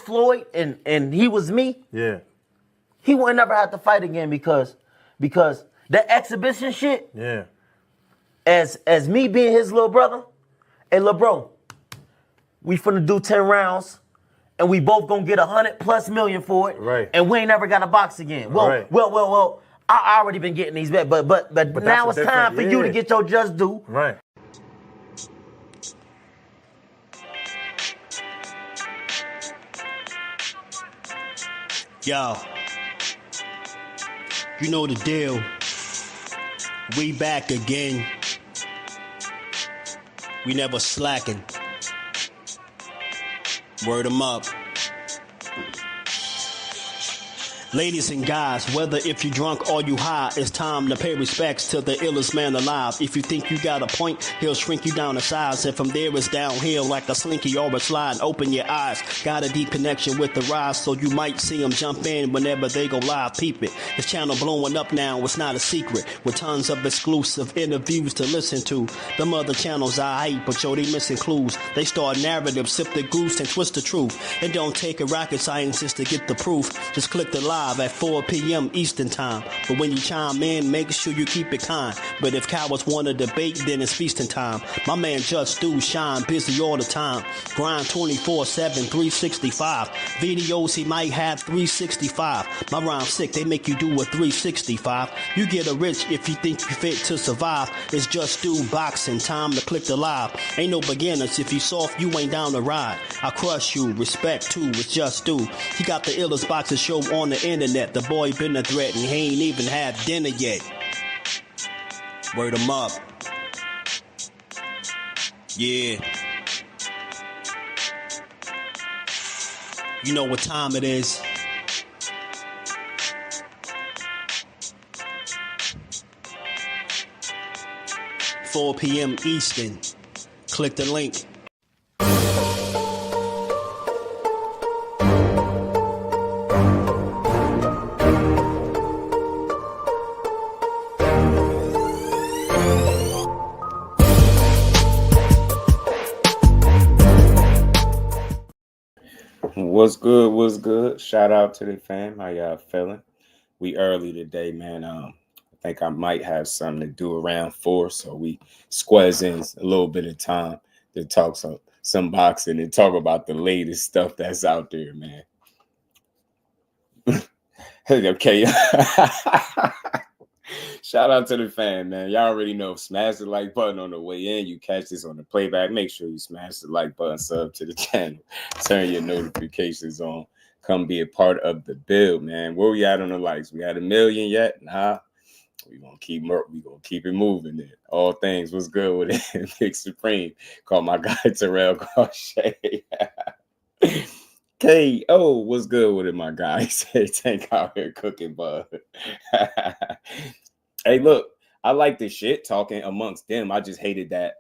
Floyd and he was me, he wouldn't never have to fight again because that exhibition shit. Yeah. As me being his little brother, hey, little bro, we finna do 10 rounds, and we both gonna get $100+ million for it. Right. And we ain't never got to box again. Well, right. well. I already been getting these bets, but now it's time for you to get your just due. Right. Yo, you know the deal. We back again. We never slacking. Word 'em up. Ladies and guys, whether if you drunk or you high, it's time to pay respects to the illest man alive. If you think you got a point, he'll shrink you down to size. And from there it's downhill like a slinky or a slide. Open your eyes, got a deep connection with the rise, so you might see them jump in whenever they go live. Peep it, this channel blowing up now, it's not a secret. With tons of exclusive interviews to listen to. Them other channels I hate, but yo, they missing clues. They start narratives, sip the goose and twist the truth. It don't take a rocket scientist to get the proof. Just click the live at 4 p.m. Eastern time. But when you chime in, make sure you keep it kind. But if cowards want to debate, then it's feasting time. My man Jusdu shine, busy all the time. Grind 24/7, 365. Videos he might have 365. My rhyme sick, they make you do a 365. You get a rich if you think you fit to survive. It's Jusdueboxing, time to click the live. Ain't no beginners, if you soft, you ain't down to ride. I crush you, respect too, it's Jusdu. He got the illest boxing show on the internet. The boy been a threat and he ain't even had dinner yet. Word 'em up. Yeah. You know what time it is. $4 p.m. Eastern. Click the link. What's good? What's good? Shout out to the fam. How y'all feeling? We early today, man. I think I might have something to do around 4, so we squeeze in a little bit of time to talk some boxing and talk about the latest stuff that's out there, man. Okay. Shout out to the fan, man. Y'all already know, smash the like button on the way in. You catch this on the playback. Make sure you smash the like button, sub to the channel, turn your notifications on. Come be a part of the build, man. Where we at on the likes? We had 1 million yet? Nah. We gonna keep it moving there. All things was good with it. Big Supreme. Call my guy Terrell Crochet. K.O. what's good with it, my guy? He said Tank out here cooking, bud. Hey, look, I like the shit talking amongst them. I just hated that.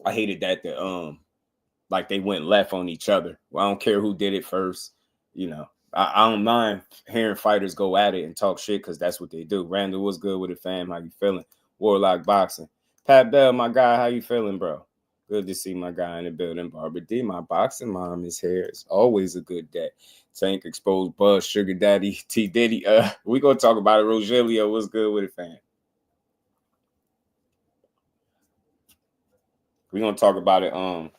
I hated that like they went left on each other. Well, I don't care who did it first. You know, I don't mind hearing fighters go at it and talk shit because that's what they do. Randall, what's good with it, fam? How you feeling? Warlock Boxing. Pat Bell, my guy, how you feeling, bro? Good to see my guy in the building. Barbara D, my boxing mom is here. It's always a good day. Tank Exposed Buzz, Sugar Daddy, T Diddy. We gonna talk about it. Rogelio, what's good with it, fam? We gonna talk about it.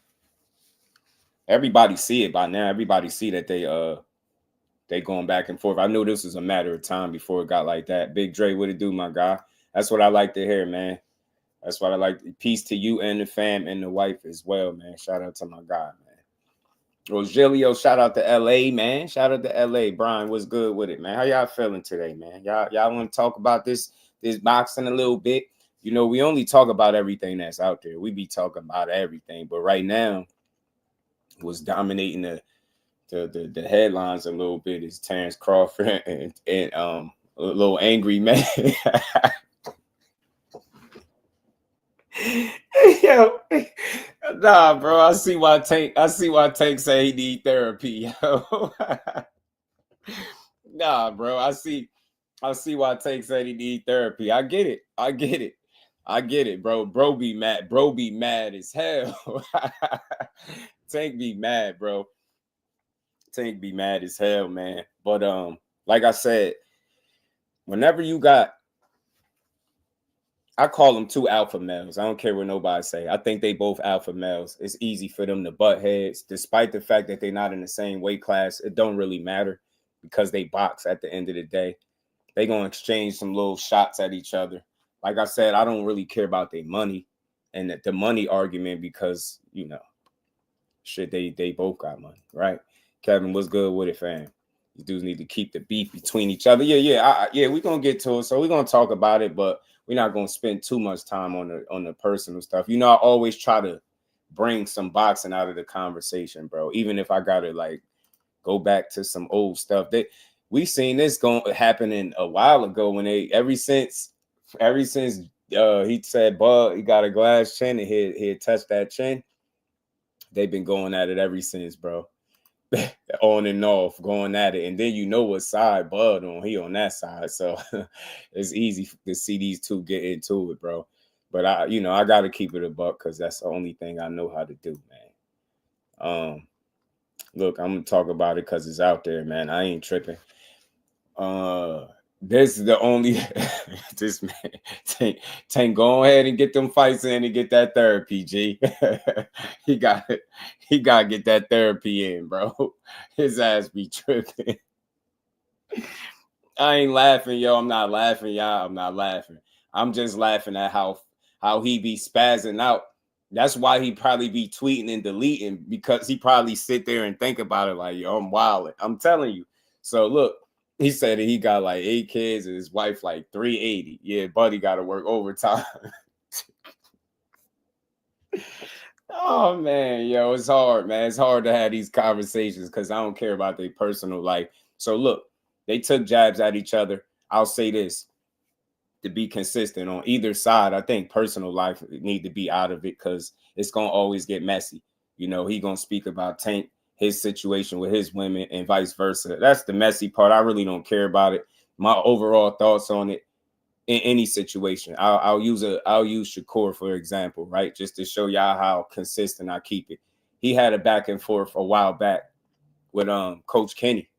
Everybody see it by now. Everybody see that they going back and forth. I knew this was a matter of time before it got like that. Big Dre, what it do, my guy? That's what I like to hear, man. That's what I like. Peace to you and the fam and the wife as well, man. Shout out to my guy, man. Rogelio, shout out to LA, man. Shout out to LA. Brian, what's good with it, man? How y'all feeling today, man? Y'all want to talk about this boxing a little bit? You know, we only talk about everything that's out there. We be talking about everything, but right now, what's dominating the headlines a little bit is Terence Crawford and a little angry man. Yo, nah, bro. I see why Tank say he need therapy. Yo. Nah, bro. I see why Tank said he need therapy. I get it, bro. Bro be mad as hell. Tank be mad, bro. Tank be mad as hell, man. But like I said, whenever you got, I call them two alpha males. I don't care what nobody say. I think they both alpha males. It's easy for them to butt heads, despite the fact that they're not in the same weight class. It don't really matter because they box at the end of the day. They gonna exchange some little shots at each other. Like I said, I don't really care about their money and the money argument because, you know, shit, they both got money, right? Kevin, what's good with it, fam? These dudes need to keep the beef between each other. Yeah, we're gonna get to it. So we're gonna talk about it, but we're not gonna spend too much time on the personal stuff. You know, I always try to bring some boxing out of the conversation, bro. Even if I gotta like go back to some old stuff. That we seen this happening a while ago when they ever since he said Bud, he got a glass chin and he had touched that chin. They've been going at it ever since, bro. On and off, going at it. And then you know what side Bud on. He on that side. So it's easy to see these two get into it, bro. But I got to keep it a buck because that's the only thing I know how to do, man. Look, I'm going to talk about it because it's out there, man. I ain't tripping. This is the only this man Tank go ahead and get them fights in and get that therapy, G. he got to get that therapy in, bro. His ass be tripping. I ain't laughing, yo. I'm not laughing, y'all. I'm not laughing. I'm just laughing at how he be spazzing out. That's why he probably be tweeting and deleting, because he probably sit there and think about it like, yo, I'm wilding. I'm telling you. So look, he said that he got like 8 kids and his wife like 380. Yeah, buddy got to work overtime. Oh, man, yo, it's hard, man. It's hard to have these conversations because I don't care about their personal life. So look, they took jabs at each other. I'll say this, to be consistent on either side, I think personal life need to be out of it because it's going to always get messy. You know, he going to speak about Tank, his situation with his women and vice versa. That's the messy part. I really don't care about it. My overall thoughts on it in any situation. I'll use Shakur, for example, right? Just to show y'all how consistent I keep it. He had a back and forth a while back with Coach Kenny.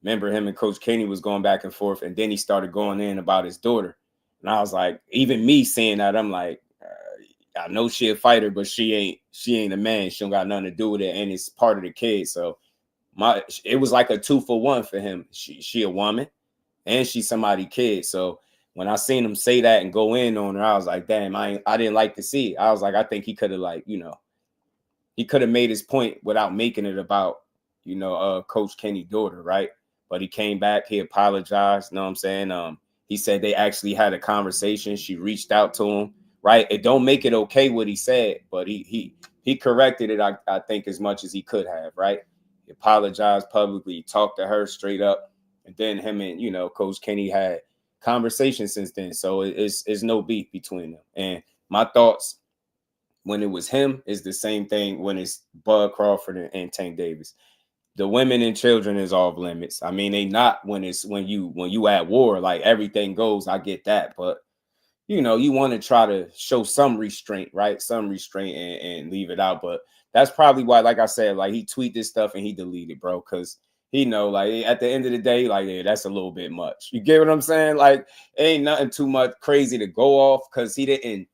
Remember, him and Coach Kenny was going back and forth, and then he started going in about his daughter. And I was like, even me saying that, I'm like, I know she a fighter, but she ain't a man. She don't got nothing to do with it, and it's part of the kid. So it was like a 2-for-1 for him. She a woman, and she's somebody's kid. So when I seen him say that and go in on her, I was like, damn, I didn't like to see it. I was like, I think he could have he could have made his point without making it about, Coach Kenny's daughter, right? But he came back, he apologized. You know what I'm saying? He said they actually had a conversation. She reached out to him, right? It don't make it okay what he said, but he corrected it, I think, as much as he could have, right? He apologized publicly, he talked to her straight up, and then him and, Coach Kenny had conversations since then. So it's no beef between them. And my thoughts when it was him is the same thing when it's Bud Crawford and Tank Davis. The women and children is off limits. I mean, they not when you at war, like everything goes. I get that, but you want to try to show some restraint, right? Some restraint and leave it out. But that's probably why, like I said, like he tweet this stuff and he deleted, bro, because he know, like at the end of the day, like yeah, that's a little bit much. You get what I'm saying? Like ain't nothing too much crazy to go off because he didn't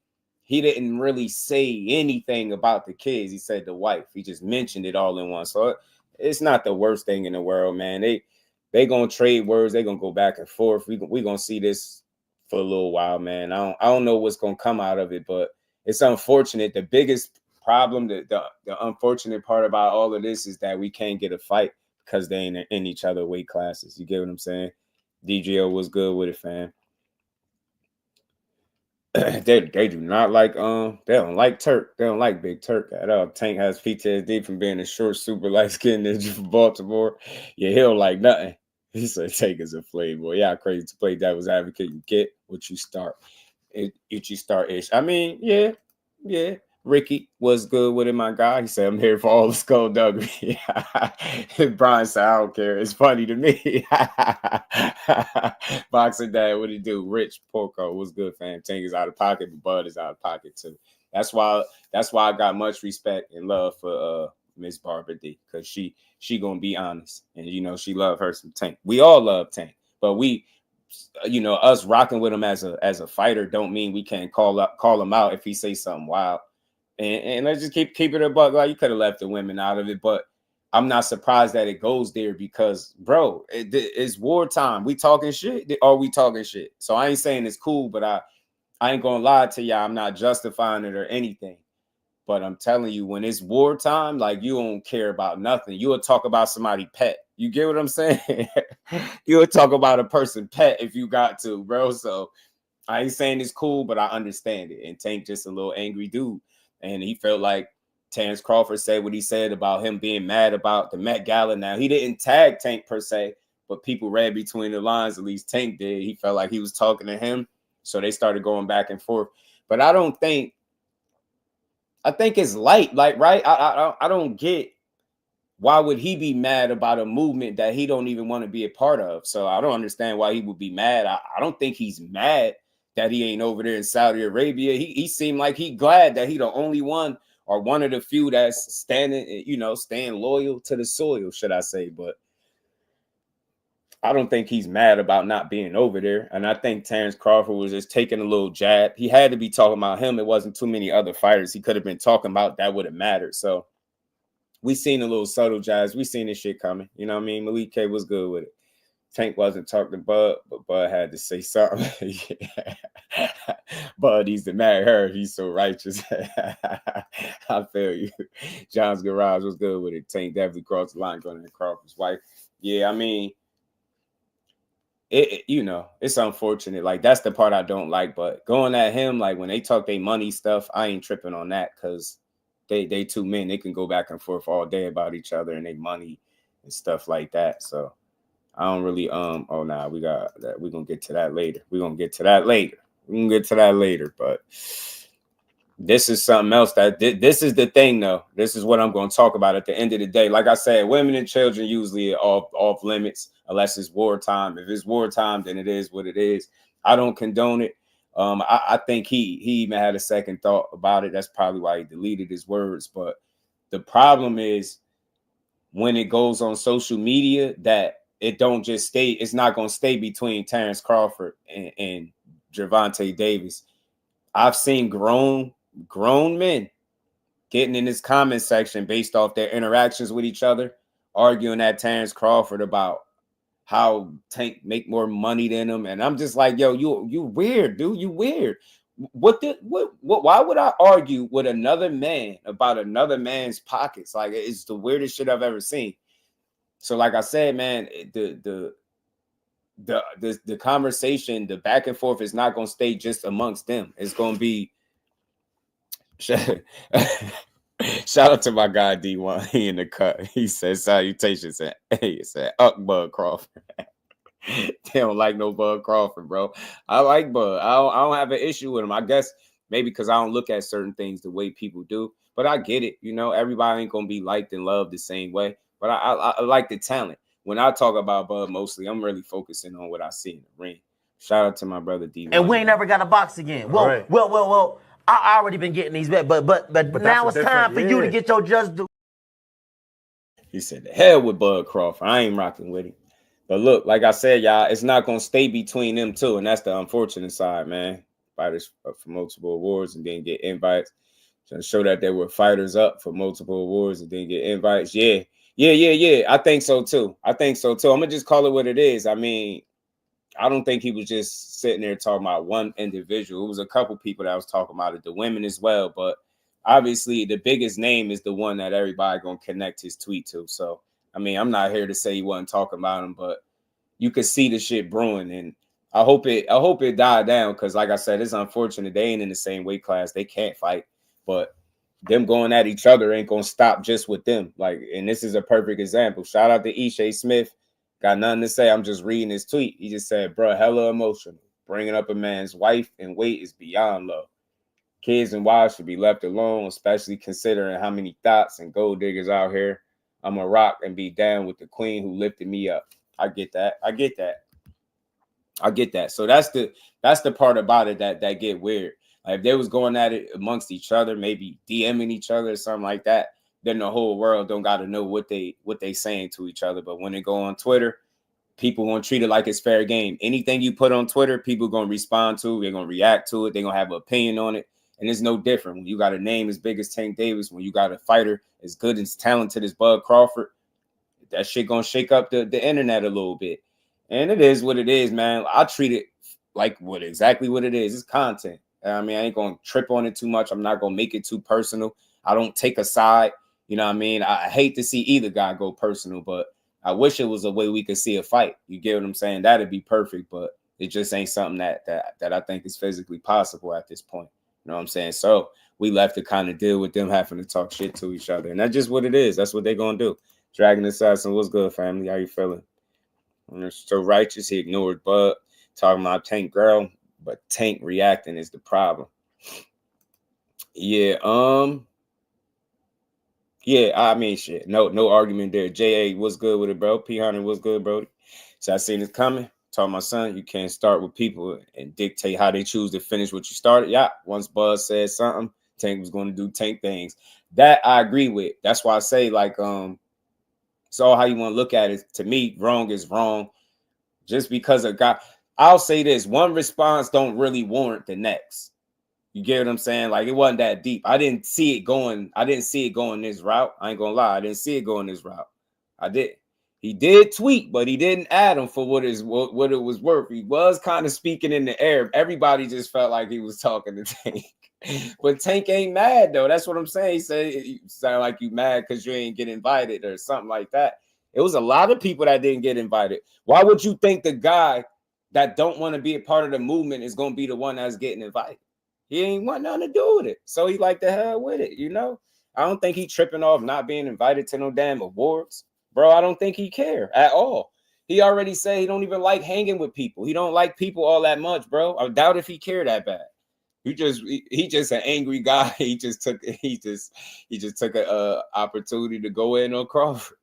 really say anything about the kids. He said the wife. He just mentioned it all in one. So it's not the worst thing in the world, man. They gonna trade words. They gonna go back and forth. We gonna see this for a little while, man. I don't know what's gonna come out of it, but it's unfortunate. The biggest problem, the unfortunate part about all of this is that we can't get a fight because they ain't in each other weight classes. You get what I'm saying? DGO was good with it, fam. They do not like they don't like Turk. They don't like Big Turk at all. Tank has PTSD from being a short, super light skinned ninja from Baltimore. Yeah, he don't like nothing. He said Tank is a playboy. Yeah, crazy to play devil's advocate. You get what you start. You start ish. I mean, yeah. Ricky was good with it, my guy. He said, I'm here for all the skullduggery. Brian said, I don't care. It's funny to me. Boxing Dad, what he do? Rich Porco was good, fam. Tank is out of pocket, but Bud is out of pocket too. That's why I got much respect and love for Miss Barbara D, because she gonna be honest, and you know she love her some Tank. We all love Tank, but we, you know, us rocking with him as a fighter don't mean we can't call him out if he say something wild. And let's just keep it a buck. Like, you could have left the women out of it, but I'm not surprised that it goes there because, bro, it's wartime. We talking shit. Are we talking shit? So I ain't saying it's cool, but I ain't gonna lie to y'all. I'm not justifying it or anything. But I'm telling you, when it's wartime, like, you don't care about nothing. You'll talk about somebody pet. You get what I'm saying? You'll talk about a person pet if you got to, bro. So I ain't saying it's cool, but I understand it. And Tank just a little angry dude. And he felt like Terence Crawford said what he said about him being mad about the Met Gala. Now, he didn't tag Tank per se, but people read between the lines, at least Tank did. He felt like he was talking to him. So they started going back and forth. But I think it's light, like, right? I don't get why would he be mad about a movement that he don't even want to be a part of. So I don't understand why he would be mad. I don't think he's mad that he ain't over there in Saudi Arabia. He seemed like he glad that he the only one or one of the few that's standing, you know, staying loyal to the soil, should I say. But I don't think he's mad about not being over there. And I think Terence Crawford was just taking a little jab. He had to be talking about him. It wasn't too many other fighters he could have been talking about that would have mattered. So we seen a little subtle jabs. We seen this shit coming. You know what I mean? Malik K was good with it. Tank wasn't talking to Bud, but Bud had to say something. Bud needs to marry her. He's so righteous. I feel you. John's Garage was good with it. Tank definitely crossed the line going to Crawford's wife. Yeah, I mean, you know, it's unfortunate. Like, that's the part I don't like. But going at him, like, when they talk they money stuff, I ain't tripping on that because they two men. They can go back and forth all day about each other and they money and stuff like that. So I don't really oh nah, we got that. We're gonna get to that later. But this is something else that this is the thing though. This is what I'm gonna talk about at the end of the day. Like I said, women and children usually are off limits unless it's wartime. If it's wartime, then it is what it is. I don't condone it. I think he even had a second thought about it. That's probably why he deleted his words. But the problem is when it goes on social media that it don't just stay. It's not going to stay between Terence Crawford and Gervonta Davis. I've seen grown men getting in this comment section based off their interactions with each other, arguing at Terence Crawford about how Tank make more money than him. And I'm just like, yo, you weird, dude. You weird. What why would I argue with another man about another man's pockets? Like, it's the weirdest shit I've ever seen. So like I said, man, the conversation, the back and forth is not going to stay just amongst them. It's going to be shout out to my guy D1. He in the cut. He said salutations. He said Bud Crawford. They don't like no Bud Crawford, bro. I like Bud. I don't have an issue with him. I guess maybe because I don't look at certain things the way people do. But I get it. You know, everybody ain't going to be liked and loved the same way. But I like the talent. When I talk about Bud mostly, I'm really focusing on what I see in the ring. Shout out to my brother D. And we ain't never got a box again. Well, right. well. I already been getting these back, but now it's time for you to get your just due. He said, the hell with Bud Crawford. I ain't rocking with him. But look, like I said, y'all, it's not going to stay between them two. And that's the unfortunate side, man. Fighters up for multiple awards and then get invites. Trying to show that they were fighters up for multiple awards and then get invites. Yeah. I think so, too. I'm going to just call it what it is. I mean, I don't think he was just sitting there talking about one individual. It was a couple people that was talking about it, the women as well. But obviously, the biggest name is the one that everybody going to connect his tweet to. So, I mean, I'm not here to say he wasn't talking about him, but you could see the shit brewing. And I hope it died down because, like I said, it's unfortunate. They ain't in the same weight class. They can't fight. But them going at each other ain't going to stop just with them. Like, and this is a perfect example. Shout out to Ishe Smith. Got nothing to say. I'm just reading his tweet. He just said, bro, hella emotional. Bringing up a man's wife and weight is beyond love. Kids and wives should be left alone, especially considering how many thoughts and gold diggers out here. I'm a rock and be down with the queen who lifted me up. I get that. So that's the part about it that get weird. Like if they was going at it amongst each other, maybe DMing each other or something like that, then the whole world don't got to know what they saying to each other. But when they go on Twitter, people gonna treat it like it's fair game. Anything you put on Twitter, people gonna respond to. They're gonna react to it. They're gonna have an opinion on it. And it's no different when you got a name as big as Tank Davis, when you got a fighter as good and talented as Bud Crawford. That shit gonna shake up the internet a little bit. And it is what it is, man. I treat it like exactly what it is. It's content. I mean, I ain't gonna trip on it too much. I'm not gonna make it too personal. I don't take a side. You know what I mean? I hate to see either guy go personal, but I wish it was a way we could see a fight. You get what I'm saying? That'd be perfect, but it just ain't something that I think is physically possible at this point. You know what I'm saying? So we left to kind of deal with them having to talk shit to each other. And that's just what it is. That's what they're gonna do. Dragon Assassin, what's good, family? How you feeling? They're so righteous, he ignored Bud. Talking about Tank girl, but Tank reacting is the problem. Yeah, yeah, I mean, shit. No argument there. J.A., what's good with it, bro? P. Hunter, what's good, bro? So I seen it coming. Told my son, you can't start with people and dictate how they choose to finish what you started. Yeah, once Buzz said something, Tank was going to do Tank things. That I agree with. That's why I say, like, it's all how you want to look at it. To me, wrong is wrong. Just because a guy, I'll say this, one response don't really warrant the next. You get what I'm saying? Like, it wasn't that deep. I didn't see it going this route. I ain't gonna lie. I didn't see it going this route. I did. He did tweet, but he didn't add him for what it was worth. He was kind of speaking in the air. Everybody just felt like he was talking to Tank. But Tank ain't mad, though. That's what I'm saying. He said, you sound like you mad because you ain't get invited or something like that. It was a lot of people that didn't get invited. Why would you think the guy that don't want to be a part of the movement is going to be the one that's getting invited? He ain't want nothing to do with it. So he like the hell with it, you know? I don't think he tripping off not being invited to no damn awards. Bro, I don't think he care at all. He already said he don't even like hanging with people. He don't like people all that much, bro. I doubt if he cared that bad. He just an angry guy. He just took a opportunity to go in on Crawford.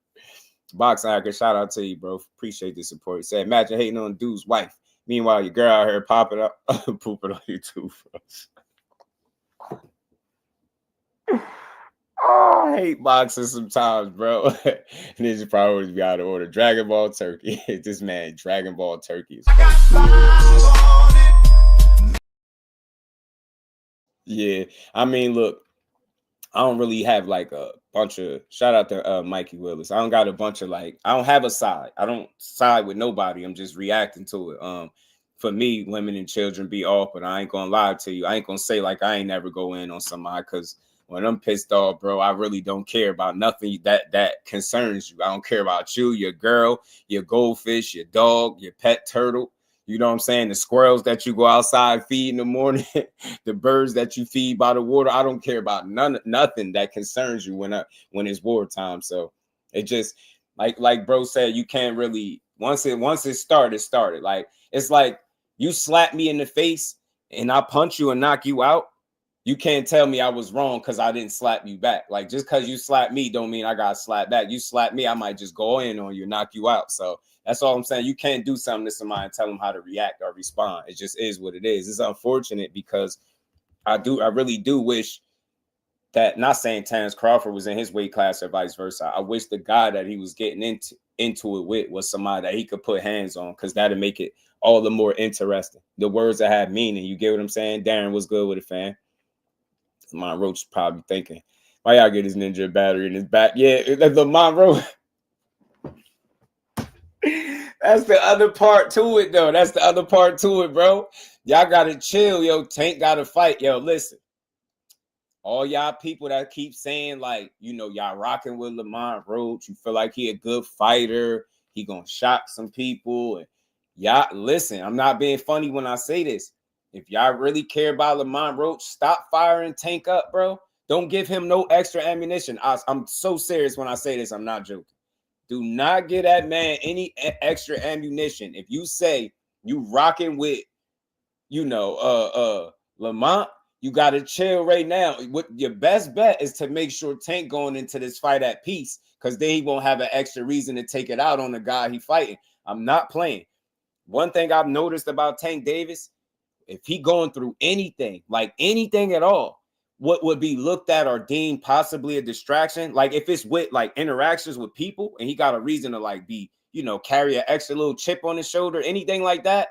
Boxing hacker, shout out to you, bro. Appreciate the support. He said, imagine hating on dude's wife. Meanwhile, your girl out here popping up, pooping on YouTube, bro. Oh, I hate boxing sometimes, bro. This probably always be out of order. Dragon Ball Turkey. This man, Dragon Ball Turkey. Yeah, I mean, look, I don't really have like a bunch of shout out to Mikey Willis. I don't got a bunch of like, I don't have a side. I don't side with nobody. I'm just reacting to it. For me, women and children be off, but I ain't gonna lie to you. I ain't gonna say like I ain't never go in on somebody because when I'm pissed off, bro, I really don't care about nothing that concerns you. I don't care about you, your girl, your goldfish, your dog, your pet turtle. You know what I'm saying? The squirrels that you go outside feed in the morning, the birds that you feed by the water. I don't care about nothing that concerns you when it's wartime. So it just like bro said, you can't really once it started. Like it's like you slap me in the face and I punch you and knock you out. You can't tell me I was wrong because I didn't slap you back. Like just because you slap me don't mean I got slapped back. You slap me, I might just go in on you, knock you out. So that's all I'm saying. You can't do something to somebody and tell them how to react or respond. It just is what it is. It's unfortunate because I really do wish that, not saying Terence Crawford was in his weight class or vice versa. I wish the guy that he was getting into it with was somebody that he could put hands on because that'd make it all the more interesting. The words that have meaning. You get what I'm saying? Darren, what's good with it, fam? Monroe's probably thinking, why y'all get his ninja battery in his back? Yeah, the Monroe. That's the other part to it, though. That's the other part to it, bro. Y'all gotta chill, yo. Tank gotta fight, yo. Listen, all y'all people that keep saying like, you know, y'all rocking with Lamont Roach. You feel like he a good fighter. He gonna shock some people. And y'all, listen, I'm not being funny when I say this. If y'all really care about Lamont Roach, stop firing Tank up, bro. Don't give him no extra ammunition. I'm so serious when I say this. I'm not joking. Do not give that man any extra ammunition. If you say you rocking with, you know, Lamont, you got to chill right now. What your best bet is to make sure Tank going into this fight at peace because then he won't have an extra reason to take it out on the guy he fighting. I'm not playing. One thing I've noticed about Tank Davis, if he going through anything, like anything at all, what would be looked at or deemed possibly a distraction, like if it's with like interactions with people and he got a reason to like be, you know, carry an extra little chip on his shoulder, anything like that,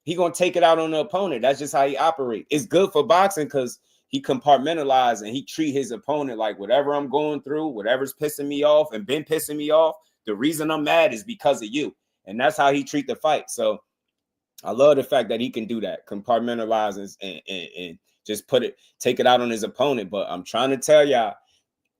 he gonna take it out on the opponent. That's just how he operates. It's good for boxing because he compartmentalized and he treat his opponent like whatever I'm going through, whatever's pissing me off and been pissing me off, the reason I'm mad is because of you. And that's how he treat the fight. So I love the fact that he can do that, compartmentalize and just take it out on his opponent. But I'm trying to tell y'all,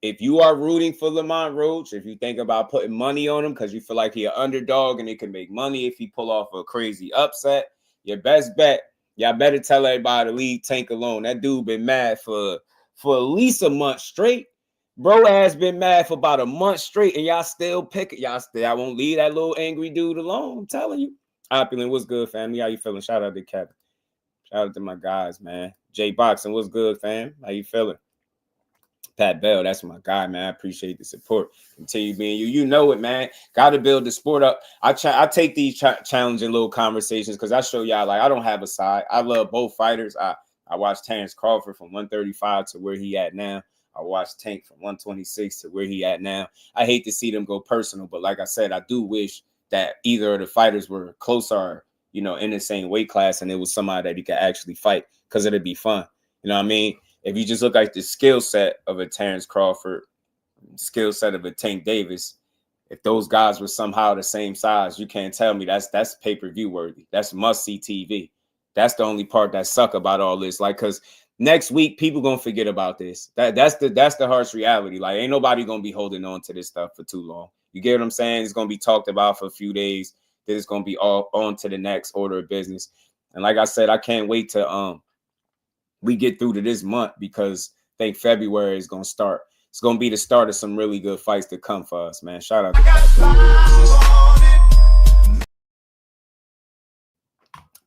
if you are rooting for Lamont Roach, if you think about putting money on him because you feel like he's an underdog and he can make money if he pull off a crazy upset, your best bet, y'all better tell everybody to leave Tank alone. That dude been mad for at least a month straight. Bro has been mad for about a month straight, and y'all still pick it. Y'all won't leave that little angry dude alone. I'm telling you. Opulent, what's good, family? How you feeling? Shout out to Kevin. Shout out to my guys, man. J Boxing, what's good, fam? How you feeling? Pat Bell, that's my guy, man. I appreciate the support. Continue being you. You know it, man. Got to build the sport up. I take these challenging little conversations because I show y'all, like, I don't have a side. I love both fighters. I watched Terence Crawford from 135 to where he at now. I watched Tank from 126 to where he at now. I hate to see them go personal, but like I said, I do wish that either of the fighters were closer, you know, in the same weight class, and it was somebody that he could actually fight because it'd be fun. You know what I mean? If you just look at the skill set of a Terence Crawford, skill set of a Tank Davis, if those guys were somehow the same size, you can't tell me that's pay-per-view worthy. That's must-see TV. That's the only part that suck about all this. Like, because next week, people going to forget about this. That's the harsh reality. Like, ain't nobody going to be holding on to this stuff for too long. You get what I'm saying? It's going to be talked about for a few days. Then it's going to be all on to the next order of business. And like I said, I can't wait to we get through to this month because I think February is going to start. It's going to be the start of some really good fights to come for us, man. Shout out to Pat.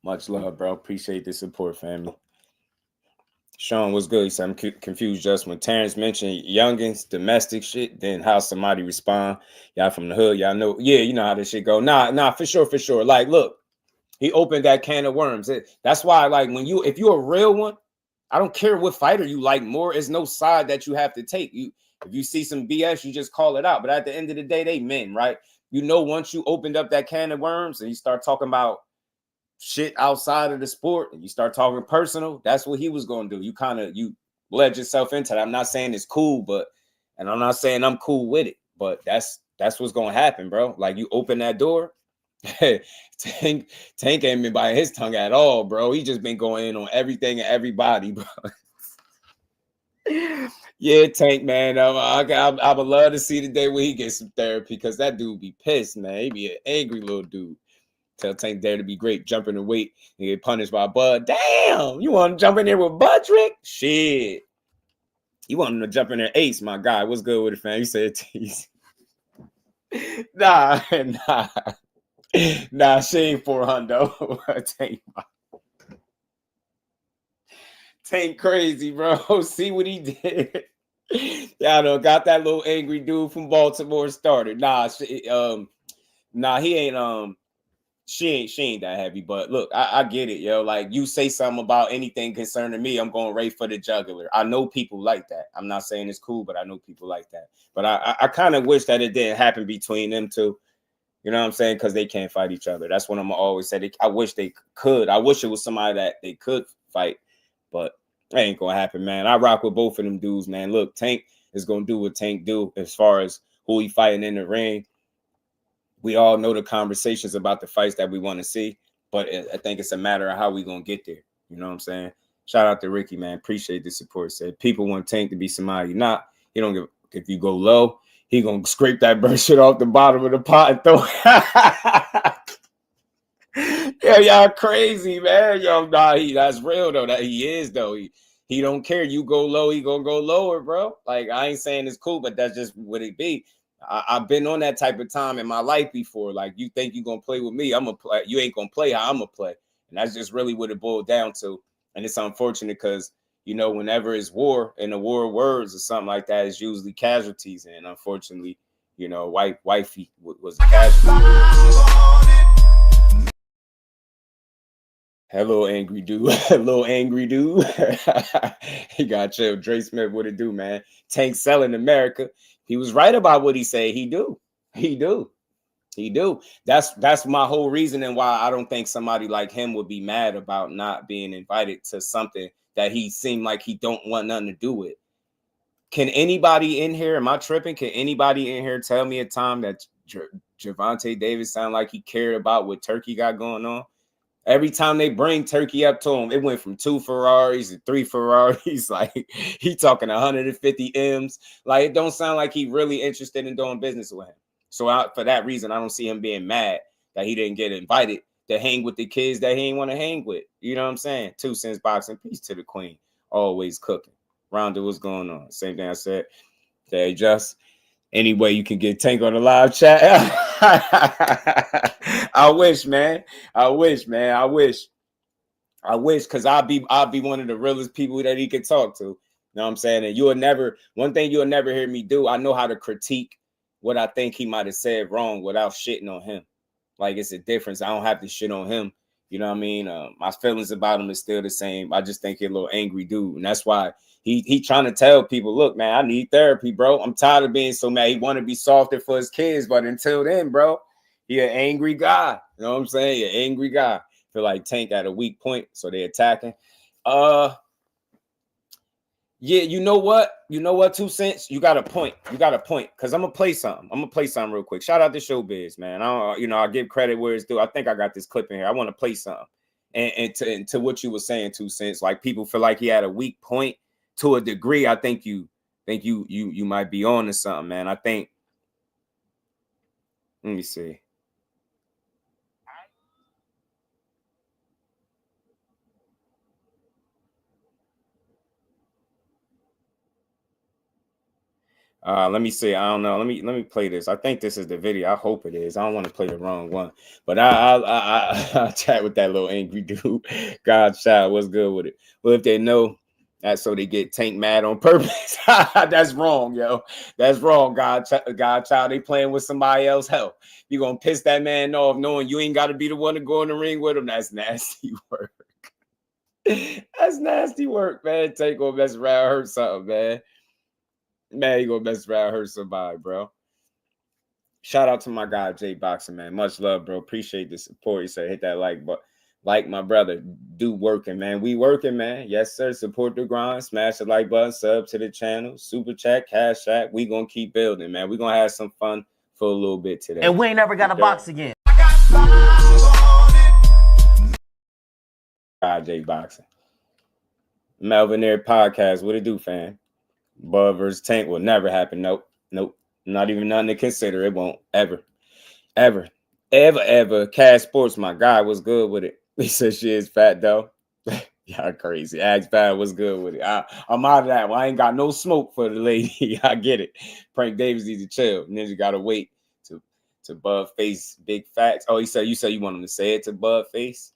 Much love, bro. Appreciate the support, family. Sean, what's good? He said, I'm confused just when Terence mentioned youngins, domestic shit, then how somebody respond. Y'all from the hood, y'all know. Yeah, you know how this shit go. Nah, for sure. Like, look, he opened that can of worms. That's why, like, if you're a real one, I don't care what fighter you like more. There's no side that you have to take. If you see some BS, you just call it out. But at the end of the day, they men, right? You know, once you opened up that can of worms and you start talking about shit outside of the sport and you start talking personal, that's what he was going to do. You led yourself into that. I'm not saying it's cool, and I'm not saying I'm cool with it, but that's what's going to happen, bro. Like, you open that door. Tank ain't been biting his tongue at all, bro. He just been going in on everything and everybody, bro. Yeah, Tank, man. I would love to see the day where he gets some therapy because that dude be pissed, man. He be an angry little dude. Tell Tank Dare to be great, jump in the weight and get punished by Bud. Damn, you want to jump in there with Budrick? Shit. You want him to jump in there ace, my guy. What's good with it, fam? You said tease. Nah, she ain't 400. Tank crazy, bro. See what he did. Y'all know, got that little angry dude from Baltimore started. He ain't she ain't that heavy, but look, I get it, yo. Like, you say something about anything concerning me, I'm going right for the jugular. I know people like that. I'm not saying it's cool, but I know people like that. But I kind of wish that it didn't happen between them two. You know what I'm saying? Because they can't fight each other. That's what I'm always say. I wish they could. I wish it was somebody that they could fight, but that ain't gonna happen, man. I rock with both of them dudes, man. Look, Tank is gonna do what Tank do as far as who he fighting in the ring. We all know the conversations about the fights that we want to see, but I think it's a matter of how we gonna get there. You know what I'm saying? Shout out to Ricky, man. Appreciate the support. Said people want Tank to be somebody not. He don't give. If you go low, he gonna scrape that bird shit off the bottom of the pot and throw. Yeah, y'all crazy, man. Yo, that's real though. That he is though. He don't care. You go low, he gonna go lower, bro. Like, I ain't saying it's cool, but that's just what it be. I've been on that type of time in my life before. Like, you think you gonna play with me? I'm gonna play. You ain't gonna play how I'm gonna play, and that's just really what it boiled down to. And it's unfortunate because, you know, whenever it's war and the war of words or something like that, it's usually casualties. And unfortunately, you know, wifey was a casualty. That little angry dude. Little angry dude. He got chill. Dre Smith, what it do, man? Tank selling America. He was right about what he said. He do. He do. He do. That's my whole reason and why I don't think somebody like him would be mad about not being invited to something that he seemed like he don't want nothing to do with. Can anybody in here, am I tripping? Can anybody in here tell me a time that Gervonta Davis sounded like he cared about what Turkey got going on? Every time they bring Turkey up to him, it went from 2 Ferraris to 3 Ferraris. Like, he talking 150 M's. Like, it don't sound like he really interested in doing business with him. So for that reason, I don't see him being mad that he didn't get invited to hang with the kids that he ain't want to hang with. You know what I'm saying? 2 Cents Boxing. Peace to the queen. Always cooking. Rhonda, what's going on? Same thing I said. Hey, just any way you can get Tank on the live chat. I wish, man. I wish, because I'll be one of the realest people that he could talk to. You know what I'm saying? And one thing you'll never hear me do, I know how to critique what I think he might have said wrong without shitting on him. Like, it's a difference. I don't have to shit on him. You know what I mean? My feelings about him is still the same. I just think he's a little angry dude. And that's why he trying to tell people, look, man, I need therapy, bro. I'm tired of being so mad. He want to be softer for his kids. But until then, bro, he an angry guy. You know what I'm saying? He an angry guy. Feel like Tank at a weak point, so they attacking. Yeah, you know what? 2 Cents, you got a point. Because I'm gonna play something. Real quick. Shout out to Showbiz, man. I give credit where it's due. I think I got this clip in here. I want to play something. And to what you were saying, 2 Cents, like, people feel like he had a weak point to a degree. I think you might be on to something, man. I think. Let me see. Let me see. I don't know. Let me play this. I think this is the video. I hope it is. I don't want to play the wrong one. But I'll chat with that little angry dude. God child, what's good with it? Well, if they know that's so they get Tank mad on purpose. That's wrong, yo. That's wrong, God child. They playing with somebody else's health. You gonna piss that man off knowing you ain't got to be the one to go in the ring with him. That's nasty work. That's nasty work, man. Tank gonna mess around, hurt something, man. Man, you gonna mess around, hurt somebody, bro. Shout out to my guy, Jusdueboxing, man. Much love, bro. Appreciate the support. He said, hit that like button. Like my brother, do working, man. We working, man. Yes, sir. Support the grind. Smash the like button. Sub to the channel. Super chat, cash app. We gonna keep building, man. We gonna have some fun for a little bit today. And we ain't never got a box again. Jusdueboxing. Melvin Air Podcast. What it do, fam? Bud versus Tank will never happen. Nope. Not even nothing to consider. It won't ever. Cash Sports, my guy, was good with it. He said she is fat though. Y'all crazy. Ask Bad was good with it. I'm out of that one. I ain't got no smoke for the lady. I get it. Prank Davis needs to chill. Ninja gotta wait to Bud face big facts. Oh, you said you want him to say it to Bud face.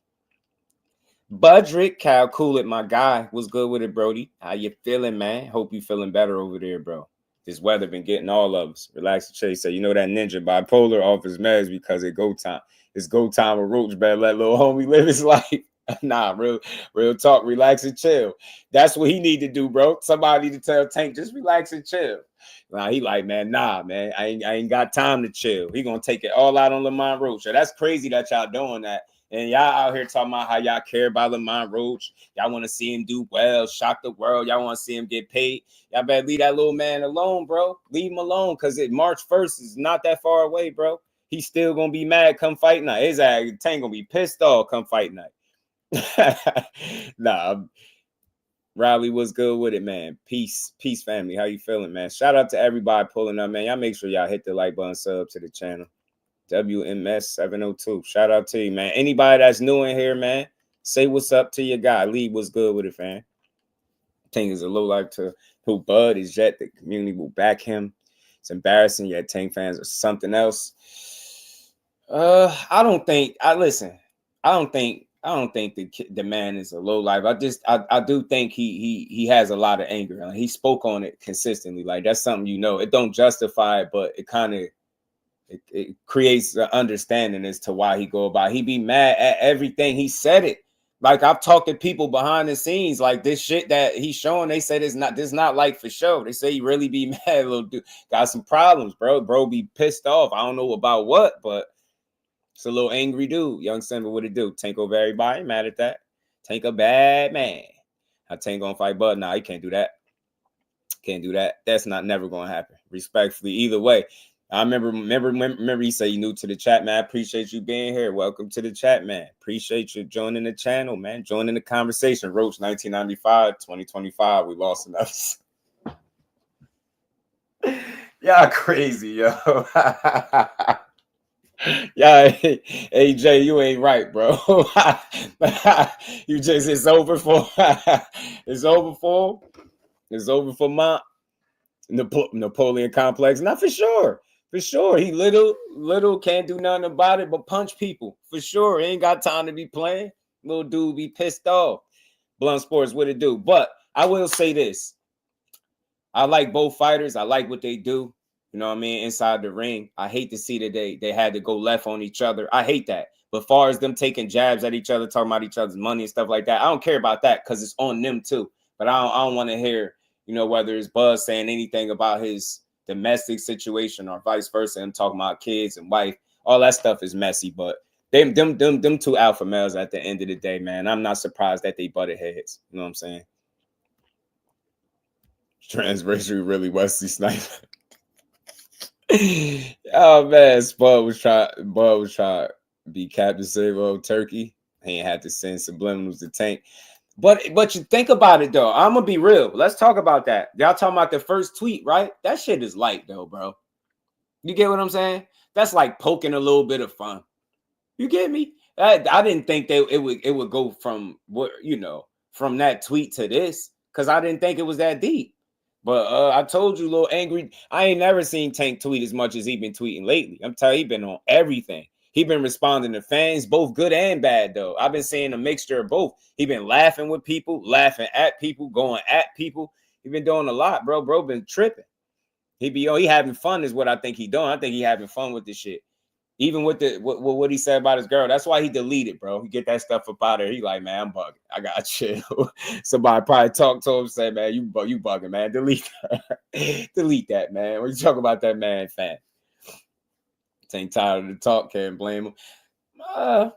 Budrick, Cal Cool It, my guy, was good with it, Brody. How you feeling, man? Hope you feeling better over there, bro. This weather been getting all of us. Relax and chase. Say, you know that ninja bipolar off his meds because it's go time. It's go time with Roach. Better let little homie live his life. Nah, real talk. Relax and chill. That's what he need to do, bro. Somebody to tell Tank, just relax and chill. Nah, he like, man, I ain't got time to chill. He gonna take it all out on Lamont Roach. So that's crazy that y'all doing that. And y'all out here talking about how y'all care about Lamont Roach. Y'all want to see him do well, shock the world. Y'all want to see him get paid. Y'all better leave that little man alone, bro. Leave him alone, because March 1st is not that far away, bro. He's still going to be mad come fight night. His ass Tank going to be pissed off come fight night. Nah, Riley was good with it, man. Peace, family. How you feeling, man? Shout out to everybody pulling up, man. Y'all make sure y'all hit the like button, sub to the channel. WMS 702. Shout out to you, man. Anybody that's new in here, man, say what's up to your guy. Lee was good with it, fam. Tank is a low life to who Bud is yet. The community will back him. It's embarrassing, yet Tank fans are something else. I don't think the man is a low life. I do think he has a lot of anger. He spoke on it consistently. Like, that's something, it don't justify it, but it kind of it creates an understanding as to why he go about. He be mad at everything. He said it. Like I've talked to people behind the scenes, like this shit that he's showing, they said this not like for show. They say he really be mad, little dude. Got some problems, bro. Bro be pissed off. I don't know about what, but it's a little angry dude. Young Simba, what it do? Tank over everybody. Mad at that. Tank a bad man. I Tank gonna fight Bud. Nah, he can't do that. Can't do that. That's never gonna happen. Respectfully, either way. I remember he said you new to the chat, man. I appreciate you being here. Welcome to the chat, man. Appreciate you joining the channel, man. Joining the conversation. Roach 1995, 2025. We lost another. Y'all crazy, yo. Yeah, hey Jay, you ain't right, bro. You just it's over for it's over for my Napoleon complex. Not for sure. For sure. He little can't do nothing about it but punch people. For sure. He ain't got time to be playing. Little dude be pissed off. Blunt Sports, what it do? But I will say this. I like both fighters. I like what they do. You know what I mean? Inside the ring. I hate to see that they had to go left on each other. I hate that. But far as them taking jabs at each other, talking about each other's money and stuff like that, I don't care about that because it's on them too. But I don't want to hear, you know, whether it's Buzz saying anything about his domestic situation or vice versa, him talking about kids and wife. All that stuff is messy. But them two alpha males at the end of the day, man, I'm not surprised that they butted heads. You know what I'm saying? Transversary really Wesley Sniper. Oh man, Bud was trying to be Captain Save Turkey. He ain't had to send subliminals to Tank. But you think about it though. I'm gonna be real. Let's talk about that. Y'all talking about the first tweet, right? That shit is light though, bro. You get what I'm saying? That's like poking a little bit of fun. You get me? I didn't think it would go from what from that tweet to this because I didn't think it was that deep. But I told you, little angry. I ain't never seen Tank tweet as much as he been tweeting lately. I'm telling you, he been on everything. He been responding to fans, both good and bad, though. I've been seeing a mixture of both. He been laughing with people, laughing at people, going at people. He been doing a lot, bro. Bro been tripping. He having fun is what I think he doing. I think he having fun with this shit. Even with what he said about his girl. That's why he deleted, bro. He get that stuff up out of there. He like, man, I'm bugging. I got chill. Somebody probably talked to him, say, man, you bugging, man. Delete that. Delete that, man. When you talk about that man, fan. Ain't tired of the talk, can't blame him.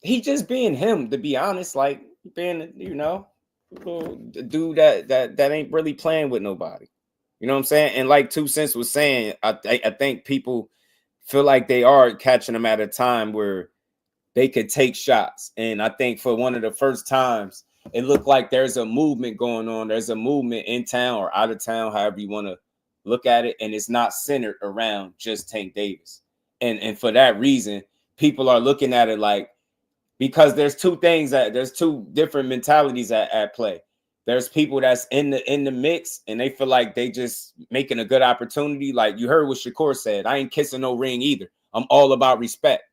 He just being him, to be honest, like being, the dude that ain't really playing with nobody. You know what I'm saying? And like 2 Cents was saying, I think people feel like they are catching them at a time where they could take shots. And I think for one of the first times, it looked like there's a movement going on. There's a movement in town or out of town, however you want to look at it. And it's not centered around just Tank Davis. And for that reason, people are looking at it like, because there's two different mentalities at play. There's people that's in the mix and they feel like they just making a good opportunity. Like you heard what Shakur said, I ain't kissing no ring either. I'm all about respect.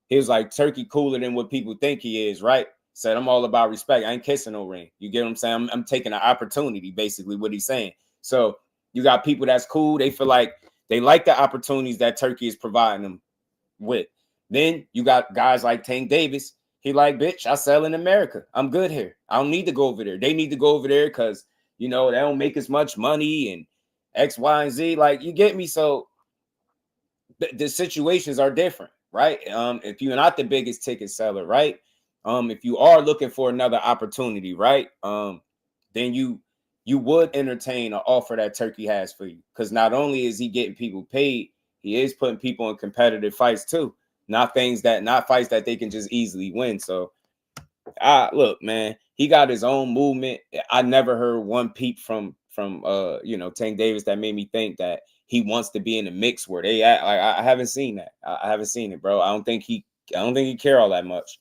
He was like, Turkey cooler than what people think he is, right? Said, I'm all about respect. I ain't kissing no ring. You get what I'm saying? I'm taking an opportunity, basically what he's saying. So you got people that's cool. They feel like they like the opportunities that Turkey is providing them with. Then you got guys like Tank Davis. He like, bitch, I sell in America. I'm good here. I don't need to go over there. They need to go over there because, they don't make as much money and X, Y, and Z. Like, you get me? So the situations are different, right? If you're not the biggest ticket seller, right? If you are looking for another opportunity, right? Then you would entertain an offer that Turkey has for you. Because not only is he getting people paid, he is putting people in competitive fights too. Not fights that they can just easily win. So, look, man, he got his own movement. I never heard one peep from Tank Davis that made me think that he wants to be in the mix where they at. Like, I haven't seen that. I haven't seen it, bro. I don't think he care all that much.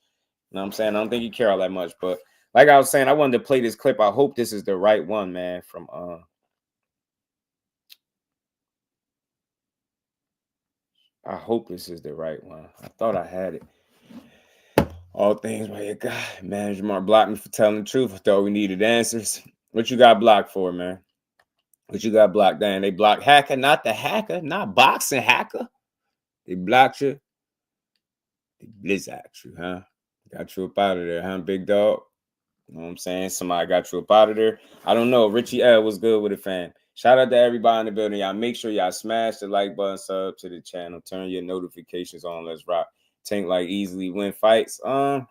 You know what I'm saying? I don't think he care all that much. But like I was saying, I wanted to play this clip. I hope this is the right one, man. From I hope this is the right one. I thought I had it. All things by your guy. Manager Mark blocked me for telling the truth. I thought we needed answers. What you got blocked for, man? What you got blocked? Damn, they blocked Hacker, not the hacker, not boxing hacker. They blocked you. They blizzard you, huh? Got you up out of there, huh, big dog? You know what I'm saying? Somebody got you up out of there. I don't know. Richie L was good with it, fam. Shout out to everybody in the building. Y'all make sure y'all smash the like button, sub to the channel, turn your notifications on. Let's rock. Tank like easily win fights. I'm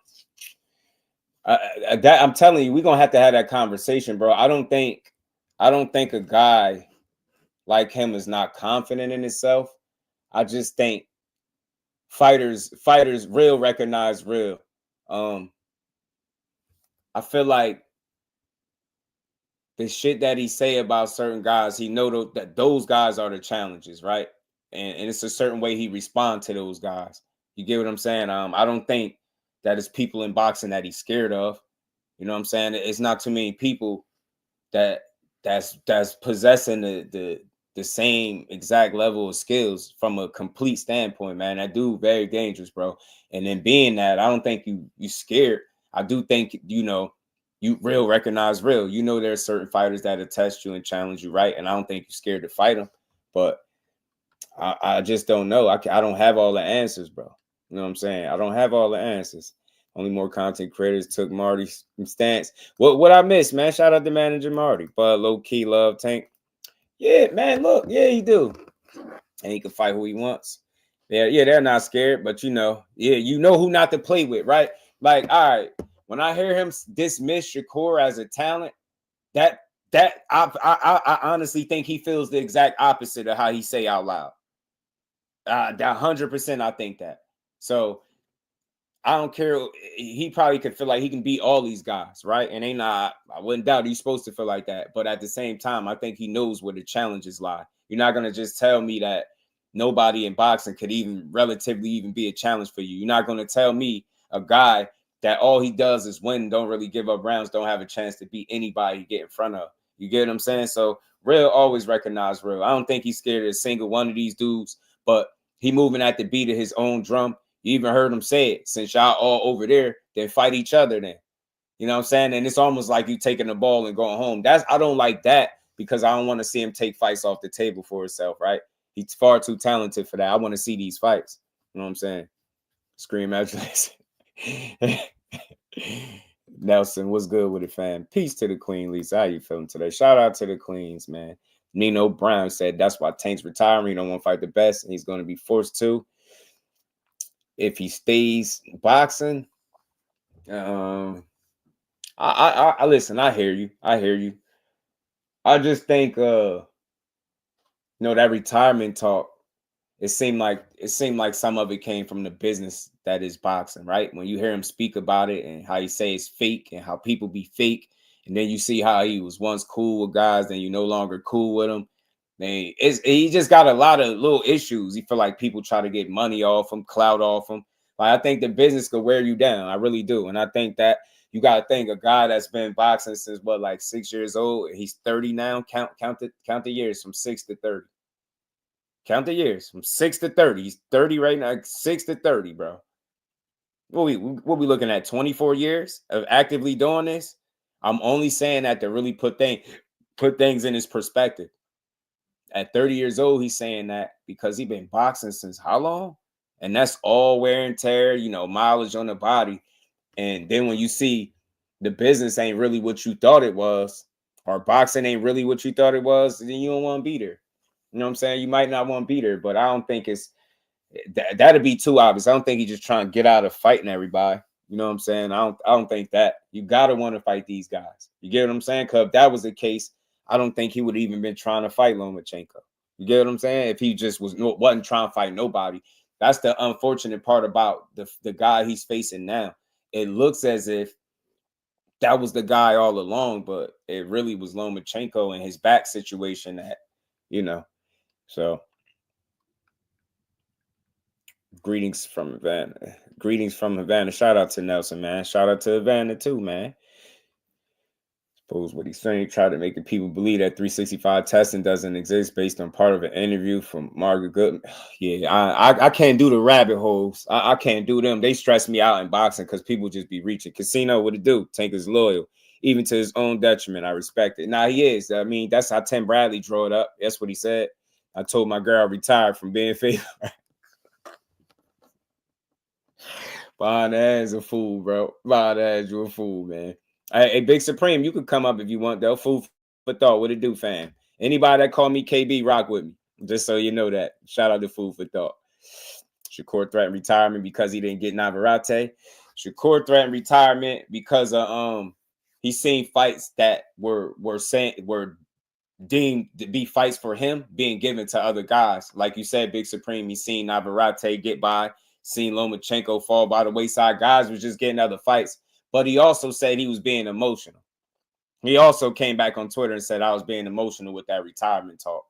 telling you, we're gonna have to have that conversation, bro. I don't think a guy like him is not confident in himself. I just think fighters real recognize real. I feel like the shit that he say about certain guys, he know that those guys are the challenges, right? And it's a certain way he respond to those guys. You get what I'm saying? I don't think that it's people in boxing that he's scared of. You know what I'm saying? It's not too many people that's possessing the same exact level of skills from a complete standpoint, man. That dude very dangerous, bro. And then being that, I don't think you scared. I do think, you real recognize real. You know, there are certain fighters that test you and challenge you, right? And I don't think you're scared to fight them. But I just don't know. I don't have all the answers, bro. You know what I'm saying? I don't have all the answers. Only more content creators took Marty's stance. What I missed, man? Shout out to manager Marty. But low key love Tank. Yeah, man. Look, yeah, he do. And he can fight who he wants. Yeah, they're not scared, but you know who not to play with, right? Like, all right, when I hear him dismiss Shakur as a talent, that I honestly think he feels the exact opposite of how he say out loud. 100%, I think that. So I don't care. He probably could feel like he can beat all these guys, right? And I wouldn't doubt he's supposed to feel like that. But at the same time, I think he knows where the challenges lie. You're not gonna just tell me that nobody in boxing could even relatively even be a challenge for you. You're not gonna tell me a guy that all he does is win, don't really give up rounds, don't have a chance to beat anybody he get in front of. You get what I'm saying? So real always recognize real. I don't think he's scared of a single one of these dudes, but he moving at the beat of his own drum. You even heard him say it. Since y'all all over there, then fight each other then. You know what I'm saying? And it's almost like you taking the ball and going home. I don't like that because I don't want to see him take fights off the table for himself, right? He's far too talented for that. I want to see these fights. You know what I'm saying? Scream out. Nelson, what's good with it, fam? Peace to the Queen, Lisa. How you feeling today? Shout out to the Queens, man. Nino Brown said that's why Tank's retiring. He don't want to fight the best, and he's going to be forced to. If he stays boxing, I listen. I hear you. I just think, that retirement talk. It seemed like some of it came from the business that is boxing, right? When you hear him speak about it and how he say it's fake and how people be fake, and then you see how he was once cool with guys, then you no longer cool with him. He just got a lot of little issues. He feel like people try to get money off him, clout off him. Like, I think the business could wear you down. I really do. And I think that you got to think a guy that's been boxing since 6 years old. He's 30 now. Count the years from 6 to 30. Count the years from 6 to 30. He's 30 right now. 6 to 30, bro. What we looking at? 24 years of actively doing this. I'm only saying that to really put things in his perspective. At 30 years old, he's saying that because he's been boxing since how long? And that's all wear and tear, mileage on the body. And then when you see the business ain't really what you thought it was, or boxing ain't really what you thought it was, then you don't want to be there. You know what I'm saying? You might not want to be there, but I don't think that'd be too obvious. I don't think he's just trying to get out of fighting everybody. You know what I'm saying? I don't think that. You gotta want to fight these guys. You get what I'm saying? Because if that was the case, I don't think he would have even been trying to fight Lomachenko. You get what I'm saying? If he just wasn't trying to fight nobody. That's the unfortunate part about the guy he's facing now. It looks as if that was the guy all along, but it really was Lomachenko and his back situation that, So greetings from Havana. Shout out to Nelson, man. Shout out to Havana too, man. Suppose what he's saying, try to make the people believe that 365 testing doesn't exist based on part of an interview from Margaret Goodman. Yeah, I can't do the rabbit holes. I can't do them. They stress me out in boxing because people just be reaching. Casino, what it do? Tank is loyal, even to his own detriment. I respect it. Now he is. I mean, that's how Tim Bradley drew it up. That's what he said. I told my girl I retired from being faithful. Behind the ass a fool, bro. Behind the ass, you a fool, man. Hey, Big Supreme, you could come up if you want, though. Food for thought. What it do, fam? Anybody that call me KB, rock with me. Just so you know that. Shout out to Food for Thought. Shakur threatened retirement because he didn't get Navarrete. Shakur threatened retirement because he's seen fights that were deemed to be fights for him being given to other guys. Like you said, Big Supreme, he's seen Navarrete get by, seen Lomachenko fall by the wayside. Guys was just getting other fights. But he also said he was being emotional. He also came back on Twitter and said I was being emotional with that retirement talk.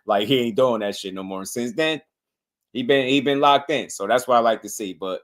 Like he ain't doing that shit no more. And since then, he been locked in. So that's what I like to see. But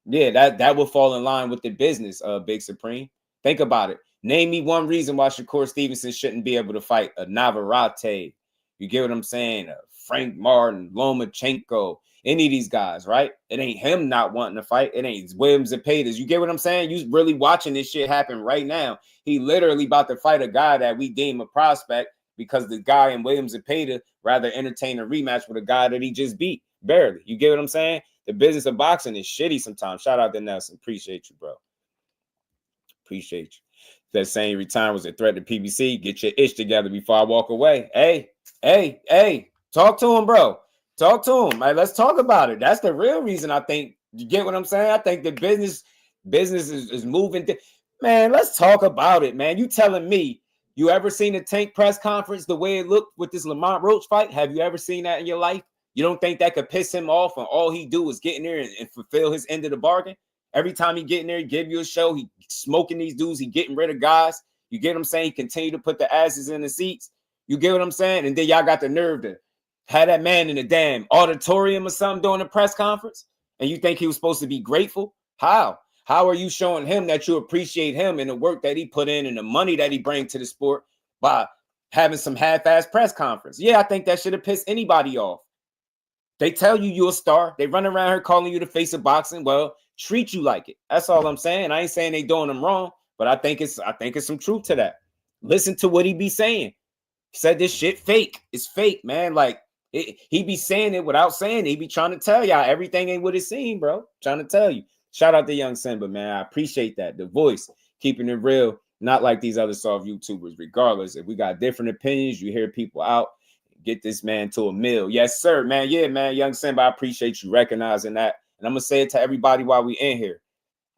yeah, that will fall in line with the business of Big Supreme. Think about it. Name me one reason why Shakur Stevenson shouldn't be able to fight a Navarrete. You get what I'm saying? Frank Martin, Lomachenko, any of these guys, right? It ain't him not wanting to fight. It ain't Williams and Peters. You get what I'm saying? You really watching this shit happen right now. He literally about to fight a guy that we deem a prospect because the guy in Williams and Peters rather entertain a rematch with a guy that he just beat. Barely. You get what I'm saying? The business of boxing is shitty sometimes. Shout out to Nelson. Appreciate you, bro. Appreciate you. That saying retirement was a threat to PBC. Get your ish together before I walk away. Hey. Talk to him, bro. Talk to him. Like, let's talk about it. That's the real reason I think. You get what I'm saying? I think the business is moving. Man, let's talk about it, man. You telling me you ever seen a Tank press conference the way it looked with this Lamont Roach fight? Have you ever seen that in your life? You don't think that could piss him off and all he do is get in there and fulfill his end of the bargain? Every time he get in there, he give you a show. He smoking these dudes. He getting rid of guys. You get what I'm saying? He continue to put the asses in the seats. You get what I'm saying? And then y'all got the nerve to have that man in the damn auditorium or something during a press conference. And you think he was supposed to be grateful? How? How are you showing him that you appreciate him and the work that he put in and the money that he brings to the sport by having some half-ass press conference? Yeah, I think that should have pissed anybody off. They tell you you're a star. They run around here calling you the face of boxing. Well, treat you like it. That's all I'm saying. I ain't saying they doing them wrong, but I think it's some truth to that. Listen to what he be saying. He said this shit fake. It's fake, man. Like he be saying it without saying it. He be trying to tell y'all everything ain't what it seems, bro. Trying to tell you. Shout out to Young Simba, man. I appreciate that. The voice, keeping it real, not like these other soft YouTubers. Regardless, if we got different opinions, you hear people out. Get this man to a mill. Yes, sir, man. Yeah, man. Young Simba, I appreciate you recognizing that. And I'm going to say it to everybody while we in here.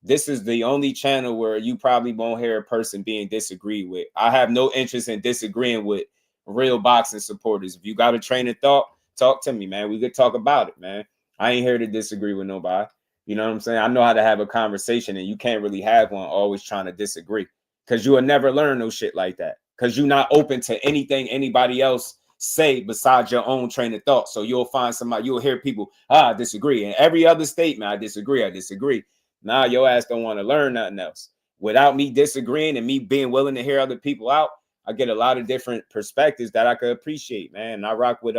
This is the only channel where you probably won't hear a person being disagreed with. I have no interest in disagreeing with real boxing supporters. If you got a train of thought, talk to me, man. We could talk about it, man. I ain't here to disagree with nobody. You know what I'm saying? I know how to have a conversation, and you can't really have one always trying to disagree because you will never learn no shit like that because you're not open to anything anybody else say besides your own train of thought. So you'll find somebody, you'll hear people, I disagree. And every other statement, I disagree. Nah, your ass don't want to learn nothing else. Without me disagreeing and me being willing to hear other people out, I get a lot of different perspectives that I could appreciate, man. And I rock with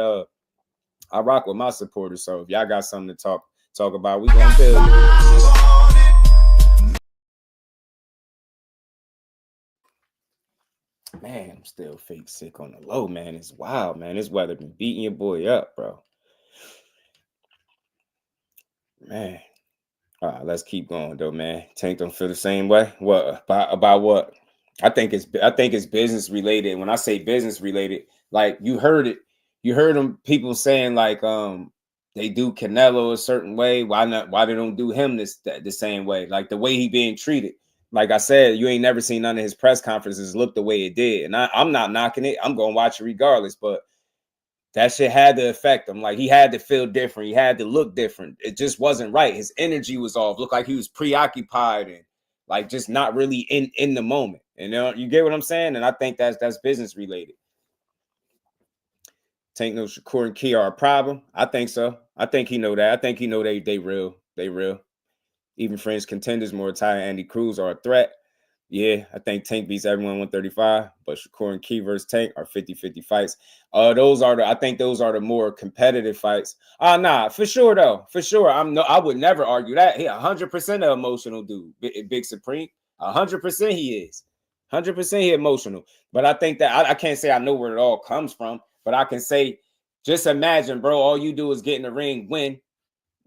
my supporters. So if y'all got something to talk about, we gonna build it. Man, I'm still fake sick on the low, man. It's wild, man. This weather been beating your boy up, bro. Man. All right, let's keep going though, man. Tank don't feel the same way. What about what? I think it's business related. When I say business related, like you heard it. You heard them people saying like they do Canelo a certain way. Why they don't do him the same way? Like the way he being treated. Like I said, you ain't never seen none of his press conferences look the way it did. And I'm not knocking it. I'm going to watch it regardless. But that shit had to affect him. Like he had to feel different. He had to look different. It just wasn't right. His energy was off. Looked like he was preoccupied and like just not really in the moment. You know, you get what I'm saying? And I think that's business related. Tank no Shakur and Key are a problem. I think so. I think he know that. I think he know they real. They real. Even French contenders, Morrell and Andy Cruz are a threat. Yeah, I think Tank beats everyone 135, but Shakur and Key versus Tank are 50-50 fights. I think those are the more competitive fights. Nah, for sure though. For sure. I would never argue that. He 100% an emotional dude. Big Supreme. 100% he is. 100% he emotional. But I think that I can't say I know where it all comes from, but I can say, just imagine, bro, all you do is get in the ring, win.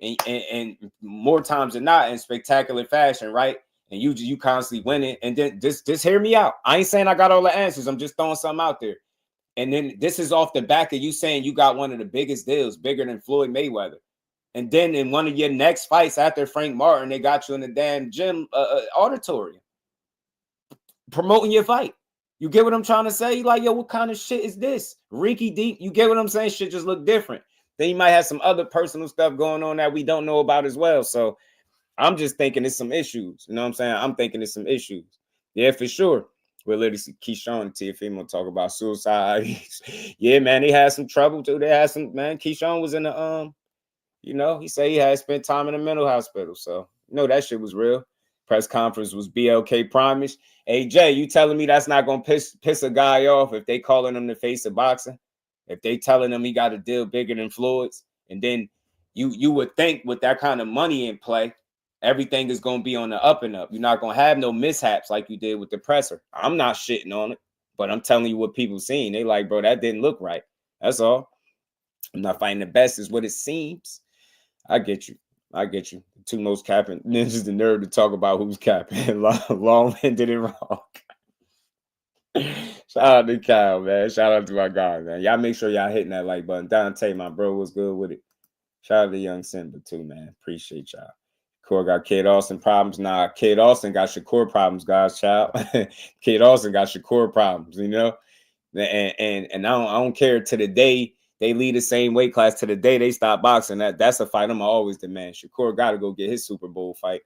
and more times than not in spectacular fashion, right? And you constantly winning. And then just hear me out. I ain't saying I got all the answers. I'm just throwing something out there. And then this is off the back of you saying you got one of the biggest deals, bigger than Floyd Mayweather. And then in one of your next fights after Frank Martin, they got you in the damn gym auditorium promoting your fight. You get what I'm trying to say? You like, yo, what kind of shit is this? Rinky deep. You get what I'm saying? Shit just look different. Then you might have some other personal stuff going on that we don't know about as well. So I'm just thinking it's some issues. You know what I'm saying? I'm thinking it's some issues. Yeah, for sure. We'll literally see Keyshawn and Teofimo talk about suicide. Yeah, man, they had some trouble too. They had some, man. Keyshawn was in the you know, he said he had spent time in a mental hospital. So, you know, that shit was real. Press conference was BLK Promise. Hey, Jay, you telling me that's not going to piss a guy off if they calling him the face of boxing? If they telling him he got a deal bigger than Floyd's? And then you would think with that kind of money in play, everything is going to be on the up and up. You're not going to have no mishaps like you did with the presser. I'm not shitting on it, but I'm telling you what people seen. They like, bro, that didn't look right. That's all. I'm not fighting the best is what it seems. I get you. I get you. The two most capping ninjas, the nerve to talk about who's capping. Long-winded and wrong. Shout out to Kyle, man. Shout out to my guy, man. Y'all make sure y'all hitting that like button. Dante, my bro, was good with it. Shout out to Young Simba, too, man. Appreciate y'all. Shakur got Kid Austin problems. Nah, Kid Austin got Shakur problems, guys, child. Kid Austin got Shakur problems, you know? And I don't care to the day they lead the same weight class to the day they stop boxing. That's a fight I'm always demand. Shakur got to go get his Super Bowl fight.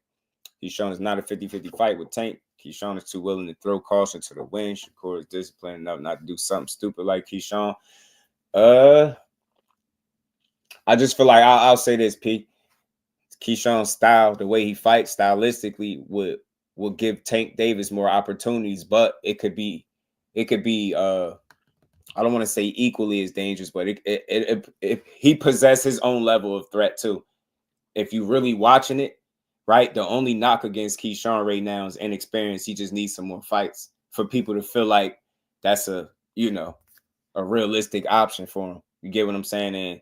Keyshawn is not a 50-50 fight with Tank. Keyshawn is too willing to throw caution to the wind. Shakur is disciplined enough not to do something stupid like Keyshawn. I just feel like I'll say this, P. Keyshawn's style, the way he fights stylistically would give Tank Davis more opportunities, but it could be I don't want to say equally as dangerous, but if he possesses his own level of threat too. If you really watching it, right, the only knock against Keyshawn right now is inexperience. He just needs some more fights for people to feel like that's a realistic option for him. You get what I'm saying? And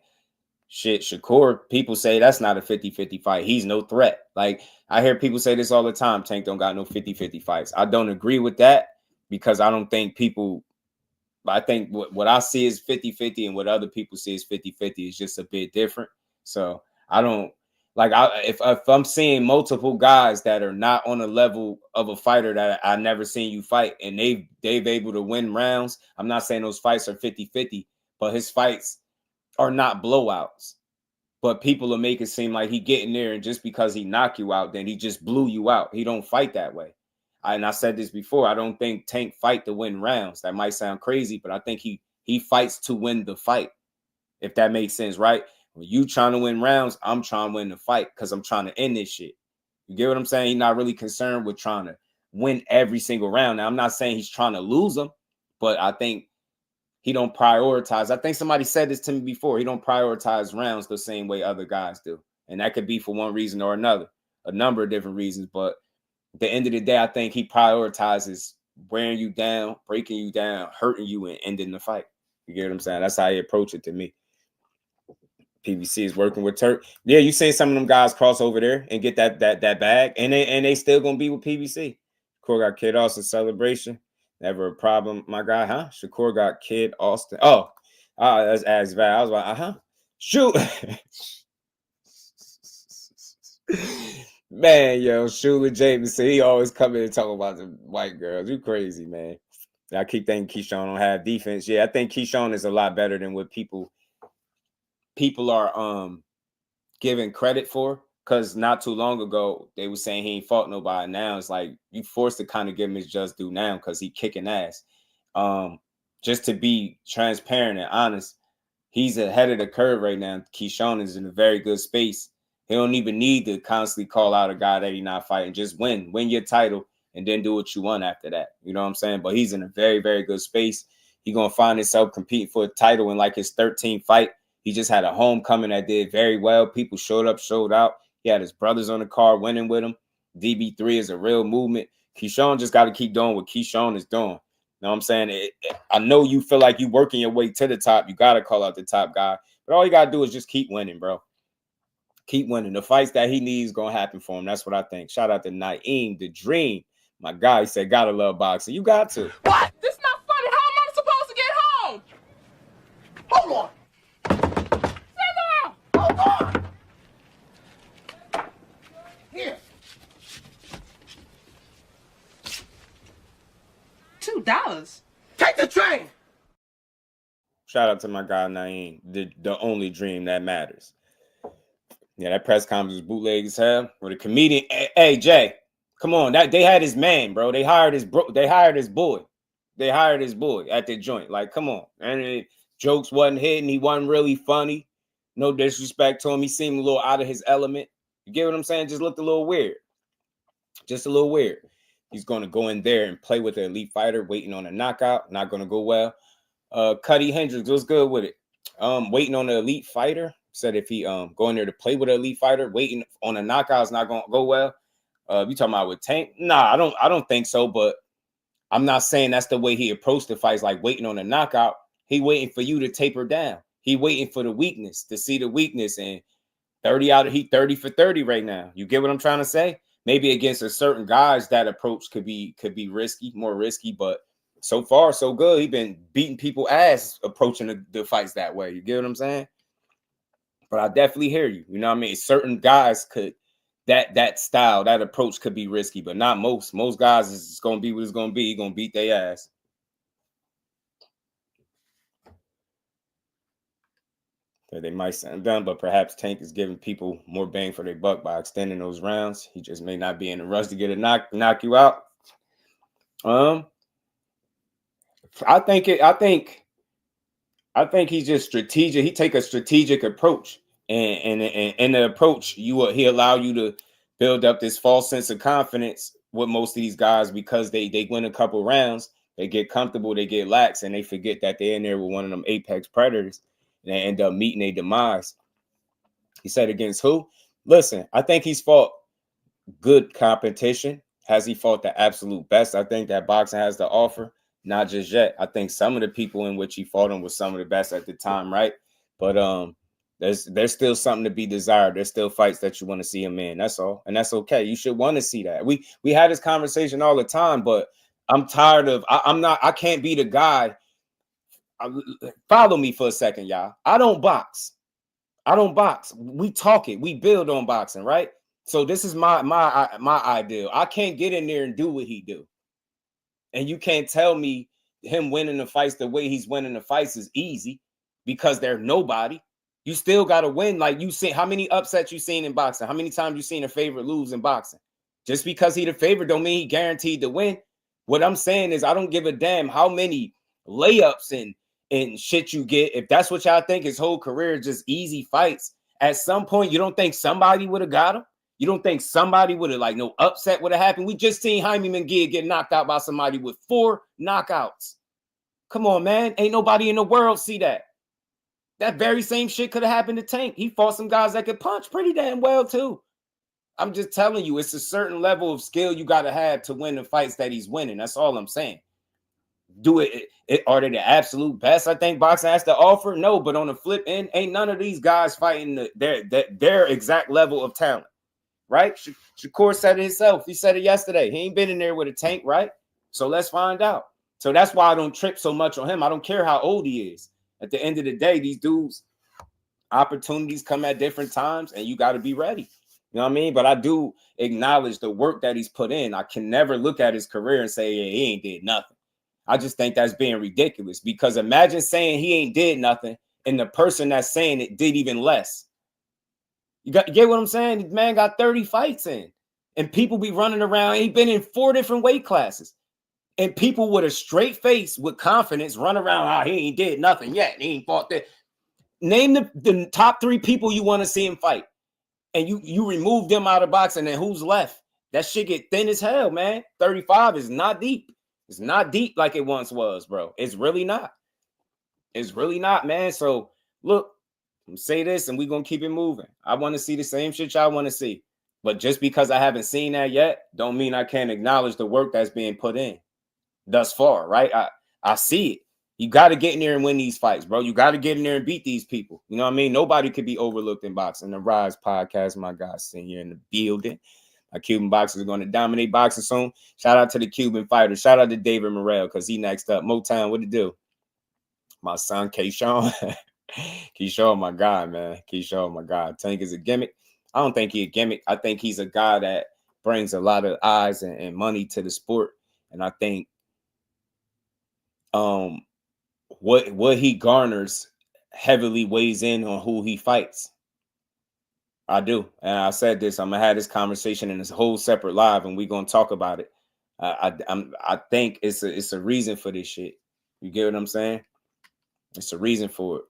shit, Shakur, people say that's not a 50-50 fight. He's no threat. Like, I hear people say this all the time. Tank don't got no 50-50 fights. I don't agree with that because I don't think people – I think what I see is 50-50 and what other people see is 50-50 is just a bit different. So I don't – like, if I'm seeing multiple guys that are not on a level of a fighter that I never seen you fight and they've able to win rounds, I'm not saying those fights are 50-50, but his fights are not blowouts. But people will make it seem like he getting there and just because he knocked you out, then he just blew you out. He don't fight that way. And I said this before, I don't think Tank fight to win rounds. That might sound crazy, but I think he fights to win the fight, if that makes sense, right? When you trying to win rounds, I'm trying to win the fight because I'm trying to end this shit. You get what I'm saying? He's not really concerned with trying to win every single round. Now, I'm not saying he's trying to lose them, but I think he don't prioritize. I think somebody said this to me before. He don't prioritize rounds the same way other guys do. And that could be for one reason or another, a number of different reasons, but at the end of the day, I think he prioritizes wearing you down, breaking you down, hurting you, and ending the fight. You get what I'm saying? That's how he approach it to me. PBC is working with Turk. Yeah, you seen some of them guys cross over there and get that bag, and they still gonna be with PBC. Shakur got Kid Austin celebration. Never a problem, my guy, huh? Shakur got Kid Austin. Oh, that's as bad. I was like, shoot. Man, yo, Shula Jameson, he always come in and talk about the white girls. You crazy, man. I keep thinking Keyshawn don't have defense. Yeah, I think Keyshawn is a lot better than what people are giving credit for. Because not too long ago, they were saying he ain't fought nobody. Now it's like you forced to kind of give him his just due now because he kicking ass. Just to be transparent and honest, he's ahead of the curve right now. Keyshawn is in a very good space. He don't even need to constantly call out a guy that he's not fighting. Just win your title, and then do what you want after that. You know what I'm saying? But he's in a very, very good space. He's going to find himself competing for a title in like his 13th fight. He just had a homecoming that did very well. People showed up, showed out. He had his brothers on the card winning with him. DB3 is a real movement. Keyshawn just got to keep doing what Keyshawn is doing. You know what I'm saying? I know you feel like you working your way to the top. You got to call out the top guy. But all you got to do is just keep winning, bro. Keep winning. The fights that he needs going to happen for him. That's what I think. Shout out to Naeem, the dream. My guy, he said, gotta love boxing. You got to. What? This not funny. How am I supposed to get home? Hold on. Hold on. Here. $2. Take the train. Shout out to my guy, Naeem, the only dream that matters. Yeah, that press conference was bootleg as hell. With a comedian, hey Jay, come on, that they had his man, bro. They hired his boy. They hired his boy at the joint. Like, come on, and jokes wasn't hitting. He wasn't really funny. No disrespect to him. He seemed a little out of his element. You get what I'm saying? Just looked a little weird. Just a little weird. He's going to go in there and play with an elite fighter, waiting on a knockout. Not going to go well. Cuddy Hendricks was good with it. Waiting on an elite fighter. Said if he go in there to play with an elite fighter, waiting on a knockout is not going to go well. You talking about with Tank? Nah, I don't think so. But I'm not saying that's the way he approached the fights, like waiting on a knockout. He waiting for you to taper down. He waiting for the weakness, to see the weakness. And 30 for 30 right now. You get what I'm trying to say? Maybe against a certain guys, that approach could be risky, more risky. But so far, so good. He been beating people ass approaching the fights that way. You get what I'm saying? But I definitely hear you. You know what I mean? Certain guys could, that style, that approach could be risky, but not most. Most guys is going to be what it's going to be. He's going to beat their ass. So they might sound done, but perhaps Tank is giving people more bang for their buck by extending those rounds. He just may not be in a rush to get a knock you out. I think he's just strategic. He take a strategic approach, and the approach he allow you to build up this false sense of confidence with most of these guys, because they win a couple rounds, they get comfortable, they get lax, and they forget that they're in there with one of them apex predators, and they end up meeting a demise. He said against who? Listen, I think he's fought good competition. Has he fought the absolute best? I think that boxing has to offer. Not just yet. I think some of the people in which he fought him was some of the best at the time, right? But there's still something to be desired. There's still fights that you want to see him in. That's all, and that's okay. You should want to see that. We had this conversation all the time, but I'm tired of. I can't be the guy. Follow me for a second, y'all. I don't box. We talk it. We build on boxing, right? So this is my ideal. I can't get in there and do what he do. And you can't tell me him winning the fights the way he's winning the fights is easy, because they're nobody. You still got to win. Like, you see, how many upsets you seen in boxing? How many times you seen a favorite lose in boxing? Just because he the favorite don't mean he guaranteed to win. What I'm saying is, I don't give a damn how many layups and shit you get. If that's what y'all think his whole career is just easy fights, at some point, you don't think somebody would have got him? You don't think somebody would have, like, no upset would have happened? We just seen Jaime Munguia get knocked out by somebody with 4 knockouts. Come on, man. Ain't nobody in the world see that. That very same shit could have happened to Tank. He fought some guys that could punch pretty damn well, too. I'm just telling you, it's a certain level of skill you got to have to win the fights that he's winning. That's all I'm saying. Are they the absolute best I think boxing has to offer? No, but on the flip end, ain't none of these guys fighting their exact level of talent. Right? Shakur said it himself. He said it yesterday. He ain't been in there with a Tank, right? So let's find out. So that's why I don't trip so much on him. I don't care how old he is. At the end of the day, these dudes, opportunities come at different times, and you got to be ready. You know what I mean? But I do acknowledge the work that he's put in. I can never look at his career and say, yeah, he ain't did nothing. I just think that's being ridiculous, because imagine saying he ain't did nothing and the person that's saying it did even less. You get what I'm saying? The man got 30 fights in, and people be running around. He been in 4 different weight classes, and people with a straight face, with confidence, run around. He ain't did nothing yet. He ain't fought that. Name the top 3 people you want to see him fight, and you remove them out of boxing, and who's left? That shit get thin as hell, man. 35 is not deep. It's not deep like it once was, bro. It's really not. It's really not, man. So look. Say this and we're going to keep it moving. I want to see the same shit y'all want to see. But just because I haven't seen that yet, don't mean I can't acknowledge the work that's being put in thus far, right? I see it. You got to get in there and win these fights, bro. You got to get in there and beat these people. You know what I mean? Nobody could be overlooked in boxing. The Rise podcast, my guy, sitting here in the building. My Cuban boxers are going to dominate boxing soon. Shout out to the Cuban fighters. Shout out to David Morrell because he next up. Motown, what it do? My son, Keyshawn. Keyshawn, my guy, man. Keyshawn, my guy. Tank is a gimmick. I don't think he's a gimmick. I think he's a guy that brings a lot of eyes and money to the sport. And I think what he garners heavily weighs in on who he fights. I do. And I said this, I'm going to have this conversation in this whole separate live and we're going to talk about it. I think it's a reason for this shit. You get what I'm saying? It's a reason for it.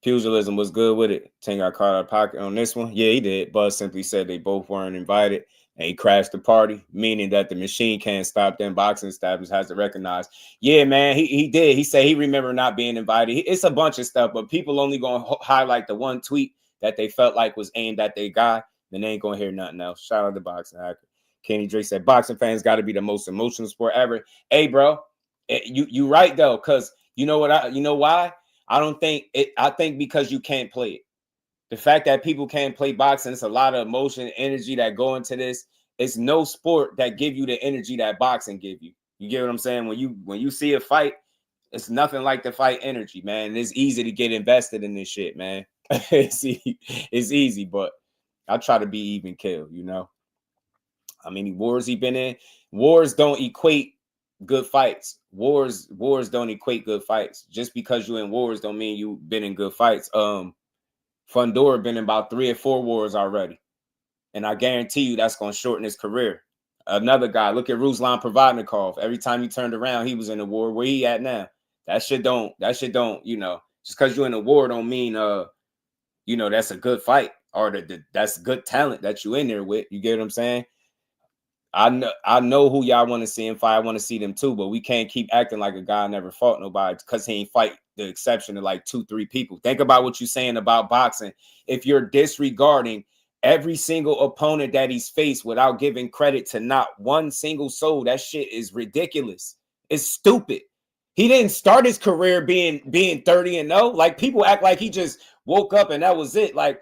Pugilism was good with it. Tank got caught out of pocket on this one. Yeah, he did. Buzz simply said they both weren't invited and he crashed the party, meaning that the machine can't stop them. Boxing establishment has to recognize. Yeah, man, he did. He said he remembered not being invited. It's a bunch of stuff, but people only going to highlight the one tweet that they felt like was aimed at their guy. Then they ain't going to hear nothing else. Shout out to Boxing Hacker. Kenny Drake said, boxing fans got to be the most emotional sport ever. Hey, bro, you right, though, because you know why? I think because you can't play it. The fact that people can't play boxing, it's a lot of emotion, energy that go into this. It's no sport that give you the energy that boxing give you. You get what I'm saying? When you see a fight, it's nothing like the fight energy, man. It's easy to get invested in this shit, man. It's easy, but I try to be even kill, you know. How many wars he been in? Wars don't equate good fights. Wars don't equate good fights. Just because you're in wars don't mean you've been in good fights. Fundora been in about 3 or 4 wars already. And I guarantee you that's going to shorten his career. Another guy, look at Ruslan Provodnikov. Every time he turned around, he was in a war. Where he at now? That shit don't, you know, just because you're in a war don't mean, you know, that's a good fight or that's good talent that you in there with. You get what I'm saying? I know who y'all want to see in fight. I want to see them too, but we can't keep acting like a guy never fought nobody because he ain't fight the exception of like 2-3 people. Think about what you're saying about boxing. If you're disregarding every single opponent that he's faced without giving credit to not one single soul, that shit is ridiculous. It's stupid. He didn't start his career being 30-0. Like people act like he just woke up and that was it. Like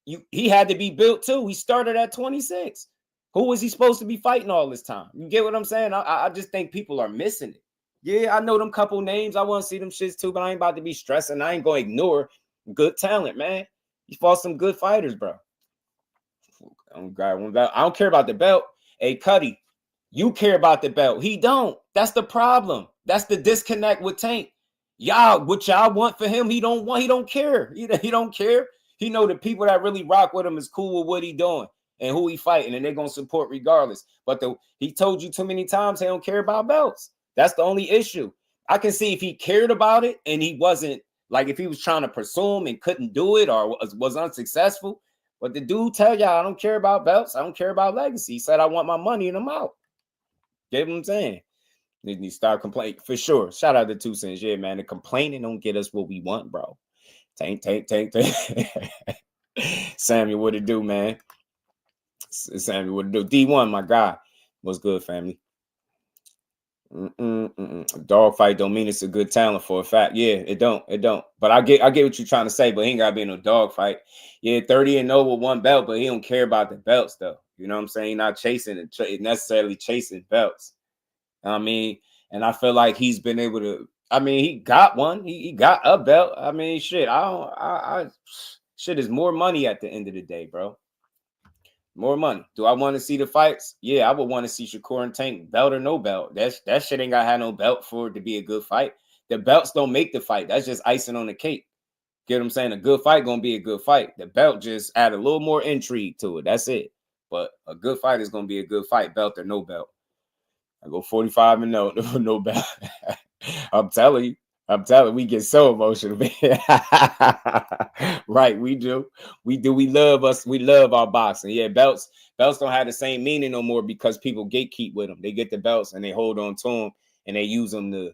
he had to be built too. He started at 26. Who was he supposed to be fighting all this time? You get what I'm saying? I just think people are missing it. Yeah, I know them couple names. I want to see them shits too, but I ain't about to be stressing. I ain't going to ignore good talent, man. You fought some good fighters, bro. I don't care about the belt. Hey, Cuddy, you care about the belt. He don't. That's the problem. That's the disconnect with Tank. What y'all want for him, he don't want. He don't care. He don't care. He know the people that really rock with him is cool with what he doing and who he fighting, and they're going to support regardless. But he told you too many times he don't care about belts. That's the only issue. I can see if he cared about it and he wasn't, like if he was trying to pursue him and couldn't do it or was unsuccessful. But the dude tell y'all, I don't care about belts. I don't care about legacy. He said, I want my money and I'm out. Get what I'm saying? Need to start complaining for sure. Shout out to 2 Cents. Yeah, man. The complaining don't get us what we want, bro. Tank. Samuel, what it do, man? Samuel, what it do? D1, my guy. What's good, family? Dog fight don't mean it's a good talent for a fact. Yeah, it don't. But I get what you're trying to say, but he ain't gotta be in no dog fight. Yeah, 30-0 with 1 belt, but he don't care about the belts though. You know what I'm saying? He's not necessarily chasing belts. I mean, and I feel like he's been able to. I mean, he got one. He got a belt. I mean, shit. Shit is more money at the end of the day, bro. More money. Do I want to see the fights? Yeah, I would want to see Shakur and Tank, belt or no belt. That shit ain't got to have no belt for it to be a good fight. The belts don't make the fight. That's just icing on the cake. Get what I'm saying? A good fight gonna be a good fight. The belt just add a little more intrigue to it. That's it. But a good fight is gonna be a good fight, belt or no belt. I go 45-0, no belt. I'm telling you, we get so emotional. Right, we do. We love our boxing. Yeah, belts don't have the same meaning no more because people gatekeep with them. They get the belts and they hold on to them and they use them to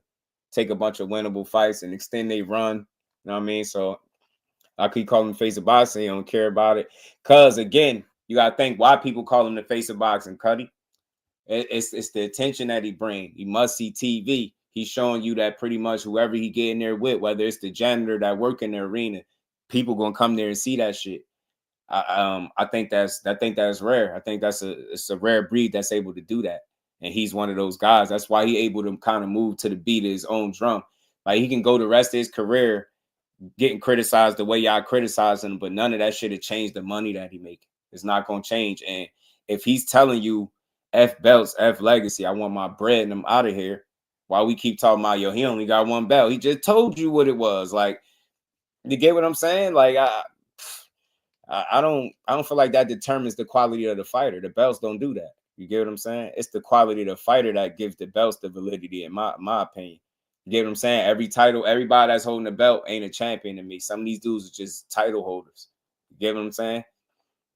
take a bunch of winnable fights and extend their run. You know what I mean? So I keep calling him the face of boxing. You don't care about it. Because again, you gotta think why people call him the face of boxing, Cuddy. It's the attention that he brings. He must see TV. He's showing you that pretty much whoever he get in there with, whether it's the janitor that work in the arena, people gonna come there and see that shit. I think that's rare. I think it's a rare breed that's able to do that. And he's one of those guys. That's why he able to kind of move to the beat of his own drum. Like he can go the rest of his career getting criticized the way y'all criticize him, but none of that shit had changed the money that he make. It's not gonna change. And if he's telling you F belts, F legacy, I want my bread and I'm out of here. While we keep talking about, yo, he only got one belt. He just told you what it was. Like, you get what I'm saying? Like, I don't feel like that determines the quality of the fighter. The belts don't do that. You get what I'm saying? It's the quality of the fighter that gives the belts the validity, in my opinion. You get what I'm saying? Every title, everybody that's holding a belt ain't a champion to me. Some of these dudes are just title holders. You get what I'm saying? I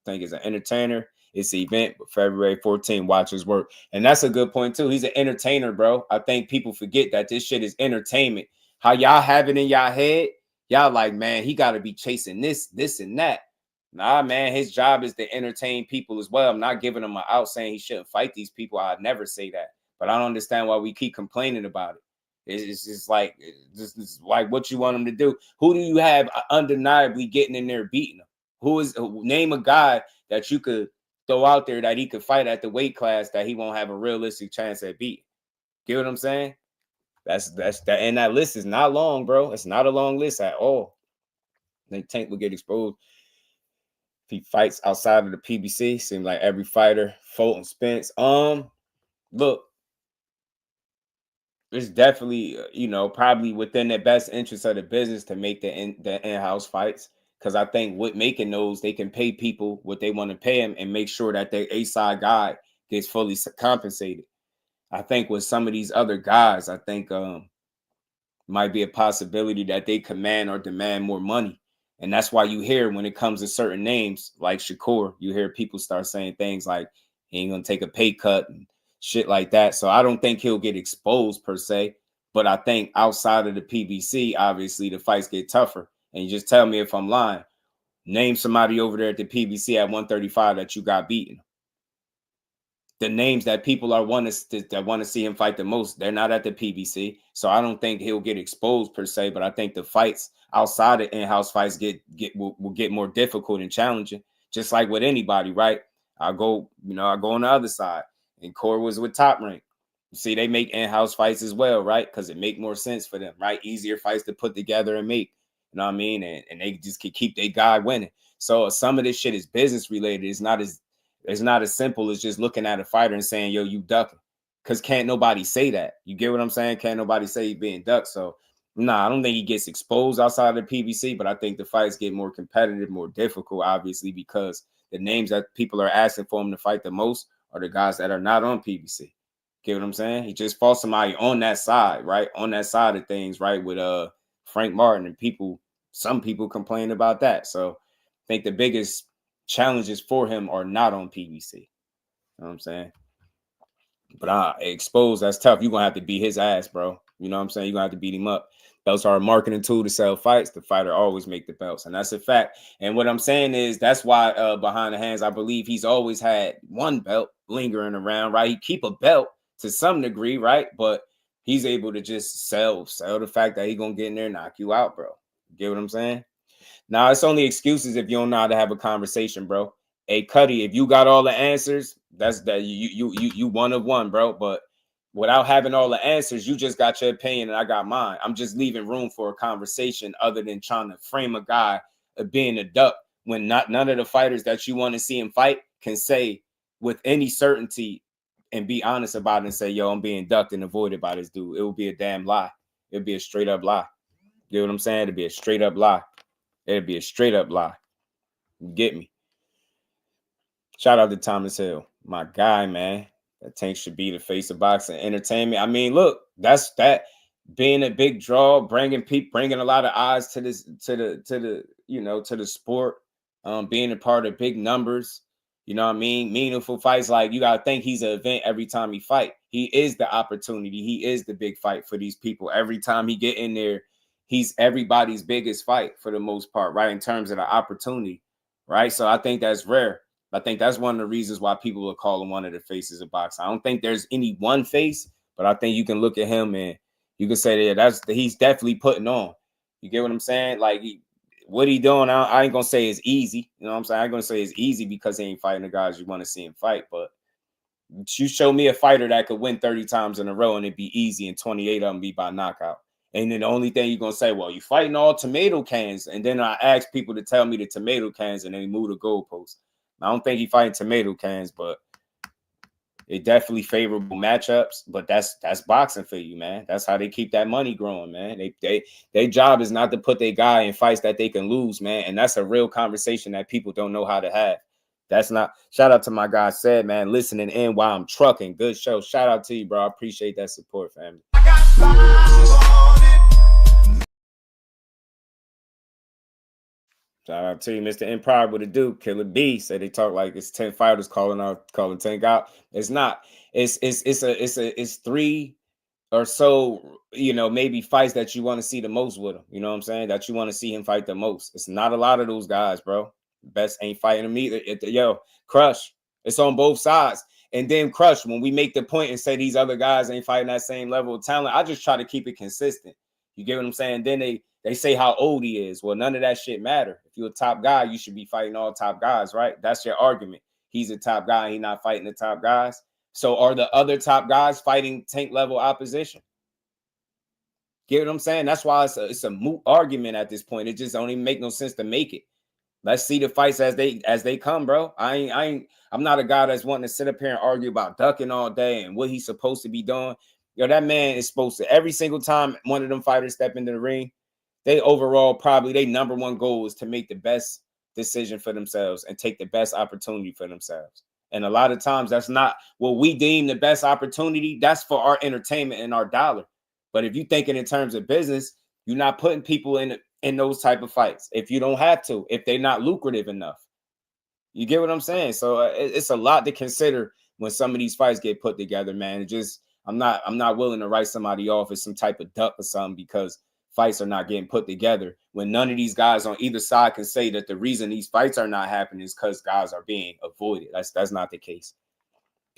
think it's an entertainer. It's an event, but February 14, watch his work. And that's a good point, too. He's an entertainer, bro. I think people forget that this shit is entertainment. How y'all have it in y'all head, y'all like, man, he got to be chasing this, and that. Nah, man, his job is to entertain people as well. I'm not giving him an out saying he shouldn't fight these people. I'd never say that. But I don't understand why we keep complaining about it. It's like, it's like what you want him to do. Who do you have undeniably getting in there beating him? Name a guy that you could throw out there that he could fight at the weight class that he won't have a realistic chance at beating. Get what I'm saying? That's that. And that list is not long, bro. It's not a long list at all. I think Tank will get exposed if he fights outside of the PBC. Seems like every fighter, Fulton Spence. Look, it's definitely probably within the best interest of the business to make the in-house fights. Because I think with making those, they can pay people what they want to pay them and make sure that their A-side guy gets fully compensated. I think with some of these other guys, I think might be a possibility that they command or demand more money. And that's why you hear when it comes to certain names like Shakur, you hear people start saying things like he ain't going to take a pay cut and shit like that. So I don't think he'll get exposed per se. But I think outside of the PBC, obviously the fights get tougher. And you just tell me if I'm lying. Name somebody over there at the PBC at 135 that you got beaten. The names that people are want to see him fight the most, they're not at the PBC. So I don't think he'll get exposed per se, but I think the fights outside of in-house fights will get more difficult and challenging, just like with anybody, right? I go on the other side. And Core was with Top Rank. You see, they make in-house fights as well, right? Because it make more sense for them, right? Easier fights to put together and make. You know what I mean? And they just can keep their guy winning. So some of this shit is business related. It's not as simple as just looking at a fighter and saying, yo, you ducking. Because can't nobody say that. You get what I'm saying? Can't nobody say he's being ducked. So, nah, I don't think he gets exposed outside of the PBC, but I think the fights get more competitive, more difficult, obviously, because the names that people are asking for him to fight the most are the guys that are not on PBC. Get what I'm saying? He just fought somebody on that side, right? On that side of things, right? With Frank Martin and some people complain about that. So I think the biggest challenges for him are not on PBC. You know what I'm saying? But exposed, that's tough. You're going to have to beat his ass, bro. You know what I'm saying? You're going to have to beat him up. Belts are a marketing tool to sell fights. The fighter always make the belts, and that's a fact. And what I'm saying is that's why behind the hands, I believe he's always had one belt lingering around, right? He keep a belt to some degree, right? But he's able to just sell the fact that he's going to get in there and knock you out, bro. You get what I'm saying? Now, it's only excuses if you don't know how to have a conversation, bro. Hey, Cuddy, if you got all the answers, that's that you one of one, bro. But without having all the answers, you just got your opinion and I got mine. I'm just leaving room for a conversation other than trying to frame a guy of being a duck when none of the fighters that you want to see him fight can say with any certainty and be honest about it and say, yo, I'm being ducked and avoided by this dude. It would be a damn lie. It would be a straight up lie. You know what I'm saying? It'd be a straight up lie. It'd be a straight up lie. You get me? Shout out to Thomas Hill, my guy, man. That Tank should be the face of boxing entertainment. I mean, look, that's that being a big draw, bringing a lot of eyes to this, to the sport, being a part of big numbers. You know what I mean? Meaningful fights. Like, you gotta think he's an event every time he fight. He is the opportunity. He is the big fight for these people. Every time he get in there, he's everybody's biggest fight for the most part, right? In terms of the opportunity, right? So I think that's rare. I think that's one of the reasons why people are calling one of the faces of boxing. I don't think there's any one face, but I think you can look at him and You could say that he's definitely putting on. You get what I'm saying? Like, what he doing, I ain't gonna say is easy. You know what I'm saying? I ain't gonna say it's easy because he ain't fighting the guys you want to see him fight. But you show me a fighter that could win 30 times in a row and it'd be easy, and 28 of them be by knockout. And then the only thing you're gonna say, well, you fighting all tomato cans. And then I ask people to tell me the tomato cans, and they move the goalposts. I don't think he fighting tomato cans, but it definitely favorable matchups. But that's boxing for you, man. That's how they keep that money growing, man. Their job is not to put their guy in fights that they can lose, man. And that's a real conversation that people don't know how to have. That's not. Shout out to my guy Said, man, listening in while I'm trucking. Good show. Shout out to you, bro. I appreciate that support, family. I got 5 on it. Shout out to you, Mr. Empire with a Duke. Killer B said they talk like it's 10 fighters calling 10 out. It's not. It's 3 or so, maybe fights that you want to see the most with him. You know what I'm saying? That you want to see him fight the most. It's not a lot of those guys, bro. Best ain't fighting him either. Crush. It's on both sides. And then Crush, when we make the point and say these other guys ain't fighting that same level of talent, I just try to keep it consistent. You get what I'm saying? Then they say how old he is. Well, none of that shit matter. If you're a top guy, you should be fighting all top guys, right? That's your argument. He's a top guy. He's not fighting the top guys. So are the other top guys fighting tank level opposition? Get what I'm saying? That's why it's a moot argument at this point. It just don't even make no sense to make it. Let's see the fights as they come, bro. I'm not a guy that's wanting to sit up here and argue about ducking all day and what he's supposed to be doing. That man is supposed to, every single time one of them fighters step into the ring, they overall probably their number one goal is to make the best decision for themselves and take the best opportunity for themselves. And a lot of times that's not what we deem the best opportunity. That's for our entertainment and our dollar. But if you're thinking in terms of business, you're not putting people in those type of fights if you don't have to, if they're not lucrative enough. You get what I'm saying? So it's a lot to consider when some of these fights get put together, man. It just I'm not willing to write somebody off as some type of duck or something because fights are not getting put together when none of these guys on either side can say that the reason these fights are not happening is because guys are being avoided. That's not the case.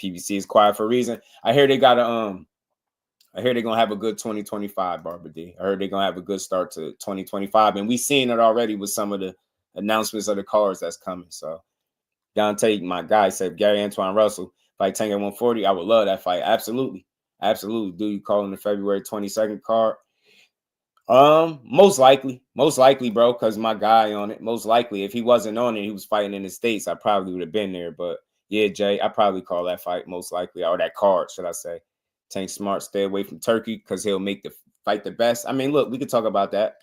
PBC is quiet for a reason. I hear they're gonna have a good 2025, Barbara D. I heard they're gonna have a good start to 2025, and we seen it already with some of the announcements of the cards that's coming. So Dante, my guy, said Gary Antoine Russell fight Tank at 140. I would love that fight. Absolutely. Do you call in the February 22nd card? Most likely, bro, because my guy on it. Most likely, if he wasn't on it, he was fighting in the States, I probably would have been there. But yeah, Jay, I probably call that fight most likely, or that card, should I say. Tank Smart, stay away from Turkey because he'll make the fight the best. I mean, look, we could talk about that.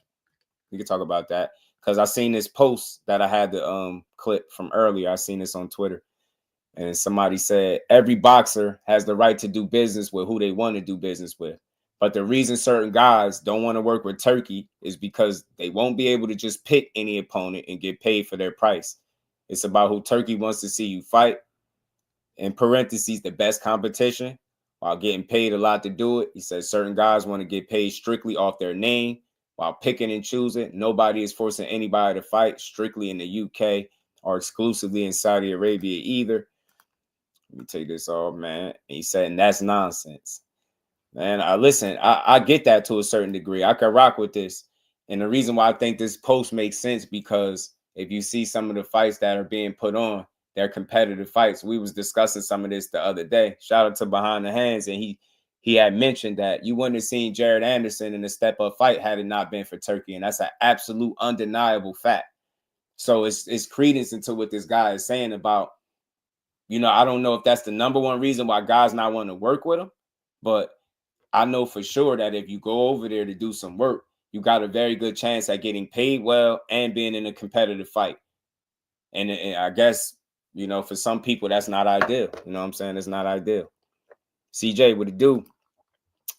Because I seen this post that I had the clip from earlier. I seen this on Twitter. And somebody said every boxer has the right to do business with who they want to do business with. But the reason certain guys don't want to work with Turkey is because they won't be able to just pick any opponent and get paid for their price. It's about who Turkey wants to see you fight. In parentheses, the best competition, while getting paid a lot to do it. He says certain guys want to get paid strictly off their name while picking and choosing. Nobody is forcing anybody to fight strictly in the UK or exclusively in Saudi Arabia either. Let me take this off, man. And he said, and that's nonsense. Man, I get that to a certain degree. I can rock with this. And the reason why I think this post makes sense, because if you see some of the fights that are being put on, they're competitive fights. We was discussing some of this the other day. Shout out to Behind the Hands. And he had mentioned that you wouldn't have seen Jared Anderson in a step-up fight had it not been for Turkey. And that's an absolute undeniable fact. So it's credence into what this guy is saying about, I don't know if that's the number one reason why guys not want to work with him, but I know for sure that if you go over there to do some work, you got a very good chance at getting paid well and being in a competitive fight. And I guess, for some people, that's not ideal. You know what I'm saying? It's not ideal. CJ, what it do?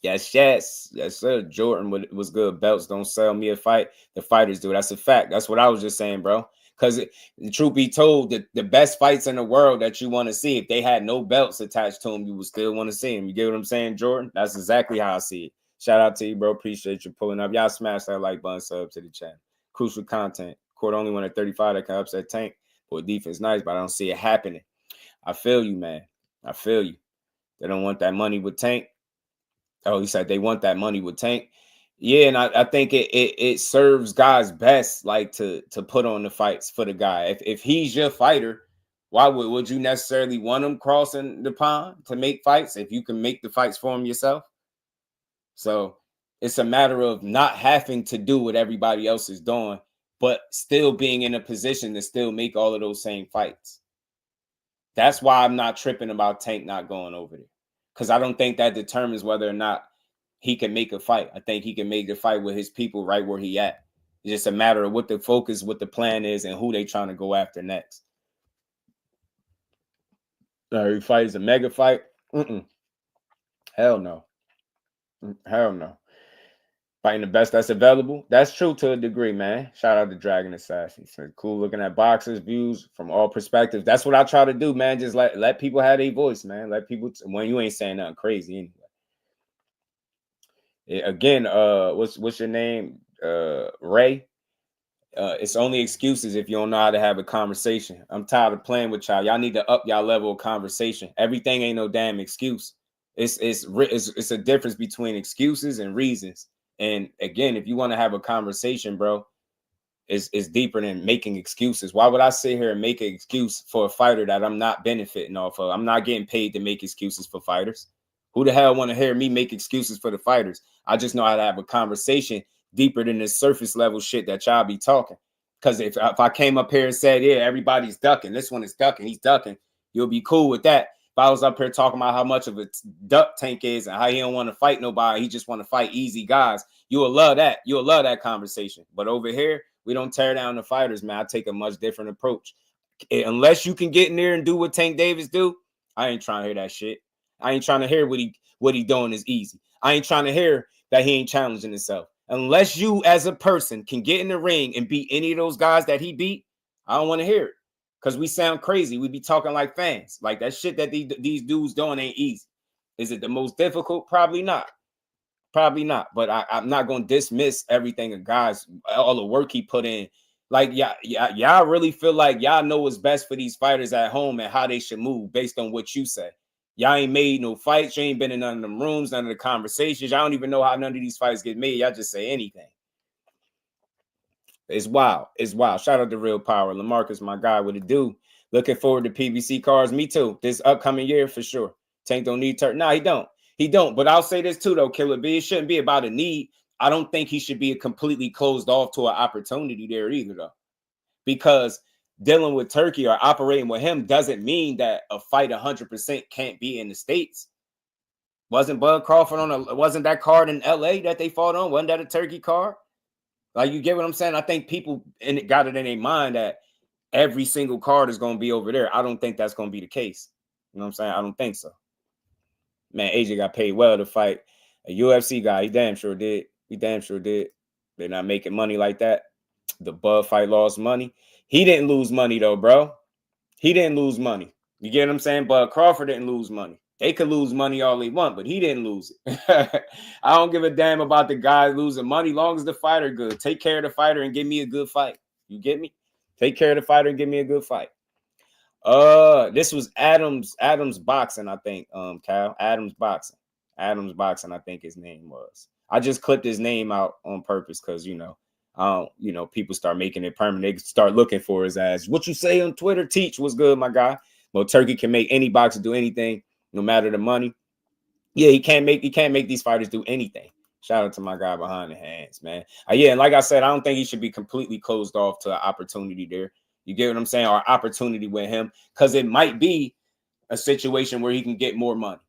Yes, sir. Jordan was good. Belts don't sell me a fight. The fighters do. That's a fact. That's what I was just saying, bro. Because the truth be told, the best fights in the world that you want to see, if they had no belts attached to them, you would still want to see them. You get what I'm saying, Jordan? That's exactly how I see it. Shout out to you, bro. Appreciate you pulling up. Y'all smash that like button, sub to the channel. Crucial content. Court only won at 35 that can upset Tank. Boy, defense nice, but I don't see it happening. I feel you, man. I feel you. They don't want that money with Tank. Oh, he said they want that money with Tank. Yeah, and I think it serves guys best, like to put on the fights for the guy. If he's your fighter, why would you necessarily want him crossing the pond to make fights if you can make the fights for him yourself? So it's a matter of not having to do what everybody else is doing, but still being in a position to still make all of those same fights. That's why I'm not tripping about Tank not going over there, because I don't think that determines whether or not he can make a fight. I think he can make the fight with his people right where he at. It's just a matter of what the focus, what the plan is, and who they trying to go after next. Every fight is a mega fight. Hell no. Hell no. Fighting the best that's available. That's true to a degree, man. Shout out to Dragon Assassin. So cool looking at boxers' views from all perspectives. That's what I try to do, man. Just let people have their voice, man. Let people, when you ain't saying nothing crazy anyway. Again, what's your name? Ray. It's only excuses if you don't know how to have a conversation. I'm tired of playing with y'all. Y'all need to up y'all level of conversation. Everything ain't no damn excuse. It's a difference between excuses and reasons. And again, if you want to have a conversation, bro, it's deeper than making excuses. Why would I sit here and make an excuse for a fighter that I'm not benefiting off of? I'm not getting paid to make excuses for fighters. Who the hell want to hear me make excuses for the fighters? I just know how to have a conversation deeper than this surface level shit that y'all be talking. Because if I came up here and said, yeah, everybody's ducking, this one is ducking, he's ducking, you'll be cool with that. If I was up here talking about how much of a duck Tank is and how he don't want to fight nobody, he just want to fight easy guys, you will love that. You'll love that conversation. But over here, we don't tear down the fighters, man. I take a much different approach. Unless you can get in there and do what Tank Davis do, I ain't trying to hear that shit. I ain't trying to hear what he doing is easy. I ain't trying to hear that he ain't challenging himself. Unless you as a person can get in the ring and beat any of those guys that he beat, I don't want to hear it. Because we sound crazy. We be talking like fans. Like that shit that these dudes doing ain't easy. Is it the most difficult? Probably not. Probably not. But I'm not going to dismiss everything of guys, all the work he put in. Like, y'all really feel like y'all know what's best for these fighters at home and how they should move based on what you say. Y'all ain't made no fights. You ain't been in none of them rooms, none of the conversations. Y'all don't even know how none of these fights get made. Y'all just say anything. It's wild. It's wild. Shout out to Real Power. LaMarcus, my guy, what it do? Looking forward to PBC cards. Me too. This upcoming year for sure. Tank don't need turn. No, he don't. He don't. But I'll say this too, though, Killer B. It shouldn't be about a need. I don't think he should be completely closed off to an opportunity there either, though. Because dealing with Turkey or operating with him doesn't mean that a fight 100% can't be in the States. Wasn't Bud Crawford wasn't that card in LA that they fought on? Wasn't that a Turkey card? Like, you get what I'm saying? I think people got it in their mind that every single card is going to be over there. I don't think that's going to be the case. You know what I'm saying? I don't think so. Man, AJ got paid well to fight a UFC guy. He damn sure did. He damn sure did. They're not making money like that. The Bud fight lost money. He didn't lose money, though, bro. He didn't lose money. You get what I'm saying? Bud Crawford didn't lose money. They could lose money all they want, but he didn't lose it. I don't give a damn about the guy losing money, long as the fighter good. Take care of the fighter and give me a good fight. You get me? Take care of the fighter and give me a good fight. This was Adams Boxing, I think. Kyle Adams Boxing, I think his name was. I just clipped his name out on purpose because people start making it permanent. They start looking for his ass. What you say on Twitter? Teach what's good, my guy. Well, Turkey can make any boxer do anything, no matter the money. Yeah, he can't make these fighters do anything. Shout out to my guy behind the hands, man. Yeah, and like I said, I don't think he should be completely closed off to an opportunity there. You get what I'm saying? Or opportunity with him, because it might be a situation where he can get more money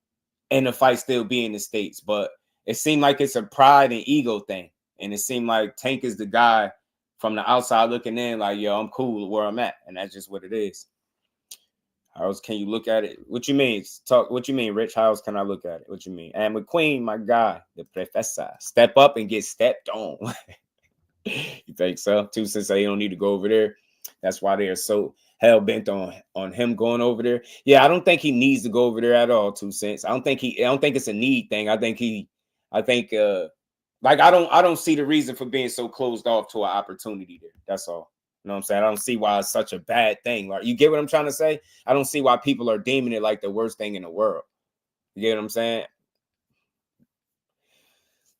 and the fight still be in the States. But it seemed like it's a pride and ego thing. And it seemed like Tank is the guy from the outside looking in, like, yo, I'm cool where I'm at. And that's just what it is. How else can you look at it? What you mean? What you mean, Rich? How else can I look at it? What you mean? And McQueen, my guy, the professor. Step up and get stepped on. You think so? 2 cents say you don't need to go over there. That's why they are so hell-bent on him going over there. Yeah, I don't think he needs to go over there at all, 2 cents. I don't think it's a need thing. I don't see the reason for being so closed off to an opportunity there. That's all. You know what I'm saying? I don't see why it's such a bad thing. Like, you get what I'm trying to say? I don't see why people are deeming it like the worst thing in the world. You get what I'm saying?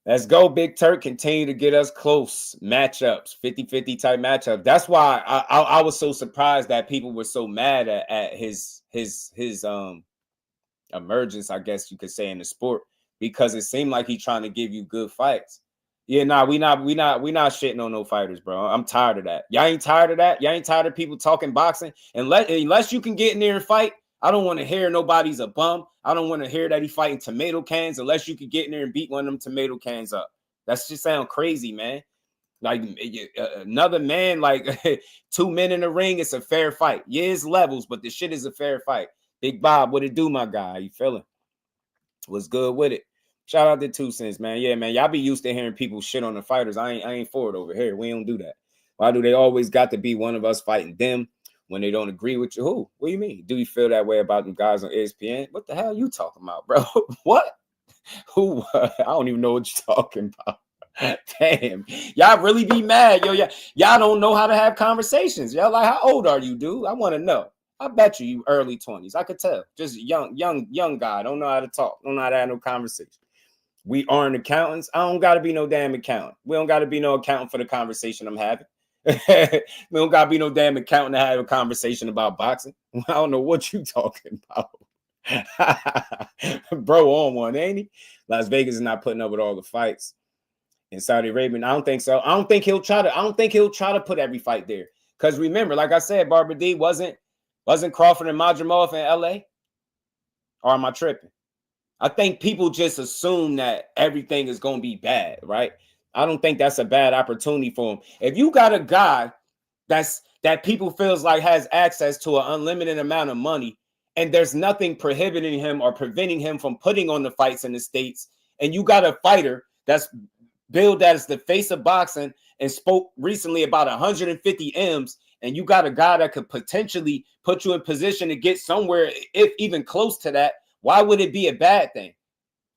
Let's go, Big Turk. Continue to get us close matchups, 50-50 type matchup. That's why I was so surprised that people were so mad at his emergence, I guess you could say, in the sport, because it seemed like he trying to give you good fights. Yeah, nah, we not shitting on no fighters, bro. I'm tired of that. Y'all ain't tired of that. Y'all ain't tired of people talking boxing. Unless you can get in there and fight, I don't want to hear nobody's a bum. I don't want to hear that he fighting tomato cans unless you could get in there and beat one of them tomato cans up. That's just sound crazy, man. Like another man, like 2 men in the ring, it's a fair fight. Yeah, it's levels, but the shit is a fair fight. Big Bob, what it do, my guy? How you feeling? What's good with it? Shout out to 2 Cents, man. Yeah, man. Y'all be used to hearing people shit on the fighters. I ain't for it over here. We don't do that. Why do they always got to be one of us fighting them when they don't agree with you? Who? What do you mean? Do you feel that way about them guys on ESPN? What the hell are you talking about, bro? What? Who? I don't even know what you're talking about. Damn. Y'all really be mad, yo. Y'all don't know how to have conversations. Y'all like, how old are you, dude? I want to know. I bet you early 20s. I could tell. Just young guy. Don't know how to talk. Don't know how to have no conversation. We aren't accountants. I don't got to be no damn accountant. We don't got to be no accountant for the conversation I'm having. We don't got to be no damn accountant to have a conversation about boxing. I don't know what you talking about. Bro on one, ain't he? Las Vegas is not putting up with all the fights. In Saudi Arabia, I don't think so. I don't think he'll try to put every fight there. Because remember, like I said, Barbara D wasn't Crawford and Madrimov in LA? Or am I tripping? I think people just assume that everything is going to be bad, right? I don't think that's a bad opportunity for him. If you got a guy that people feels like has access to an unlimited amount of money, and there's nothing prohibiting him or preventing him from putting on the fights in the States, and you got a fighter that's billed as the face of boxing and spoke recently about 150 M's, and you got a guy that could potentially put you in position to get somewhere, if even close to that, why would it be a bad thing?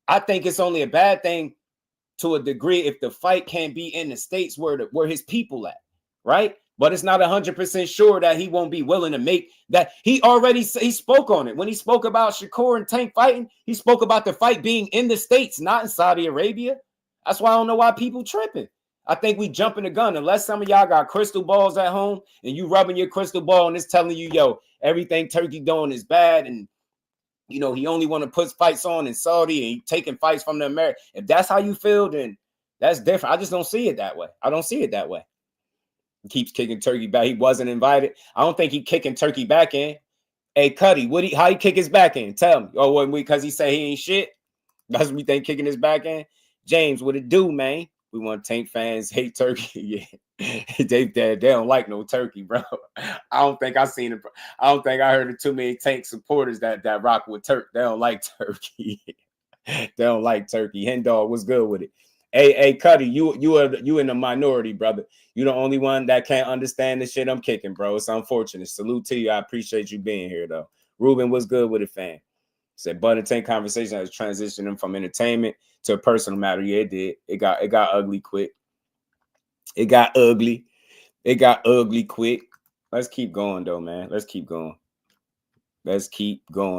I think it's only a bad thing to a degree if the fight can't be in the States where his people at, right? But it's not 100% sure that he won't be willing to make that. He spoke on it. When he spoke about Shakur and Tank fighting, he spoke about the fight being in the States, not in Saudi Arabia. That's why I don't know why people tripping. I think we jumping the gun. Unless some of y'all got crystal balls at home and you rubbing your crystal ball and it's telling you, yo, everything Turkey doing is bad, and you know, he only want to put fights on in Saudi and he taking fights from the American. If that's how you feel, then that's different. I just don't see it that way. I don't see it that way. He keeps kicking Turkey back. He wasn't invited. I don't think he kicking Turkey back in. Hey, Cuddy, how he kick his back in? Tell me. Oh, what, because he say he ain't shit? That's what we think kicking his back in? James, what it do, man? We want Tank fans hate Turkey. Yeah, they don't like no Turkey, bro. I don't think I heard of too many Tank supporters that rock with Turk. They don't like Turkey. They don't like Turkey. Hen dog, what's good with it? Hey, Cuddy, you in the minority, brother. You the only one that can't understand the shit I'm kicking, bro. It's unfortunate. Salute to you. I appreciate you being here, though. Ruben, what's good with it, fan? Said Bud and Tank conversation has transitioned them from entertainment to a personal matter. Yeah, it did. It got ugly quick. It got ugly quick. Let's keep going, though, man. Let's keep going,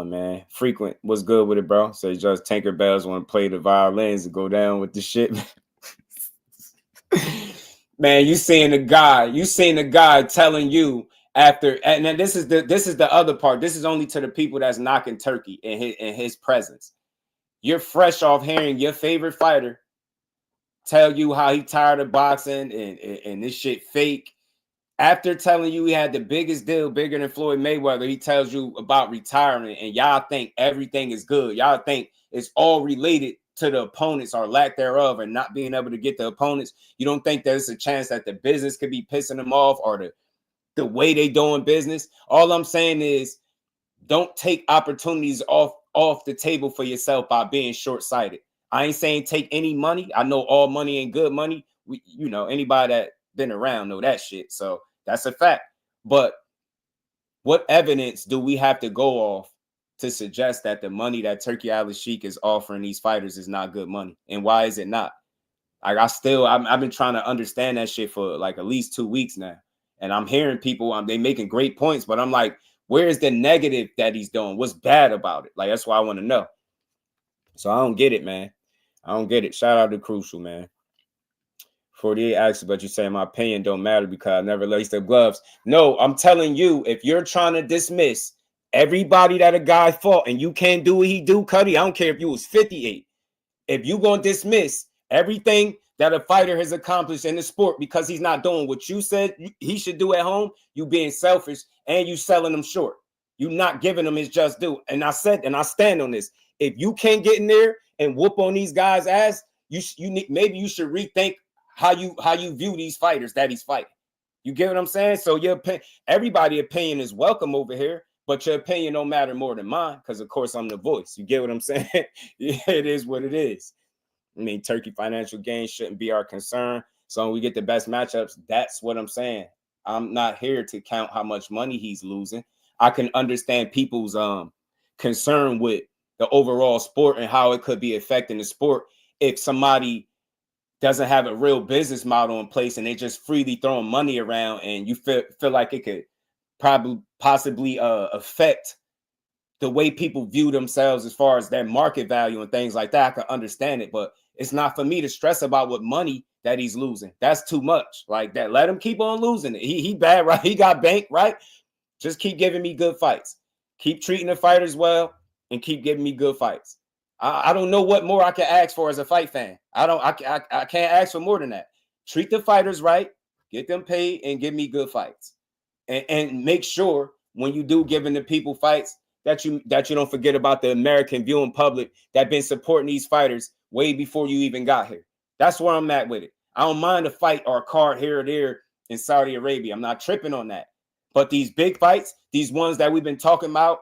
man. Frequent, what's good with it, bro? So just Tanker Bells want to play the violins and go down with the shit. Man, you seen the guy telling you after, and then this is the other part. This is only to the people that's knocking Turkey in his presence. You're fresh off hearing your favorite fighter tell you how he tired of boxing and this shit fake. After telling you he had the biggest deal, bigger than Floyd Mayweather, he tells you about retirement, and y'all think everything is good. Y'all think it's all related to the opponents or lack thereof and not being able to get the opponents. You don't think there's a chance that the business could be pissing them off or the way they doing business. All I'm saying is don't take opportunities off the table for yourself by being short-sighted. I ain't saying take any money. I know all money ain't good money. Anybody that been around know that shit. So that's a fact. But what evidence do we have to go off to suggest that the money that Turkey Al-Sheikh is offering these fighters is not good money? And why is it not? Like I've been trying to understand that shit for like at least 2 weeks now. And I'm hearing people, they making great points, but I'm like, where is the negative that he's doing? What's bad about it? Like, that's why I want to know. So I don't get it, man. I don't get it. Shout out to Crucial, man. 48 asks, but you say my opinion don't matter because I never laced up gloves. No, I'm telling you, if you're trying to dismiss everybody that a guy fought and you can't do what he do, Cuddy, I don't care if you was 58. If you gonna dismiss everything that a fighter has accomplished in the sport because he's not doing what you said he should do at home, you being selfish and you selling him short. You not giving him his just due. And I said, and I stand on this. If you can't get in there and whoop on these guys' ass, maybe you should rethink how you view these fighters that he's fighting. You get what I'm saying? So everybody's opinion is welcome over here, but your opinion don't matter more than mine because, of course, I'm the voice. You get what I'm saying? Yeah, it is what it is. I mean, Turkey financial gain shouldn't be our concern. So when we get the best matchups, that's what I'm saying. I'm not here to count how much money he's losing. I can understand people's concern with the overall sport and how it could be affecting the sport if somebody doesn't have a real business model in place and they just freely throwing money around and you feel like it could possibly affect the way people view themselves as far as their market value and things like that. I can understand it, but it's not for me to stress about what money that he's losing. That's too much. Like that. Let him keep on losing it. He bad, right? He got banked, right? Just keep giving me good fights. Keep treating the fighters well and keep giving me good fights. I don't know what more I can ask for as a fight fan. I can't ask for more than that. Treat the fighters right, get them paid, and give me good fights. And make sure when you do giving the people fights that you don't forget about the American viewing public that been supporting these fighters way before you even got here. That's where I'm at with it. I don't mind a fight or a card here or there in Saudi Arabia. I'm not tripping on that. But these big fights, these ones that we've been talking about,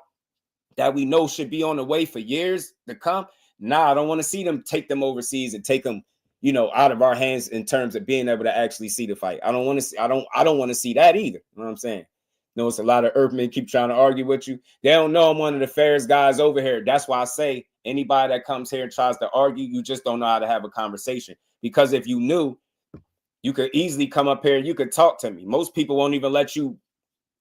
that we know should be on the way for years to come. Nah, I don't want to see them take them overseas and take them, out of our hands in terms of being able to actually see the fight. I don't want to see. I don't want to see that either. You know what I'm saying? It's a lot of Earthmen keep trying to argue with you. They don't know I'm one of the fairest guys over here. That's why I say anybody that comes here and tries to argue, you just don't know how to have a conversation. Because if you knew, you could easily come up here and you could talk to me. Most people won't even let you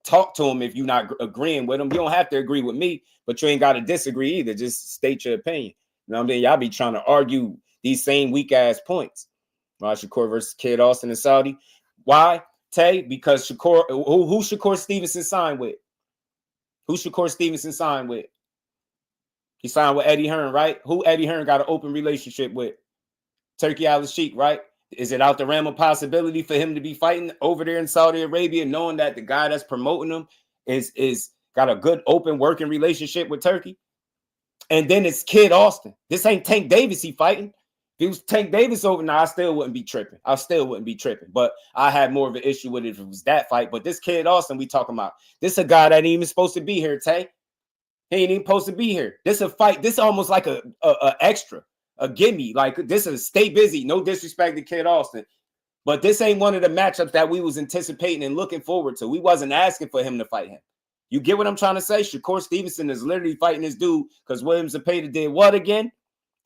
talk to them if you're not agreeing with them. You don't have to agree with me, but you ain't got to disagree either. Just state your opinion. You know what I mean? Y'all be trying to argue these same weak ass points. Shakur versus Kid Austin in Saudi. Why, Tay? Because Shakur, who Shakur Stevenson signed with? Who Shakur Stevenson signed with? He signed with Eddie Hearn, right? Who Eddie Hearn got an open relationship with? Turkey Al-Sheikh, right? Is it out the realm of possibility for him to be fighting over there in Saudi Arabia, knowing that the guy that's promoting him is got a good open working relationship with Turkey? And then it's Kid Austin. This ain't Tank Davis he fighting. If it was Tank Davis over now, I still wouldn't be tripping. But I had more of an issue with it if it was that fight. But this Kid Austin we talking about, this a guy that ain't even supposed to be here, Tay. He ain't even supposed to be here. This a fight. This is almost like a extra. A gimme, like this is stay busy. No disrespect to Kid Austin, but this ain't one of the matchups that we was anticipating and looking forward to. We wasn't asking for him to fight him. You get what I'm trying to say? Shakur Stevenson is literally fighting this dude because Williams Zepeda did what again?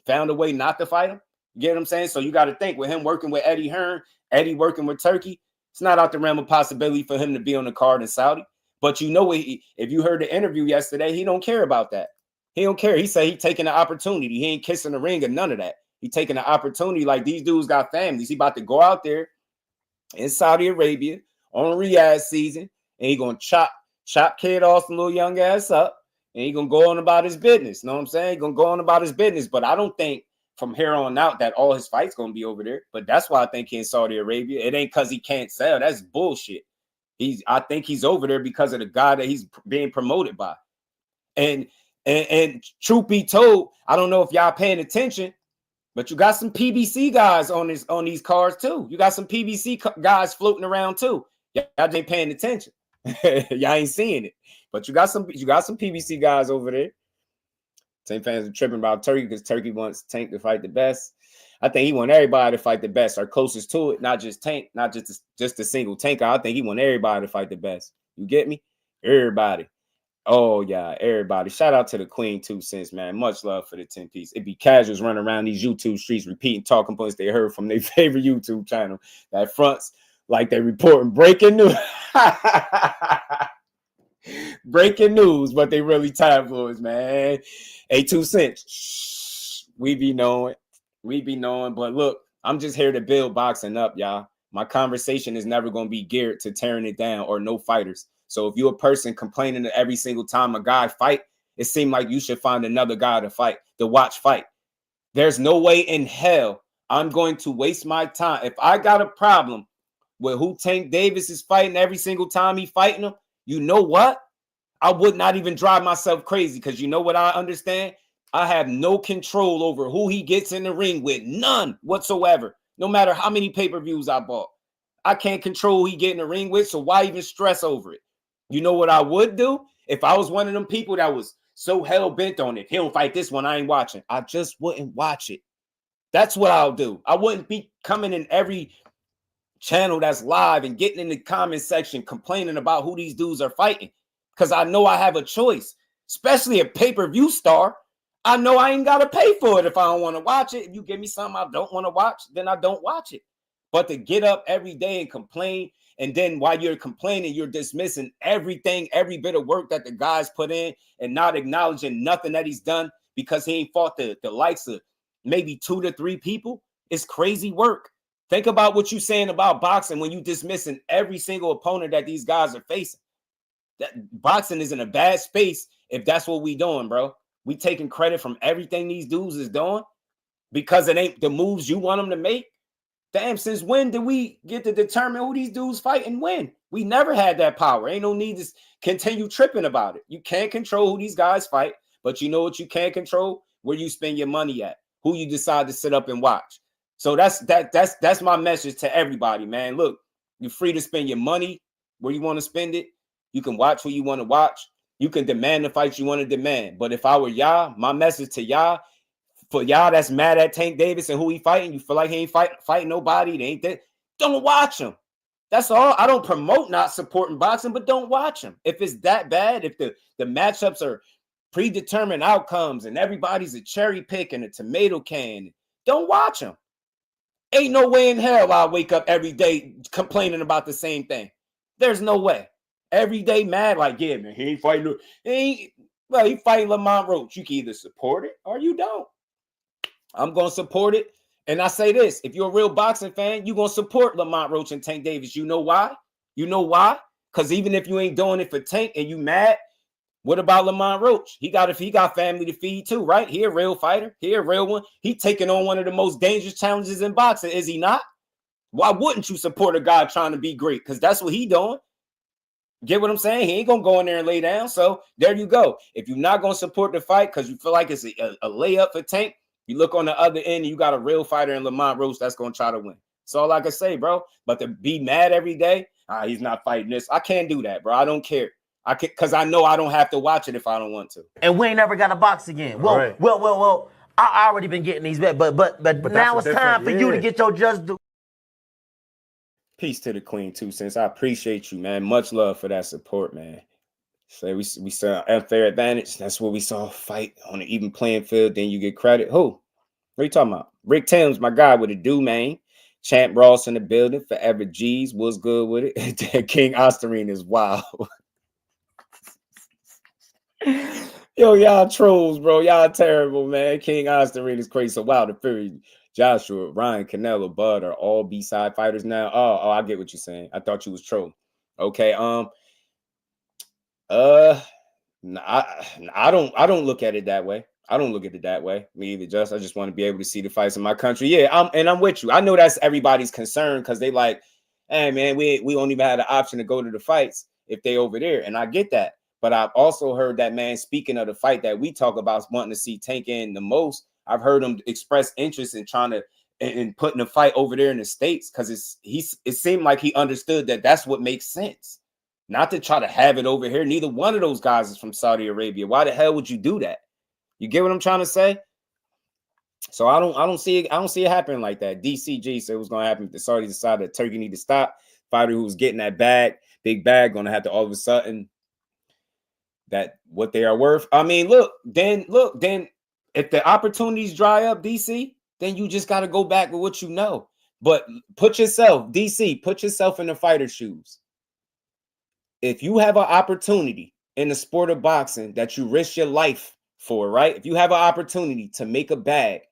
Found a way not to fight him. You get what I'm saying? So you got to think with him working with Eddie Hearn, Eddie working with Turkey, it's not out the realm of possibility for him to be on the card in Saudi. But if you heard the interview yesterday, he don't care about that. He don't care. He said he taking the opportunity. He ain't kissing the ring or none of that. He taking the opportunity like these dudes got families. He about to go out there in Saudi Arabia on Riyadh season, and he going to chop Kid Austin little young ass up, and he going to go on about his business. You know what I'm saying? He going to go on about his business. But I don't think from here on out that all his fights going to be over there. But that's why I think he's in Saudi Arabia. It ain't because he can't sell. That's bullshit. I think he's over there because of the guy that he's being promoted by. And truth be told, I don't know if y'all paying attention, but you got some PBC guys on these cards too. You got some PBC guys floating around too. Y'all ain't paying attention. Y'all ain't seeing it, but you got some PBC guys over there. Tank fans are tripping about Turkey because Turkey wants Tank to fight the best. I think he want everybody to fight the best, or closest to it, not just Tank, not just a single tanker. I think he want everybody to fight the best. You get me? Everybody. Oh, yeah, everybody. Shout out to the Queen 2 cents, man. Much love for the 10-piece. It be casuals running around these YouTube streets repeating talking points they heard from their favorite YouTube channel that fronts like they reporting breaking news. Breaking news, but they really tabloids, man. Hey, 2 cents. Shh, we be knowing. We be knowing. But look, I'm just here to build boxing up, y'all. My conversation is never going to be geared to tearing it down or no fighters. So if you're a person complaining every single time a guy fight, it seemed like you should find another guy to watch fight. There's no way in hell I'm going to waste my time. If I got a problem with who Tank Davis is fighting every single time he fighting him, you know what? I would not even drive myself crazy, because you know what I understand? I have no control over who he gets in the ring with. None whatsoever. No matter how many pay-per-views I bought. I can't control who he get in the ring with, so why even stress over it? You know what I would do? If I was one of them people that was so hell-bent on it, he don't fight this one, I ain't watching. I just wouldn't watch it. That's what I'll do. I wouldn't be coming in every channel that's live and getting in the comment section complaining about who these dudes are fighting, because I know I have a choice, especially a pay-per-view star. I know I ain't got to pay for it if I don't want to watch it. If you give me something I don't want to watch, then I don't watch it. But to get up every day and complain, and then while you're complaining, you're dismissing everything, every bit of work that the guy's put in, and not acknowledging nothing that he's done because he ain't fought the likes of maybe 2 to 3 people, it's crazy work. Think about what you're saying about boxing when you dismissing every single opponent that these guys are facing. That boxing is in a bad space if that's what we doing, bro. We taking credit from everything these dudes is doing because it ain't the moves you want them to make. Damn, since when did we get to determine who these dudes fight and when? We never had that power. Ain't no need to continue tripping about it. You can't control who these guys fight, but you know what you can control? Where you spend your money at, who you decide to sit up and watch. So that's my message to everybody, man. Look, you're free to spend your money where you want to spend it. You can watch who you want to watch. You can demand the fights you want to demand. But if I were y'all, my message to y'all, for y'all that's mad at Tank Davis and who he fighting, you feel like he ain't fighting nobody, they ain't that, don't watch him. That's all. I don't promote not supporting boxing, but don't watch him. If it's that bad, if the matchups are predetermined outcomes and everybody's a cherry pick and a tomato can, don't watch him. Ain't no way in hell I'll wake up every day complaining about the same thing. There's no way. Every day mad like, yeah, man, he ain't fighting. He fighting Lamont Roach. You can either support it or you don't. I'm going to support it. And I say this, if you're a real boxing fan, you're going to support Lamont Roach and Tank Davis. You know why? You know why? Because even if you ain't doing it for Tank and you mad, what about Lamont Roach? He got family to feed too, right? He a real fighter. He a real one. He taking on one of the most dangerous challenges in boxing, is he not? Why wouldn't you support a guy trying to be great? Because that's what he doing. Get what I'm saying? He ain't going to go in there and lay down. So there you go. If you're not going to support the fight because you feel like it's a layup for Tank, you look on the other end and you got a real fighter in Lamont Roach that's going to try to win. That's all I can say, bro. But to be mad every day, he's not fighting this. I can't do that, bro. I don't care. I can, because I know I don't have to watch it if I don't want to. And we ain't never got to box again. Well, right. well. I already been getting these bets, but now it's time for you to get your just due. Peace to the Queen 2 Cents. I appreciate you, man. Much love for that support, man. So we saw unfair advantage. That's what we saw. Fight on an even playing field. Then you get credit. Who? What are you talking about? Rick Thames, my guy with a do, man. Champ Ross in the building. Forever G's. What's good with it? King Osterine is wild. Yo, y'all trolls, bro. Y'all terrible, man. King Osterine is crazy. So Wilder, Fury, Joshua, Ryan, Canelo, Bud are all B-side fighters now. Oh, I get what you're saying. I thought you was trolling. Okay, I don't look at it that way. I don't look at it that way. Me either, I just want to be able to see the fights in my country. Yeah, I'm with you. I know that's everybody's concern because they like, hey man, we don't even have the option to go to the fights if they over there. And I get that. But I've also heard that man speaking of the fight that we talk about wanting to see Tank in the most. I've heard him express interest in trying to in putting a fight over there in the States because it seemed like he understood that that's what makes sense. Not to try to have it over here. Neither one of those guys is from Saudi Arabia. Why the hell would you do that? You get what I'm trying to say? So I don't see it happening like that. DCG said it was going to happen if the Saudis decided that Turkey need to stop. Fighter who was getting that big bag, going to have to all of a sudden that what they are worth. I mean, look, then if the opportunities dry up, DC, then you just got to go back with what you know. But put yourself in the fighter's shoes. If you have an opportunity in the sport of boxing that you risk your life for, right? If you have an opportunity to make a bag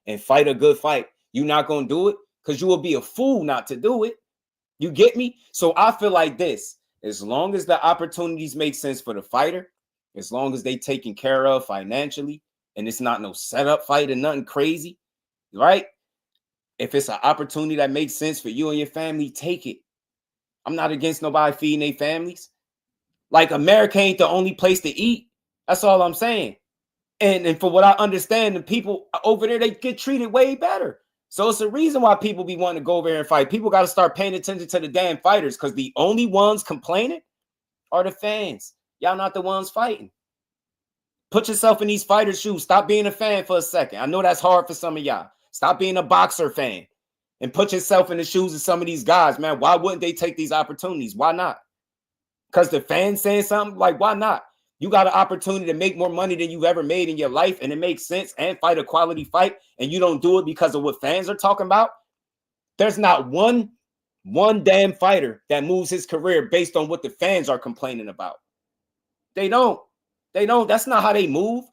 and fight a good fight, you're not going to do it because you will be a fool not to do it. You get me? So I feel like this, as long as the opportunities make sense for the fighter, as long as they taken care of financially, and it's not no setup fight and nothing crazy, right? If it's an opportunity that makes sense for you and your family, take it. I'm not against nobody feeding their families. Like, America ain't the only place to eat. That's all I'm saying. And for what I understand, the people over there, they get treated way better. So it's a reason why people be wanting to go over there and fight. People got to start paying attention to the damn fighters, because the only ones complaining are the fans. Y'all not the ones fighting. Put yourself in these fighters' shoes. Stop being a fan for a second. I know that's hard for some of y'all. Stop being a boxer fan and put yourself in the shoes of some of these guys, man. Why wouldn't they take these opportunities? Why not? Because the fans saying something? Like, why not? You got an opportunity to make more money than you've ever made in your life, and it makes sense, and fight a quality fight, and you don't do it because of what fans are talking about. There's not one damn fighter that moves his career based on what the fans are complaining about. They don't. That's not how they move.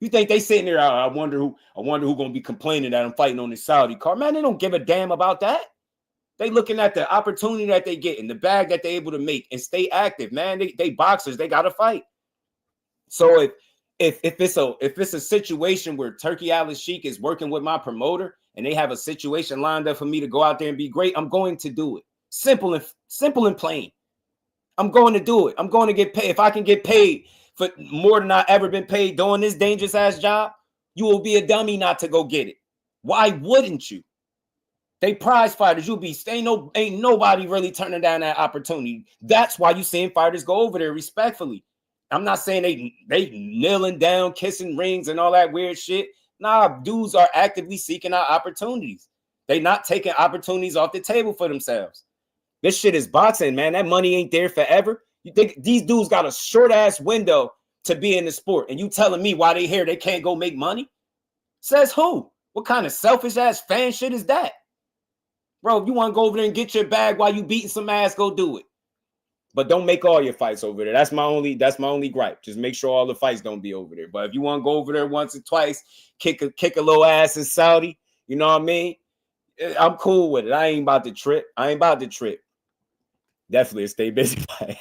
You think they sitting there, I wonder who gonna be complaining that I'm fighting on this Saudi card. Man, they don't give a damn about that. They looking at the opportunity that they get and the bag that they're able to make and stay active, man. They boxers, they gotta fight. So if it's a situation where Turkey Al Sheikh is working with my promoter and they have a situation lined up for me to go out there and be great, I'm going to do it. Simple and plain. I'm going to do it. I'm going to get paid. If I can get paid for more than I ever been paid doing this dangerous ass job, you will be a dummy not to go get it. Why wouldn't you? They prize fighters. Ain't nobody really turning down that opportunity. That's why you seeing fighters go over there respectfully. I'm not saying they kneeling down, kissing rings and all that weird shit. Nah, dudes are actively seeking out opportunities. They not taking opportunities off the table for themselves. This shit is boxing, man. That money ain't there forever. You think these dudes got a short ass window to be in the sport, and you telling me why they here they can't go make money? Says who? What kind of selfish ass fan shit is that? Bro, if you want to go over there and get your bag while you beating some ass, go do it. But don't make all your fights over there. That's my only gripe. Just make sure all the fights don't be over there. But if you want to go over there once or twice, kick a little ass in Saudi, you know what I mean? I'm cool with it. I ain't about to trip. Definitely a stay busy fight.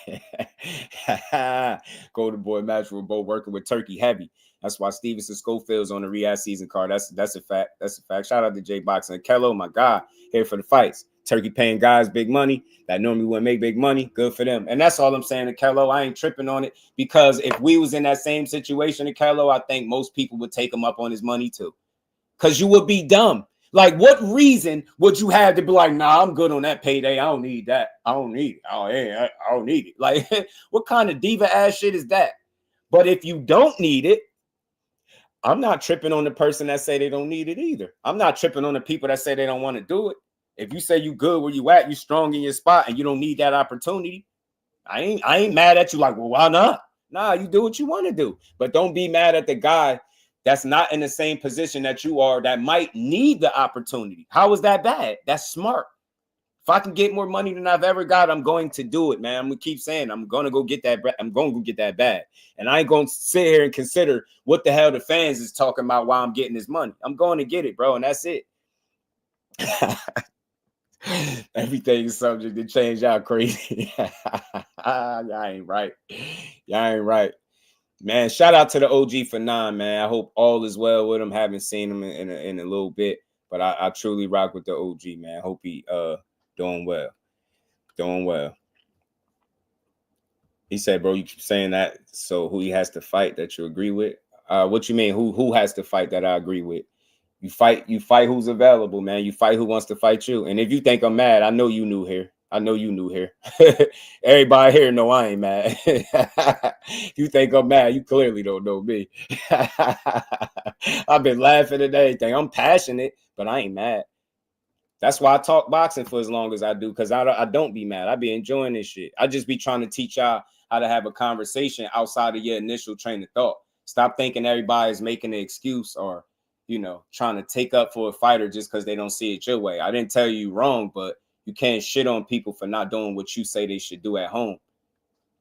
Golden Boy match with Bo working with Turkey heavy. That's why Stevenson Schofield's on the Riyadh season card. That's a fact. That's a fact. Shout out to J Boxing. Kello, my guy, here for the fights. Turkey paying guys big money that normally wouldn't make big money. Good for them. And that's all I'm saying to Kello. I ain't tripping on it, because if we was in that same situation to Kello, I think most people would take him up on his money too. Because you would be dumb. Like, what reason would you have to be like, nah, I'm good on that payday. I don't need that. I don't need it. Oh, yeah, I don't need it. Like, what kind of diva ass shit is that? But if you don't need it, I'm not tripping on the person that say they don't need it either. I'm not tripping on the people that say they don't want to do it. If you say you good where you at, you strong in your spot, and you don't need that opportunity, I ain't mad at you like, well, why not? Nah, you do what you want to do. But don't be mad at the guy that's not in the same position that you are, that might need the opportunity. How is that bad? That's smart. If I can get more money than I've ever got, I'm going to do it, man. I'm going to keep saying I'm going to go get that. I'm going to go get that bag. And I ain't going to sit here and consider what the hell the fans is talking about while I'm getting this money. I'm going to get it, bro, and that's it. Everything is subject to change. Y'all crazy. Y'all ain't right. Man, shout out to the OG for 9, man. I hope all is well with him. Haven't seen him in a little bit, but I truly rock with the OG, man. Hope he doing well. He said, bro, you keep saying that, so who he has to fight that you agree with? What you mean? Who has to fight that I agree with? You fight who's available, man. You fight who wants to fight you. And if you think I'm mad, I know you new here. Everybody here know I ain't mad. You think I'm mad, you clearly don't know me. I've been laughing at everything. I'm passionate, but I ain't mad. That's why I talk boxing for as long as I do, because I don't be mad. I be enjoying this shit. I just be trying to teach y'all how to have a conversation outside of your initial train of thought. Stop thinking everybody's making an excuse or, trying to take up for a fighter just because they don't see it your way. I didn't tell you wrong, but you can't shit on people for not doing what you say they should do at home.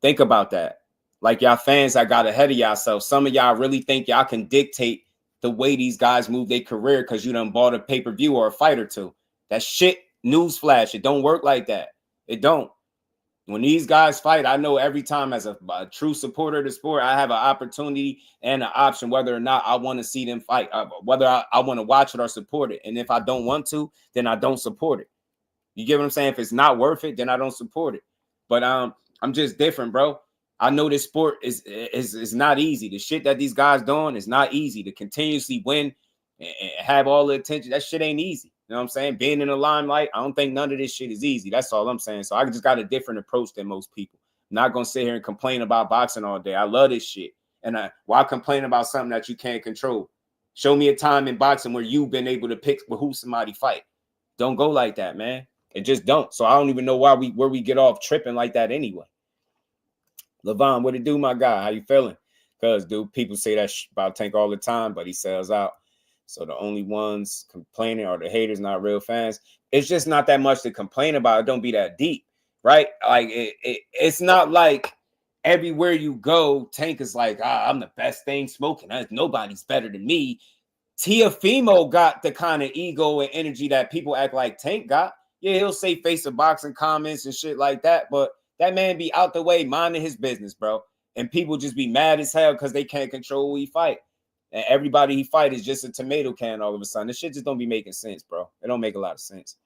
Think about that. Like, y'all fans, I got ahead of y'all. Some of y'all really think y'all can dictate the way these guys move their career because you done bought a pay-per-view or a fight or two. That shit, newsflash, it don't work like that. It don't. When these guys fight, I know every time as a true supporter of the sport, I have an opportunity and an option whether or not I want to see them fight, whether I want to watch it or support it. And if I don't want to, then I don't support it. You get what I'm saying? If it's not worth it, then I don't support it. But I'm just different, bro. I know this sport is not easy. The shit that these guys doing is not easy. To continuously win and have all the attention, that shit ain't easy. You know what I'm saying? Being in the limelight, I don't think none of this shit is easy. That's all I'm saying. So I just got a different approach than most people. I'm not going to sit here and complain about boxing all day. I love this shit. And why complain about something that you can't control? Show me a time in boxing where you've been able to pick who somebody fight. Don't go like that, man. It just don't. So I don't even know where we get off tripping like that anyway. Levon, what it do, my guy? How you feeling? Because, dude, people say that about Tank all the time, but he sells out. So the only ones complaining are the haters, not real fans. It's just not that much to complain about. It don't be that deep, right? Like it's not like everywhere you go, Tank is like, I'm the best thing smoking. Nobody's better than me. Teofimo got the kind of ego and energy that people act like Tank got. Yeah, he'll say face of boxing comments and shit like that, but that man be out the way minding his business, bro. And people just be mad as hell because they can't control who he fight. And everybody he fight is just a tomato can all of a sudden. This shit just don't be making sense, bro. It don't make a lot of sense.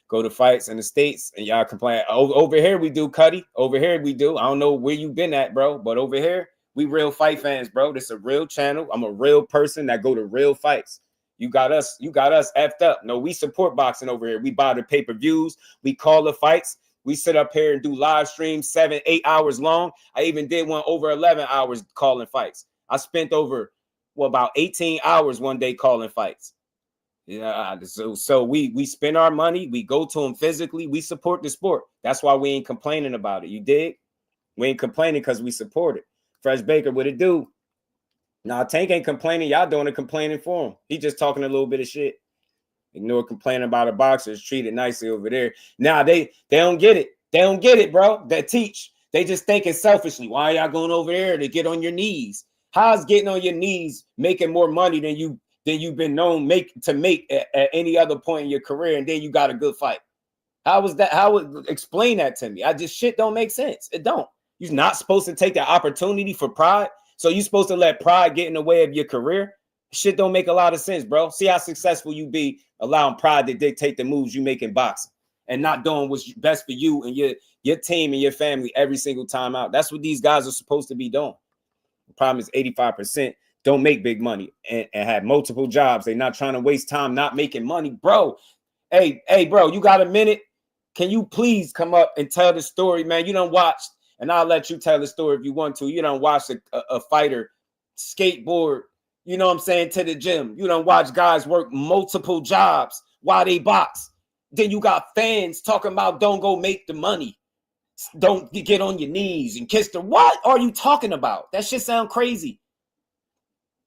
Go to fights in the States and y'all complain. Over here we do, Cuddy. Over here we do. I don't know where you been at, bro. But over here, we real fight fans, bro. This is a real channel. I'm a real person that go to real fights. You got us effed up. No, we support boxing over here. We buy the pay-per-views. We call the fights. We sit up here and do live streams 7-8 hours long. I even did one over 11 hours calling fights. I spent over about 18 hours one day calling fights. Yeah, so we spend our money, we go to them physically, we support the sport. That's why we ain't complaining about it. You dig? We ain't complaining because we support it. Fresh Baker, what it do? Nah, Tank ain't complaining. Y'all doing it complaining for him. He just talking a little bit of shit. Ignore complaining about a boxer is treated nicely over there. Now they don't get it. They don't get it, bro. That teach. They just thinking selfishly. Why are y'all going over there to get on your knees? How's getting on your knees making more money than you've been known to make at any other point in your career, and then you got a good fight? How was that? How would explain that to me? Shit don't make sense. It don't. You're not supposed to take the opportunity for pride. So you're supposed to let pride get in the way of your career? Shit don't make a lot of sense, bro. See how successful you be allowing pride to dictate the moves you make in boxing and not doing what's best for you and your team and your family every single time out. That's what these guys are supposed to be doing. The problem is 85% don't make big money and have multiple jobs. They're not trying to waste time not making money. Bro, hey, bro, you got a minute? Can you please come up and tell the story, man? You done watched, and I'll let you tell the story if you want to. You done watched a fighter skateboard, you know what I'm saying, to the gym. You done watch guys work multiple jobs while they box. Then you got fans talking about don't go make the money. Don't get on your knees and kiss the. What are you talking about? That shit sound crazy.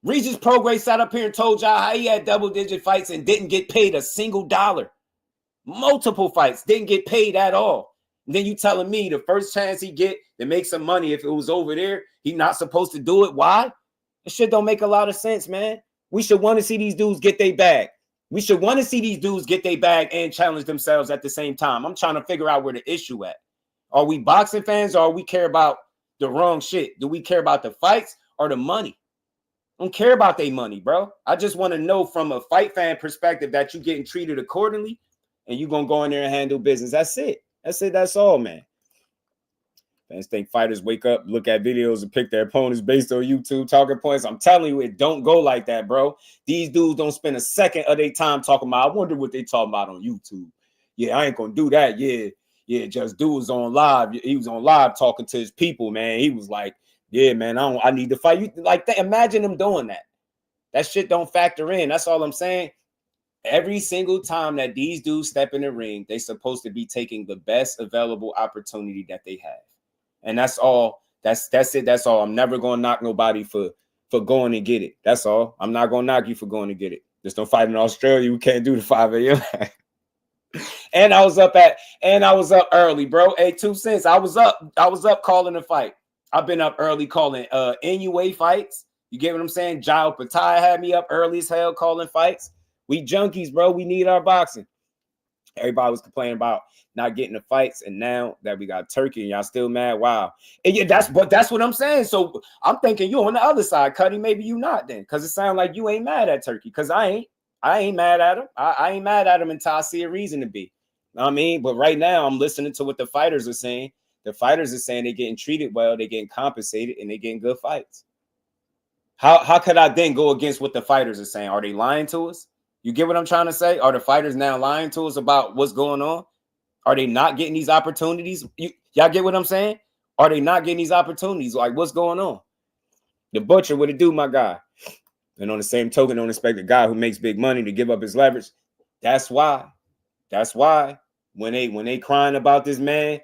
Regis Prograis sat up here and told y'all how he had double-digit fights and didn't get paid a single dollar. Multiple fights, didn't get paid at all. And then you telling me the first chance he get to make some money, if it was over there, he not supposed to do it. Why? This shit don't make a lot of sense, man. We should want to see these dudes get their bag. We should want to see these dudes get their bag and challenge themselves at the same time. I'm trying to figure out where the issue at. Are we boxing fans or we care about the wrong shit? Do we care about the fights or the money? I don't care about their money, bro. I just want to know from a fight fan perspective that you're getting treated accordingly and you're going to go in there and handle business. That's it. That's all, man. Fans think fighters wake up, look at videos and pick their opponents based on YouTube talking points. I'm telling you, it don't go like that, bro. These dudes don't spend a second of their time talking about, I wonder what they talking about on YouTube. Yeah, I ain't going to do that. Yeah, just dude was on live. He was on live talking to his people, man. He was like, yeah, man, I need to fight you. Like that. Imagine them doing that. That shit don't factor in. That's all I'm saying. Every single time that these dudes step in the ring, they're supposed to be taking the best available opportunity that they have. And that's all. That's it. That's all. I'm never going to knock nobody for going and get it. That's all. I'm not going to knock you for going to get it. Just don't fight in Australia. We can't do the 5 a.m. And I was up early, bro. Hey, 2 cents. I was up calling a fight. I've been up early calling NUA fights. You get what I'm saying? Jao Patai had me up early as hell calling fights. We junkies, bro. We need our boxing. Everybody was complaining about not getting the fights, and now that we got Turkey, and y'all still mad. Wow. And yeah, that's what I'm saying. So I'm thinking you on the other side, Cuddy. Maybe you not then, because it sounds like you ain't mad at Turkey. Because I ain't mad at him. I ain't mad at him until I see a reason to be. Know what I mean? But right now I'm listening to what the fighters are saying. The fighters are saying they're getting treated well, they're getting compensated, and they're getting good fights. How could I then go against what the fighters are saying? Are they lying to us? You get what I'm trying to say? Are the fighters now lying to us about what's going on? Are they not getting these opportunities? Y'all get what I'm saying? Are they not getting these opportunities? Like, what's going on? The Butcher, what it do, my guy? And on the same token, don't expect a guy who makes big money to give up his leverage. That's why. When they crying about this man,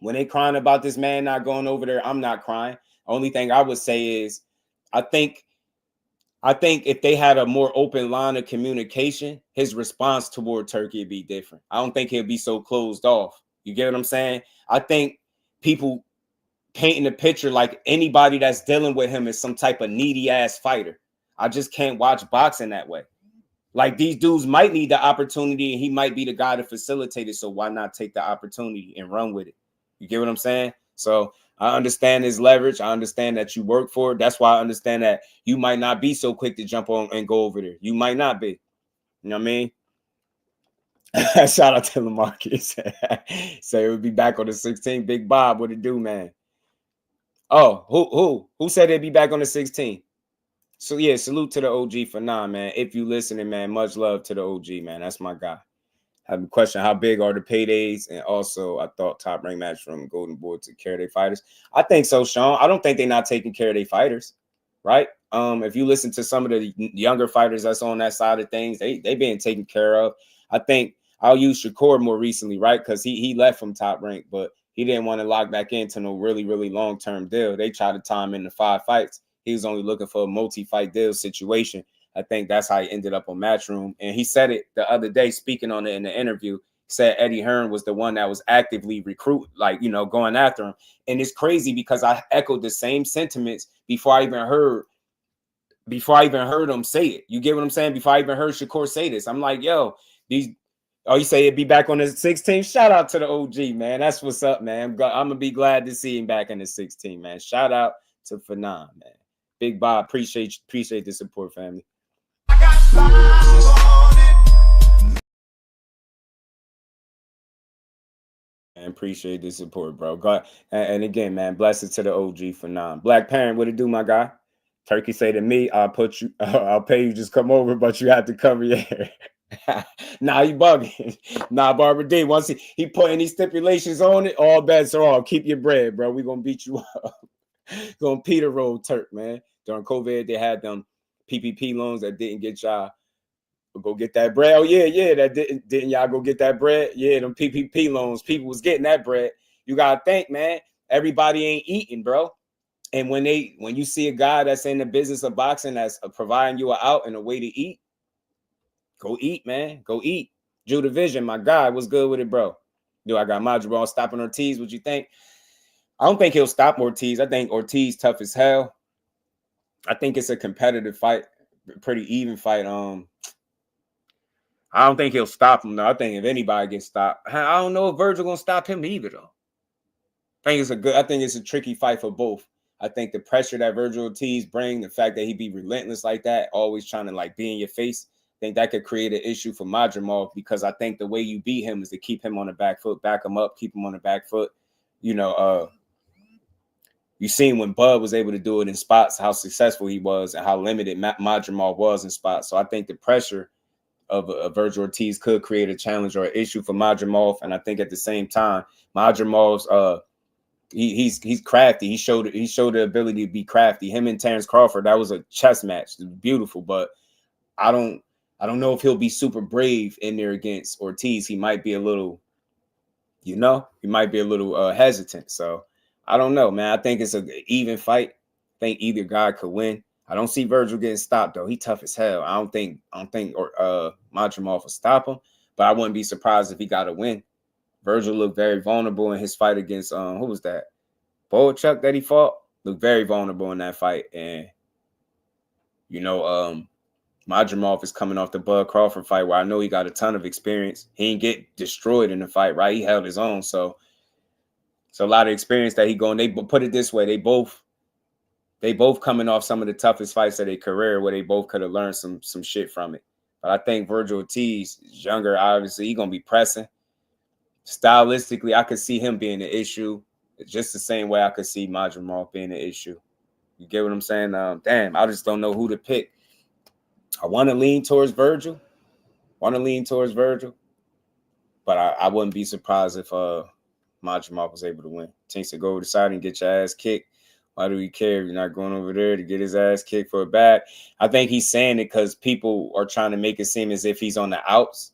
not going over there, I'm not crying. Only thing I would say is, I think if they had a more open line of communication, his response toward Turkey would be different. I don't think he'll be so closed off. You get what I'm saying? I think people painting a picture like anybody that's dealing with him is some type of needy ass fighter. I just can't watch boxing that way. Like, these dudes might need the opportunity and he might be the guy to facilitate it. So why not take the opportunity and run with it? You get what I'm saying? So I understand his leverage. I understand that you work for it. That's why I understand that you might not be so quick to jump on and go over there. You might not be. You know what I mean? Shout out to Lamarcus. Say we'll be back on the 16th. Big Bob, what it do, man? Oh, who said they'd be back on the 16th? So yeah, salute to the OG for man. If you listening, man, much love to the OG, man. That's my guy. I have a question: how big are the paydays? And also, I thought Top Rank Match from Golden Boy took care of their fighters. I think so, Sean. I don't think they're not taking care of their fighters, right? If you listen to some of the younger fighters that's on that side of things, they being taken care of. I think I'll use Shakur more recently, right? Because he left from Top Rank, but he didn't want to lock back into no really, really long-term deal. They tried to tie him into 5 fights. He was only looking for a multi-fight deal situation. I think that's how he ended up on Matchroom. And he said it the other day, speaking on it in the interview, said Eddie Hearn was the one that was actively going after him. And it's crazy because I echoed the same sentiments before I even heard him say it. You get what I'm saying? Before I even heard Shakur say this, I'm like, yo, you say it'd be back on the 16th? Shout out to the OG, man. That's what's up, man. I'm going to be glad to see him back in the 16th, man. Shout out to Fanon, man. Big Bob, appreciate the support, family. I got 5 on it. And appreciate the support, bro. God, and again, man, blessings to the OG for Black Parent, what it do, my guy? Turkey say to me, I'll pay you, just come over, but you have to cover your hair. Nah, you bugging. Nah, Barbara D, once he put any stipulations on it, all bets are off. Keep your bread, bro. We gonna beat you up. Going Peter Road Turk, man. During COVID, they had them PPP loans that didn't get y'all go get that bread. Oh yeah, that didn't y'all go get that bread? Yeah, them PPP loans, people was getting that bread. You gotta think, man. Everybody ain't eating, bro. And when you see a guy that's in the business of boxing that's providing you an out and a way to eat, go eat, man. Go eat. Judah Vision, my guy, what's good with it, bro? Yo, I got Madrigal stopping Ortiz. What you think? I don't think he'll stop Ortiz. I think Ortiz tough as hell. I think it's a competitive fight, pretty even fight. I don't think he'll stop him though. I think if anybody gets stopped, I don't know if Virgil gonna stop him either though. I think it's a tricky fight for both. I think the pressure that Virgil Ortiz bring, the fact that he be relentless like that, always trying to like be in your face, I think that could create an issue for Madrimov, because I think the way you beat him is to keep him on the back foot, back him up, keep him on the back foot. You seen when Bud was able to do it in spots, how successful he was and how limited Madrimov was in spots. So I think the pressure of Virgil Ortiz could create a challenge or an issue for Madrimov. And I think at the same time, Madrimov's he's crafty. He showed the ability to be crafty. Him and Terence Crawford, that was a chess match. It was beautiful, but I don't know if he'll be super brave in there against Ortiz. He might be a little, hesitant. So I don't know, man. I think it's an even fight. I think either guy could win. I don't see Virgil getting stopped though. He tough as hell. I don't think Madrimov will stop him, but I wouldn't be surprised if he got a win. Virgil looked very vulnerable in his fight against who was that? Boychuk that he fought. Looked very vulnerable in that fight, and You know, Madrimov is coming off the Bud Crawford fight where I know he got a ton of experience. He didn't get destroyed in the fight, right? He held his own. So it's a lot of experience that he going. They put it this way, they both coming off some of the toughest fights of their career where they both could have learned some shit from it. But I think Virgil Ortiz is younger. Obviously, he's gonna be pressing. Stylistically, I could see him being an issue, just the same way I could see Madrimov being an issue. You get what I'm saying? Damn, I just don't know who to pick. I want to lean towards Virgil. But I wouldn't be surprised if Madrimov was able to win. Tinks to go over the side and get your ass kicked. Why do we care? You're not going over there to get his ass kicked for a back. I think he's saying it because people are trying to make it seem as if he's on the outs.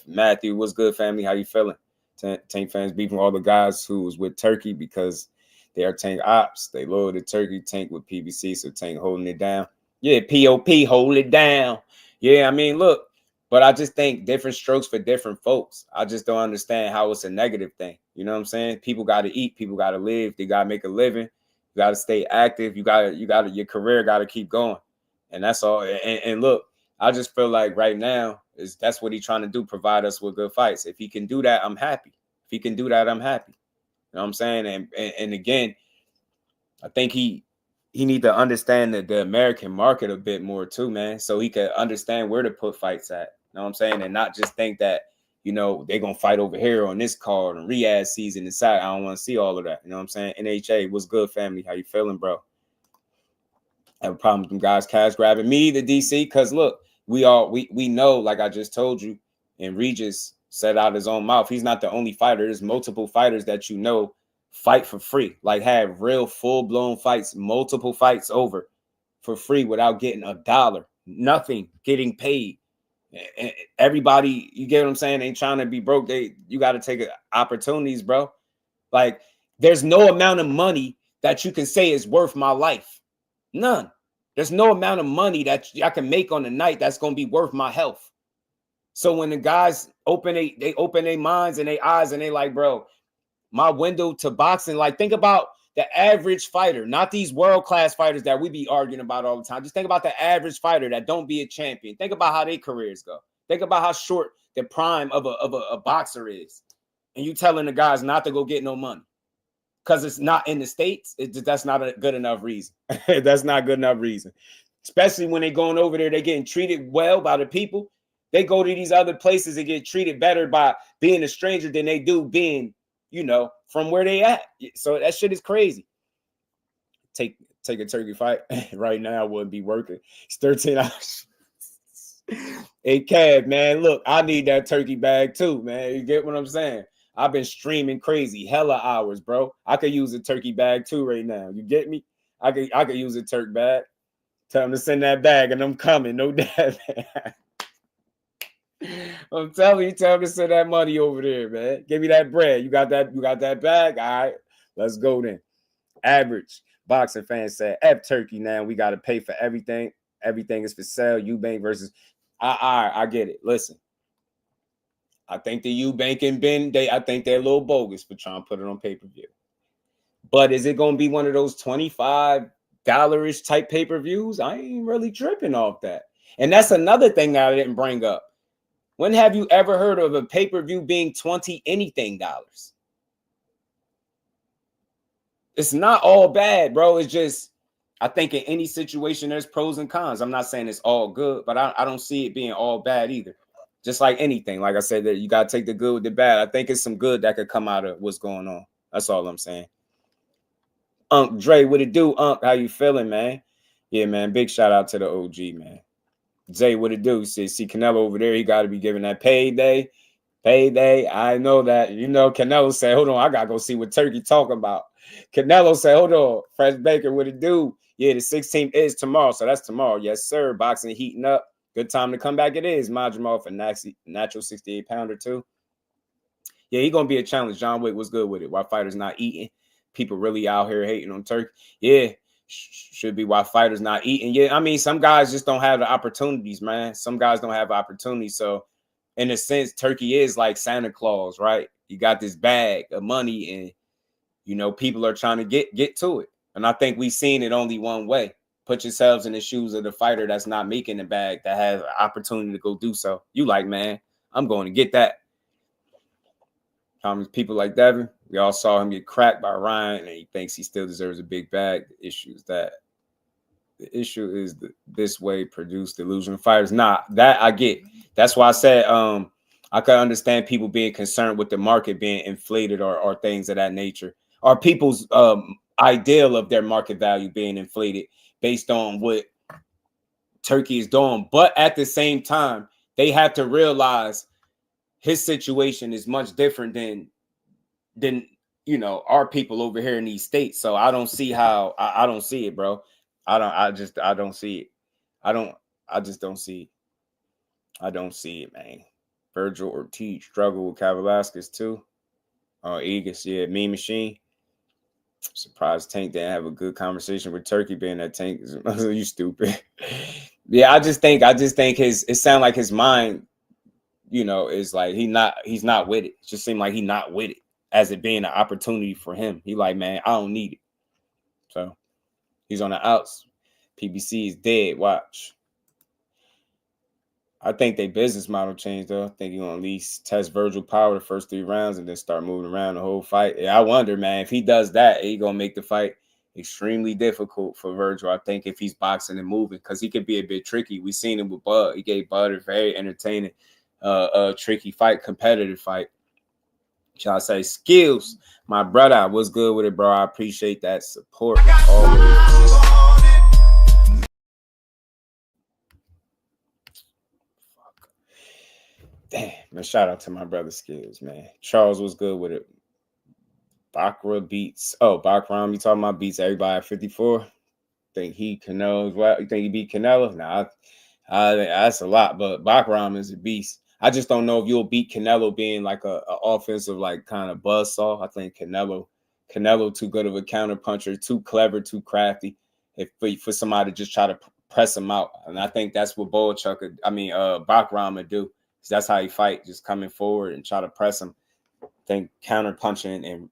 Matthew, what's good, family? How you feeling? Tank fans beefing all the guys who was with Turkey because they are Tank ops. They lower the Turkey Tank with PBC, so Tank holding it down. Yeah, POP, hold it down. Yeah, I mean, look, but I just think different strokes for different folks. I just don't understand how it's a negative thing. You know what I'm saying? People got to eat. People got to live. They got to make a living. You got to stay active. Your career got to keep going. And that's all. And look, I just feel like right now that's what he's trying to do, provide us with good fights. If he can do that, I'm happy. If he can do that, I'm happy. You know what I'm saying? And again, I think he need to understand the American market a bit more too, man, so he can understand where to put fights at. You know what I'm saying? And not just think that, you know, they're going to fight over here on this card and Riyadh season inside. I don't want to see all of that. You know what I'm saying? NHA, what's good, family? How you feeling, bro? I have a problem with them guys cash grabbing me, the DC, because look, we know, like I just told you, and Regis said out his own mouth, he's not the only fighter. There's multiple fighters that you know fight for free, like have real full-blown fights, multiple fights over for free without getting a dollar, nothing, getting paid. And everybody, you get what I'm saying, ain't trying to be broke. You got to take opportunities, bro. Like, there's no amount of money that you can say is worth my life. None. There's no amount of money that I can make on the night that's going to be worth my health. So when the guys open their minds and their eyes and they like, bro, my window to boxing, like, think about the average fighter, not these world-class fighters that we be arguing about all the time. Just think about the average fighter that don't be a champion. Think about how their careers go. Think about how short the prime of a boxer is. And you telling the guys not to go get no money because it's not in the States. That's not a good enough reason. That's not good enough reason. Especially when they going over there, they getting treated well by the people. They go to these other places and get treated better by being a stranger than they do being, you know, from where they at. So that shit is crazy. Take a turkey fight right now wouldn't be working. It's 13 hours. Hey, Cab, man, look, I need that turkey bag too, man. You get what I'm saying? I've been streaming crazy, hella hours, bro. I could use a turkey bag too right now. You get me? I could use a turkey bag. Tell them to send that bag and I'm coming. No doubt, man. I'm telling you, tell them to send that money over there, man. Give me that bread. You got that bag? All right, let's go then. Average boxing fan said, F turkey now. We got to pay for everything. Everything is for sale. Eubank versus I get it. Listen, I think the Eubank and Ben, I think they're a little bogus for trying to put it on pay-per-view. But is it going to be one of those $25-ish type pay-per-views? I ain't really tripping off that. And that's another thing that I didn't bring up. When have you ever heard of a pay-per-view being $20 anything dollars? It's not all bad, bro. It's just, I think in any situation, there's pros and cons. I'm not saying it's all good, but I don't see it being all bad either. Just like anything, like I said, that you got to take the good with the bad. I think it's some good that could come out of what's going on. That's all I'm saying. Unc Dre, what it do? Unc, how you feeling, man? Yeah, man, big shout out to the OG, man. Zay, what it do? See Canelo over there. He got to be giving that payday. I know that. You know, Canelo said, hold on, I got to go see what Turkey talking about. Canelo said, hold on, Fresh Baker, what it do? Yeah, the 16th is tomorrow. So that's tomorrow. Yes, sir. Boxing heating up. Good time to come back. It is. Madrimov for natural 68-pounder too. Yeah, he going to be a challenge. John Wick was good with it. Why fighters not eating? People really out here hating on Turkey. Yeah. Should be why fighters not eating. Yeah, I mean, some guys just don't have the opportunities, man. Some guys don't have opportunities. So, in a sense, Turkey is like Santa Claus, right? You got this bag of money, and you know people are trying to get to it. And I think we've seen it only one way. Put yourselves in the shoes of the fighter that's not making the bag, that has an opportunity to go do so. You like, man, I'm going to get that. People like Devin, we all saw him get cracked by Ryan, and he thinks he still deserves a big bag. The issue is this way produced delusional fighters. Nah, that I get. That's why I said I could understand people being concerned with the market being inflated or things of that nature, or people's ideal of their market value being inflated based on what Turkey is doing. But at the same time, they have to realize his situation is much different than our people over here in these states. So I don't see how I don't see it, bro. I don't see it. I just don't see it. I don't see it, man. Virgil Ortiz struggle with Kavalauskas too. Egas, yeah, Mean Machine. Surprised Tank didn't have a good conversation with Turkey, being that Tank is you stupid. Yeah, I just think it sound like his mind, is like he's not with it. It just seemed like he's not with it as it being an opportunity for him. He like, man, I don't need it. So he's on the outs. PBC is dead. Watch. I think their business model changed, though. I think you're going to at least test Virgil power the first 3 rounds and then start moving around the whole fight. Yeah, I wonder, man, if he does that, he's going to make the fight extremely difficult for Virgil. I think if he's boxing and moving, because he could be a bit tricky. We've seen him with Bud. He gave Bud a very entertaining, tricky fight, competitive fight. Shall I say skills? My brother, what's good with it, bro? I appreciate that support always. Damn, man, shout out to my brother Skills, man. Charles was good with it. Bakra beats. Oh, Bakram, you talking about beats everybody at 54? Think he Canelo? What? You think he beat Canelo? Nah, that's a lot, but Bakram is a beast. I just don't know if you'll beat Canelo being like a offensive, like kind of buzzsaw. I think Canelo too good of a counter puncher, too clever, too crafty. If for somebody to just try to press him out, and I think that's what Bakram would do. That's how he fight, just coming forward and try to press him. I think counter punching and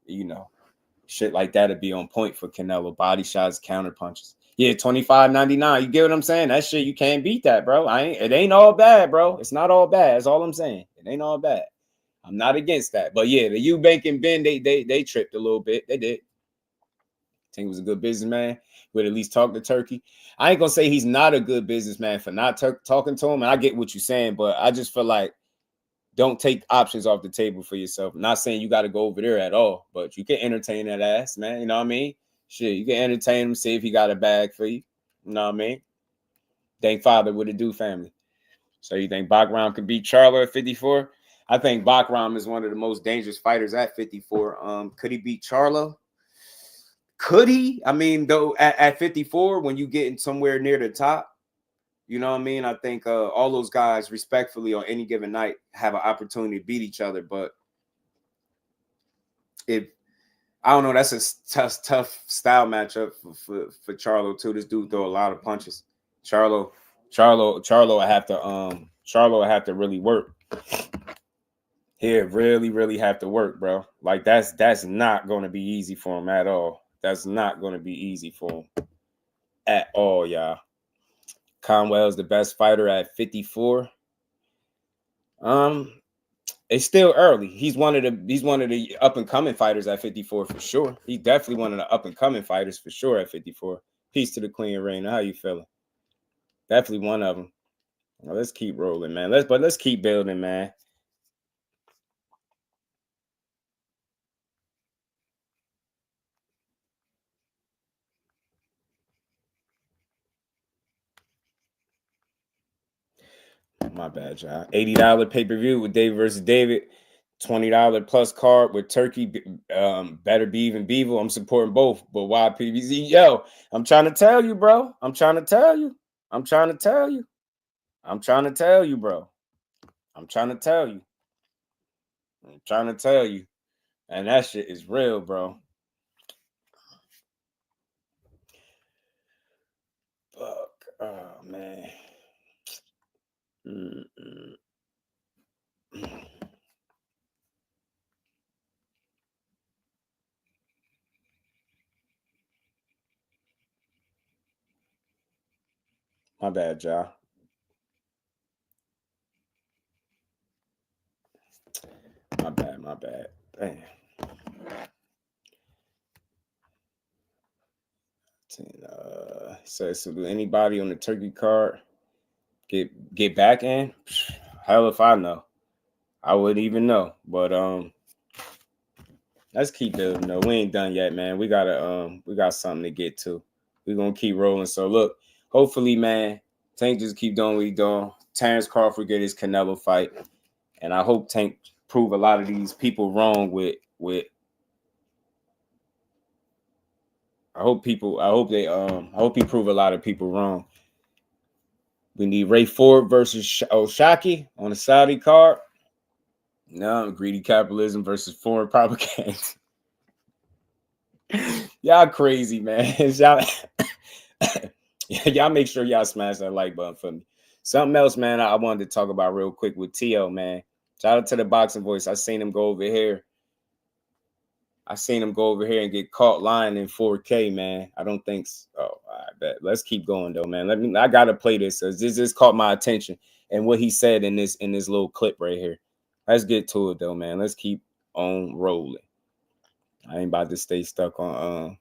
shit like that would be on point for Canelo. Body shots, counter punches. Yeah, $25.99. You get what I'm saying? That shit, you can't beat that, bro. It ain't all bad, bro. It's not all bad. That's all I'm saying. It ain't all bad. I'm not against that. But yeah, the Eubank and Ben, they tripped a little bit. They did. Tank was a good businessman. Would at least talk to Turkey. I ain't gonna say he's not a good businessman for not talking to him. And I get what you're saying, but I just feel like don't take options off the table for yourself. I'm not saying you got to go over there at all, but you can entertain that ass, man. You know what I mean? Shit, you can entertain him, see if he got a bag for you. You know what I mean? Thank Father with a do family. So you think Bakram could beat Charlo at 54? I think Bakram is one of the most dangerous fighters at 54. Could he beat Charlo? Could he? I mean, though, at 54, when you getting somewhere near the top, you know what I mean? I think all those guys, respectfully, on any given night, have an opportunity to beat each other. But if I don't know, that's a tough style matchup for Charlo too. This dude throw a lot of punches. Charlo will have to really work. Here, really have to work, bro. Like that's not going to be easy for him at all. That's not going to be easy for him at all, y'all. Conwell's the best fighter at 54. It's still early. He's one of the up and coming fighters at 54 for sure. He's definitely one of the up and coming fighters for sure at 54. Peace to the Queen Reina. How you feeling? Definitely one of them. Well, let's keep rolling, man. Let's keep building, man. My bad, y'all. $80 pay-per-view with David versus David. $20 plus card with Turkey. Better be even Beevil. I'm supporting both. But why PBZ? Yo, I'm trying to tell you, bro. I'm trying to tell you, bro. I'm trying to tell you. I'm trying to tell you. And that shit is real, bro. Fuck. Oh, man. My bad, y'all. My bad. Damn. So do anybody on the turkey card get back in? Hell if I know. I wouldn't even know. But let's keep building. No, we ain't done yet, man. We got something to get to. We're gonna keep rolling. So look, hopefully, man, Tank just keep doing what he doing. Terence Crawford get his Canelo fight. And I hope Tank prove a lot of these people wrong with I hope he prove a lot of people wrong. We need Ray Ford versus Oshaki on the Saudi card. No, greedy capitalism versus foreign propaganda. Y'all crazy, man. Y'all make sure y'all smash that like button for me. Something else, man, I wanted to talk about real quick with Teo, man. Shout out to the Boxing Voice. I seen him go over here. And get caught lying in 4K, man. I don't think so. Oh, I bet. Let's keep going though, man. I gotta play this. This just caught my attention and what he said in this little clip right here. Let's get to it though, man. Let's keep on rolling. I ain't about to stay stuck on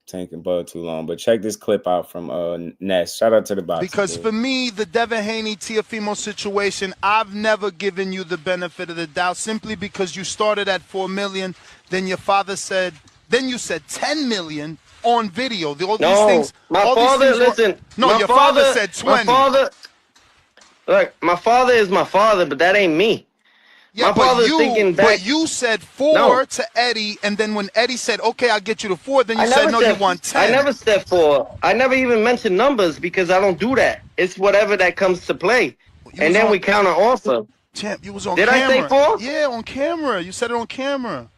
Tank and Bud too long, but check this clip out from Ness. Shout out to the Boxing Because Boy. for me, the Devin Haney Teofimo situation, I've never given you the benefit of the doubt simply because you started at 4 million, then your father said, then you said 10 million on video. All these things. My all father, these things listen. no, your father said 20. My father is my father, but that ain't me. Yeah, my father's thinking back. But you said 4 to Eddie, and then when Eddie said, okay, I'll get you to 4, then you said, no, you want 10. I never said 4. I never even mentioned numbers because I don't do that. It's whatever that comes to play. And then we counter offer. Champ, you was on camera. Did I say 4? Yeah, on camera. You said it on camera.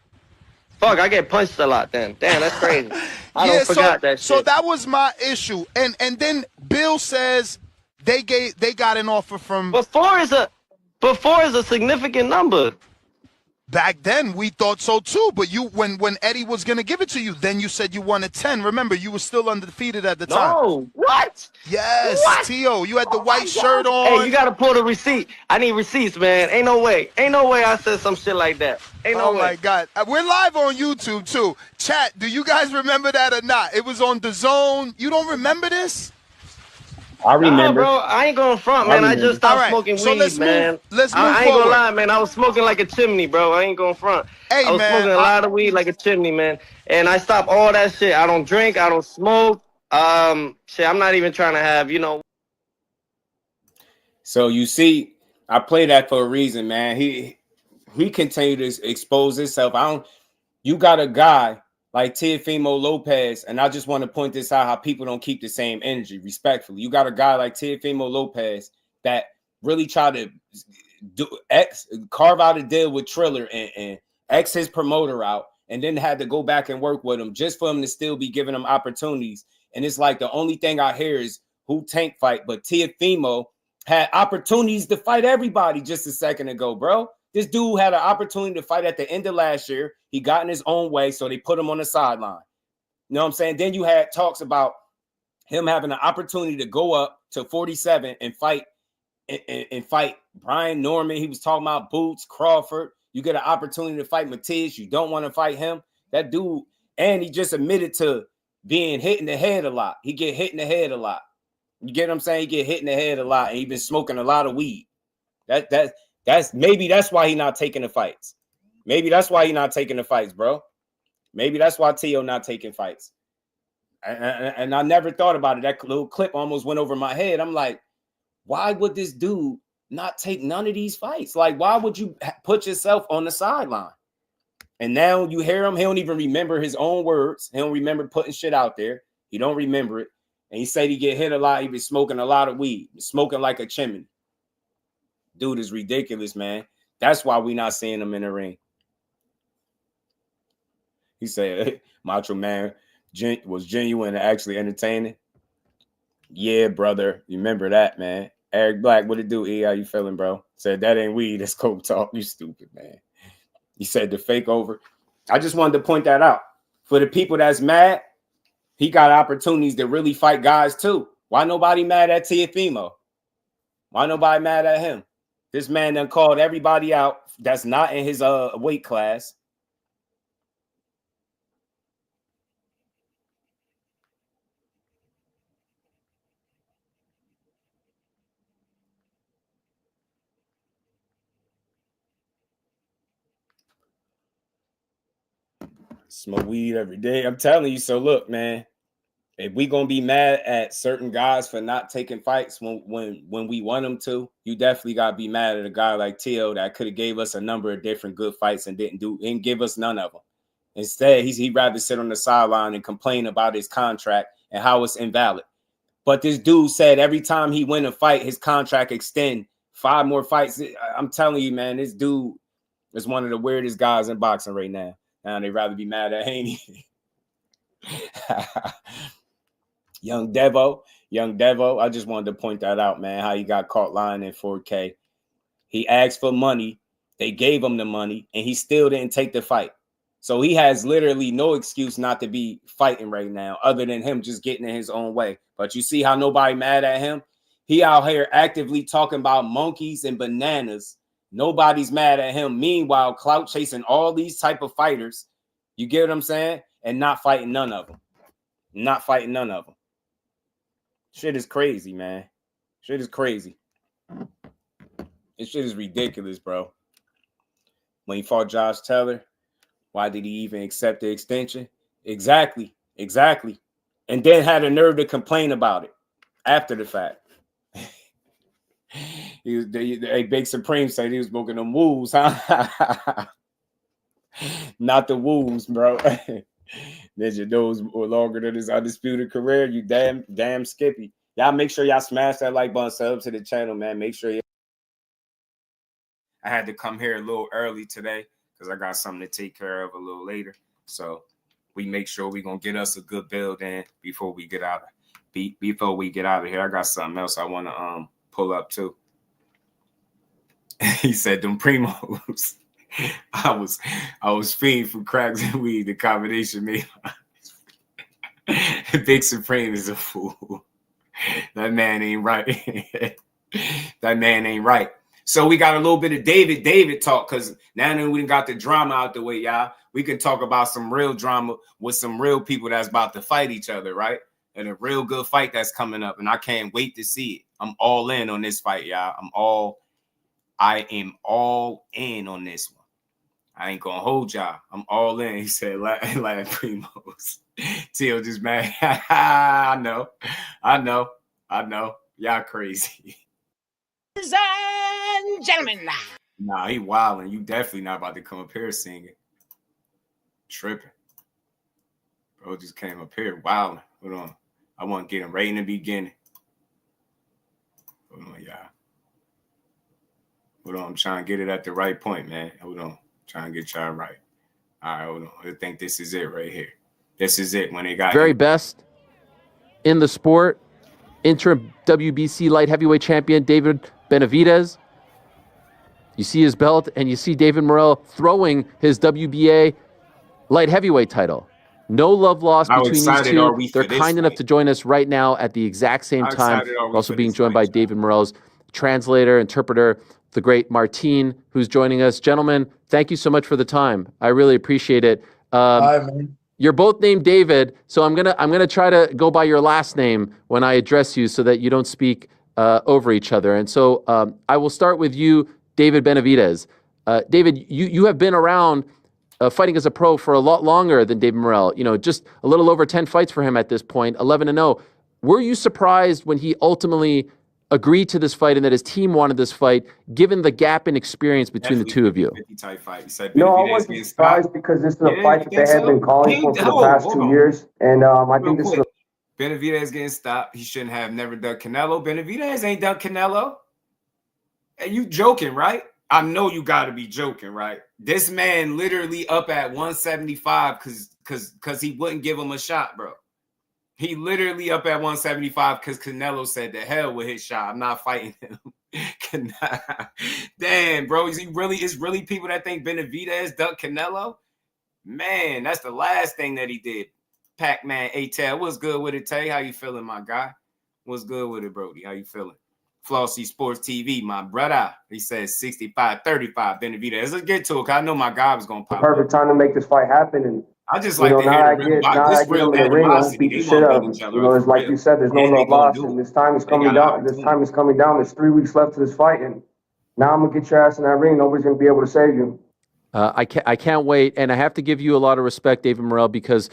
Fuck, I get punched a lot then. Damn, that's crazy. I forgot that shit. So that was my issue. And then Bill says they got an offer from. But 4 is a significant number. Back then we thought so too, but you when Eddie was gonna give it to you, then you said you wanted 10. Remember, you were still undefeated at the time. No, what? Yes, what? Tio, you had the white shirt on. Hey, you gotta pull the receipt. I need receipts, man. Ain't no way I said some shit like that. Ain't no way. Oh my God, we're live on YouTube too. Chat, do you guys remember that or not? It was on DAZN. You don't remember this? I remember. Bro, I ain't going front, man. I just stopped smoking weed, man. Let's move I ain't gonna lie, man. I was smoking like a chimney, bro. I ain't going front. Hey, I was smoking a lot of weed like a chimney, man. And I stopped all that shit. I don't drink. I don't smoke. Shit, I'm not even trying to have, So you see, I play that for a reason, man. He continued to expose himself. You got a guy like Teofimo Lopez, and I just want to point this out, how people don't keep the same energy, respectfully. You got a guy like Teofimo Lopez that really tried to carve out a deal with Triller and X his promoter out, and then had to go back and work with him just for him to still be giving him opportunities. And it's like the only thing I hear is who Tank fight, but Teofimo had opportunities to fight everybody just a second ago, bro. This dude had an opportunity to fight at the end of last year. He got in his own way, so they put him on the sideline. You know what I'm saying? Then you had talks about him having an opportunity to go up to 47 and fight and fight Brian Norman. He was talking about Boots, Crawford. You get an opportunity to fight Matiz. You don't want to fight him. That dude, and he just admitted to being hit in the head a lot. He get hit in the head a lot. You get what I'm saying? He get hit in the head a lot, and he been smoking a lot of weed. Maybe that's why he not taking the fights. Maybe that's why he not taking the fights, bro. Maybe that's why Teo not taking fights. And I never thought about it. That little clip almost went over my head. I'm like, why would this dude not take none of these fights? Like, why would you put yourself on the sideline? And now you hear him. He don't even remember his own words. He don't remember putting shit out there. He don't remember it. And he said he get hit a lot. He been smoking a lot of weed. Smoking like a chimney. Dude is ridiculous, man. That's why we not seeing him in the ring. He said, Macho Man was genuine and actually entertaining. Yeah, brother. Remember that, man. Eric Black, what it do, E? How you feeling, bro? Said, that ain't weed. That's coke talk. You stupid, man. He said the fake over. I just wanted to point that out. For the people that's mad, he got opportunities to really fight guys, too. Why nobody mad at Teofimo? Why nobody mad at him? This man done called everybody out that's not in his weight class. Smoke weed every day. I'm telling you. So look, man, if we gonna be mad at certain guys for not taking fights when we want them to, you definitely gotta be mad at a guy like Teo that could have gave us a number of different good fights and didn't give us none of them. Instead, he'd rather sit on the sideline and complain about his contract and how it's invalid. But this dude said every time he win a fight, his contract extend 5 more fights. I'm telling you, man, this dude is one of the weirdest guys in boxing right now. Now they'd rather be mad at Haney. Young Devo. I just wanted to point that out, man, how he got caught lying in 4K. He asked for money. They gave him the money, and he still didn't take the fight. So he has literally no excuse not to be fighting right now other than him just getting in his own way. But you see how nobody mad at him? He out here actively talking about monkeys and bananas. Nobody's mad at him. Meanwhile, clout chasing all these type of fighters. You get what I'm saying? And not fighting none of them. Shit is crazy, man. Shit is crazy. This shit is ridiculous, bro. When he fought Josh Taylor, why did he even accept the extension? Exactly. And then had a nerve to complain about it after the fact. Big Supreme said he was smoking them wolves, huh? Not the wolves, bro. Ninja nose or longer than his undisputed career. You damn Skippy. Y'all make sure y'all smash that like button, sub to the channel, man. Make sure you. I had to come here a little early today because I got something to take care of a little later. So we make sure we're gonna get us a good build in before we get out of here. I got something else I want to pull up too. He said them primos. I was fiending for cracks and weed. The combination made Big Supreme is a fool. That man ain't right. That man ain't right. So we got a little bit of David talk because now that we got the drama out the way, y'all, we can talk about some real drama with some real people that's about to fight each other, right? And a real good fight that's coming up, and I can't wait to see it. I'm all in on this fight, y'all. I am all in on this one. I ain't gonna hold y'all. I'm all in. He said, like primos. Teal just mad. I know. Y'all crazy. Ladies and gentlemen. Nah, he wilding. You definitely not about to come up here singing. Tripping. Bro just came up here wilding. Hold on. I want to get him right in the beginning. Hold on, y'all. Hold on. I'm trying to get it at the right point, man. Hold on. Trying to get y'all right. All right, hold on. I think this is it right here. This is it when they got very best in the sport. Interim WBC light heavyweight champion David Benavidez. You see his belt, and you see David Morrell throwing his WBA light heavyweight title. No love lost between these two. They're kind enough to join us right now at the exact same time. We're also being joined by David Morrell's translator, interpreter, the great Martine, who's joining us. Gentlemen, thank you so much for the time. I really appreciate it. Hi, man. You're both named David, so I'm gonna try to go by your last name when I address you, so that you don't speak over each other. And so I will start with you, David Benavidez. David, you have been around fighting as a pro for a lot longer than David Morrell. You know, just a little over 10 fights for him at this point, 11-0. Were you surprised when he ultimately agreed to this fight and that his team wanted this fight, given the gap in experience between the two of you? No, I wasn't surprised because this is a fight that they had been calling for the past 2 years. And I think this is a Benavidez getting stopped. He shouldn't have never done Canelo. Benavidez ain't done Canelo. Hey, you joking, right? I know you got to be joking, right? This man literally up at 175 because he wouldn't give him a shot, bro. He literally up at 175 because Canelo said, "The hell with his shot. I'm not fighting him." Damn, bro. It's really people that think Benavidez ducked Canelo? Man, that's the last thing that he did. Pac-Man, A-Tail, what's good with it, Tay? How you feeling, my guy? What's good with it, Brody? How you feeling? Flossy Sports TV, my brother. He says 65-35 Benavidez. Let's get to it, because I know my guy was going to pop Perfect time to make this fight happen. And I just like to hear the real now I get them in the ring, I won't beat the shit out of them. There's, like you said, there's no love lost, and this time is coming down. There's 3 weeks left to this fight, and now I'm gonna get your ass in that ring. Nobody's gonna be able to save you. I can't wait, and I have to give you a lot of respect, David Morrell, because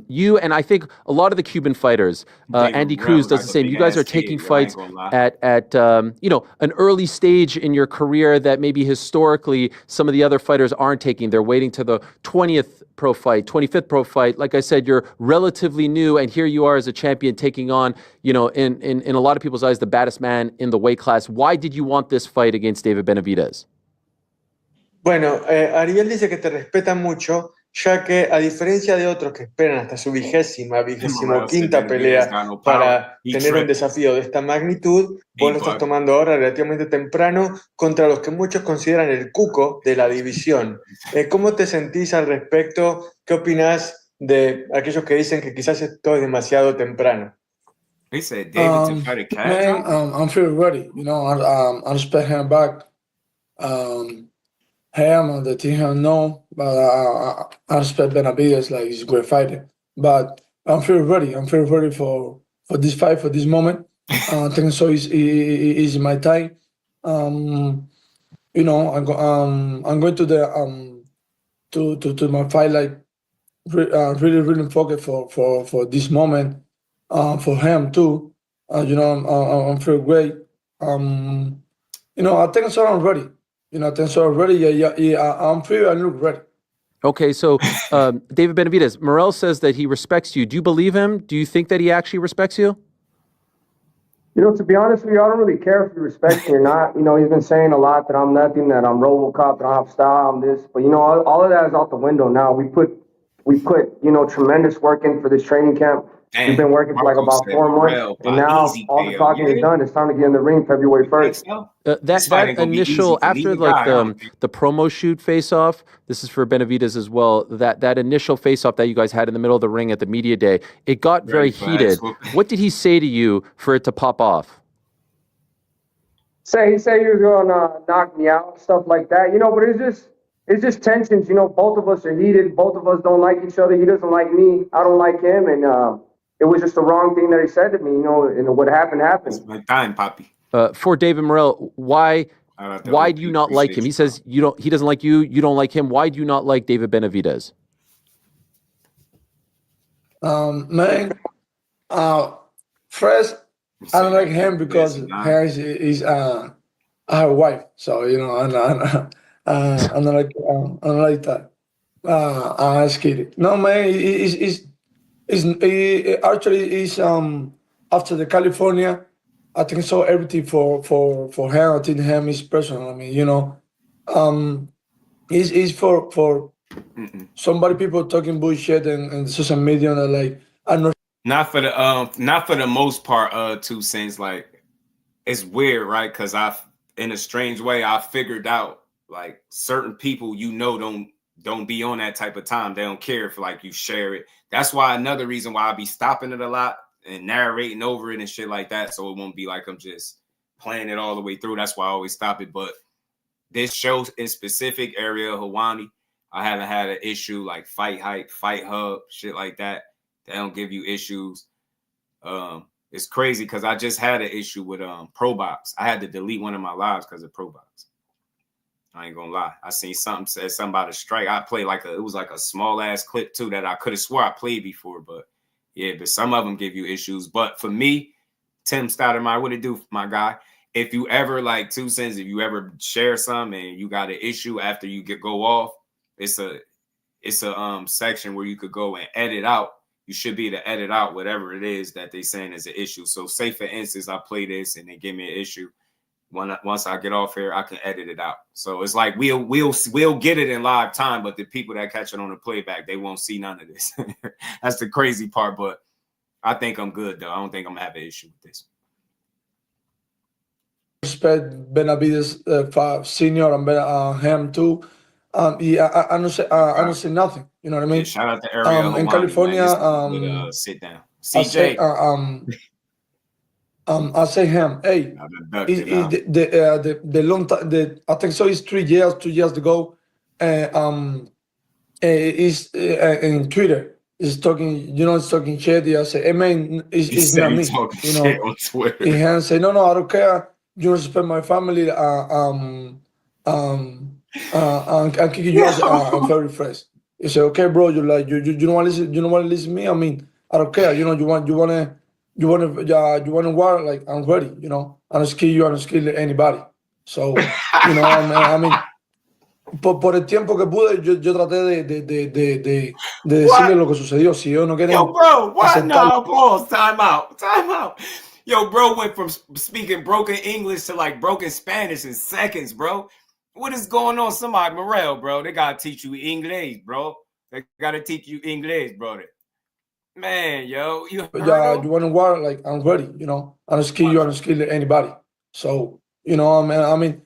you and I think a lot of the Cuban fighters, Andy Cruz does the same. You guys are taking fights at an early stage in your career that maybe historically some of the other fighters aren't taking. They're waiting to the 20th pro fight, 25th pro fight. Like I said, you're relatively new, and here you are as a champion taking on, in a lot of people's eyes, the baddest man in the weight class. Why did you want this fight against David Benavidez? Bueno, Ariel dice que te respeta mucho, ya que a diferencia de otros que esperan hasta su vigésimo quinta pelea para tener un desafío de esta magnitud, vos lo estás tomando ahora relativamente temprano contra los que muchos consideran el cuco de la división. ¿Cómo te sentís al respecto? ¿Qué opinás de aquellos que dicen que quizás esto es demasiado temprano? He said David to fight a cat. I'm feeling ready. I respect him back. Him, the team, no, but I respect Benavidez, like he's a great fighter. But I'm feeling ready. I'm feeling ready for this fight, for this moment. I think so. Is my time. I'm going to the to my fight like really focused for this moment. For him too. I'm feeling great. I think so. I'm ready. I'm free and look ready. Okay, so David Benavidez, Morrell says that he respects you. Do you believe him? Do you think that he actually respects you? To be honest with you, I don't really care if he respects me or not. He's been saying a lot that I'm nothing, that I'm RoboCop, that I don't have style, I'm this. But, all of that is out the window now. We put tremendous work in for this training camp. We've been working for like about 4 months, and now all the talking is done. It's time to get in the ring February 1st. That initial, after like the promo shoot face-off, this is for Benavidez as well, that initial face-off that you guys had in the middle of the ring at the media day, it got very heated. What did he say to you for it to pop off? He said he was going to knock me out, stuff like that, but it's just tensions, both of us are heated, both of us don't like each other, he doesn't like me, I don't like him, and it was just the wrong thing that he said to me, and what happened. It's my time, Poppy. For David Morrell, why do you not like him? He says he doesn't like you, you don't like him. Why do you not like David Benavidez? First, I don't like him because he's a wife, so I'm not like that. I'm scared. No, man, he's after the California. I think so. Everything for him. I think him is personal. I mean, he's for somebody people talking bullshit and social media and like I'm not for the most part. 2 cents, like it's weird, right? Because in a strange way, I figured out like certain people don't be on that type of time. They don't care if like you share it. That's why another reason why I be stopping it a lot and narrating over it and shit like that, so it won't be like I'm just playing it all the way through. That's why I always stop it. But this show in specific area, Hawaii, I haven't had an issue like Fight Hype, Fight Hub, shit like that. They don't give you issues. It's crazy because I just had an issue with ProBox. I had to delete one of my lives because of ProBox. I ain't gonna lie. I seen said something about a strike. I played it was like a small ass clip too that I could have swore I played before, but yeah, but some of them give you issues. But for me, Tim Stoudemire, what it do, my guy? If you ever like 2 cents, if you ever share some and you got an issue after you go off, it's a section where you could go and edit out. You should be able to edit out whatever it is that they saying is an issue. So say for instance, I play this and they give me an issue. Once I get off here, I can edit it out. So it's like we'll get it in live time, but the people that catch it on the playback, they won't see none of this. That's the crazy part, but I think I'm good though. I don't think I'm gonna have an issue with this. Respect Benavidez senior and him too. I don't say nothing. You know what I mean? Yeah, shout out to Ariel in California. sit down, CJ. I say him, hey, the long time, I think so. It's 3 years, 2 years ago. Is in Twitter. Is talking, it's talking shit. I say, hey man, it's not me. Shit on Twitter. He has say, no, I don't care. You respect my family. I'm kicking you out. I'm very fresh. You say, okay, bro. You don't want to listen. You don't want to listen to me. I mean, I don't care. You want to war. Like I'm ready. I don't skill you. I don't skill anybody. So I mean. Por el tiempo que pude, yo traté de decirle lo que sucedió. Si ellos no quieren. Yo, bro, what? No, pause. Time out. Yo, bro went from speaking broken English to like broken Spanish in seconds, bro. What is going on? Somebody, Morrell, bro. They gotta teach you English, bro. They gotta teach you English, brother. Man, yo, you want to war? Like I'm ready. I don't skill you. I don't skill anybody. So I mean.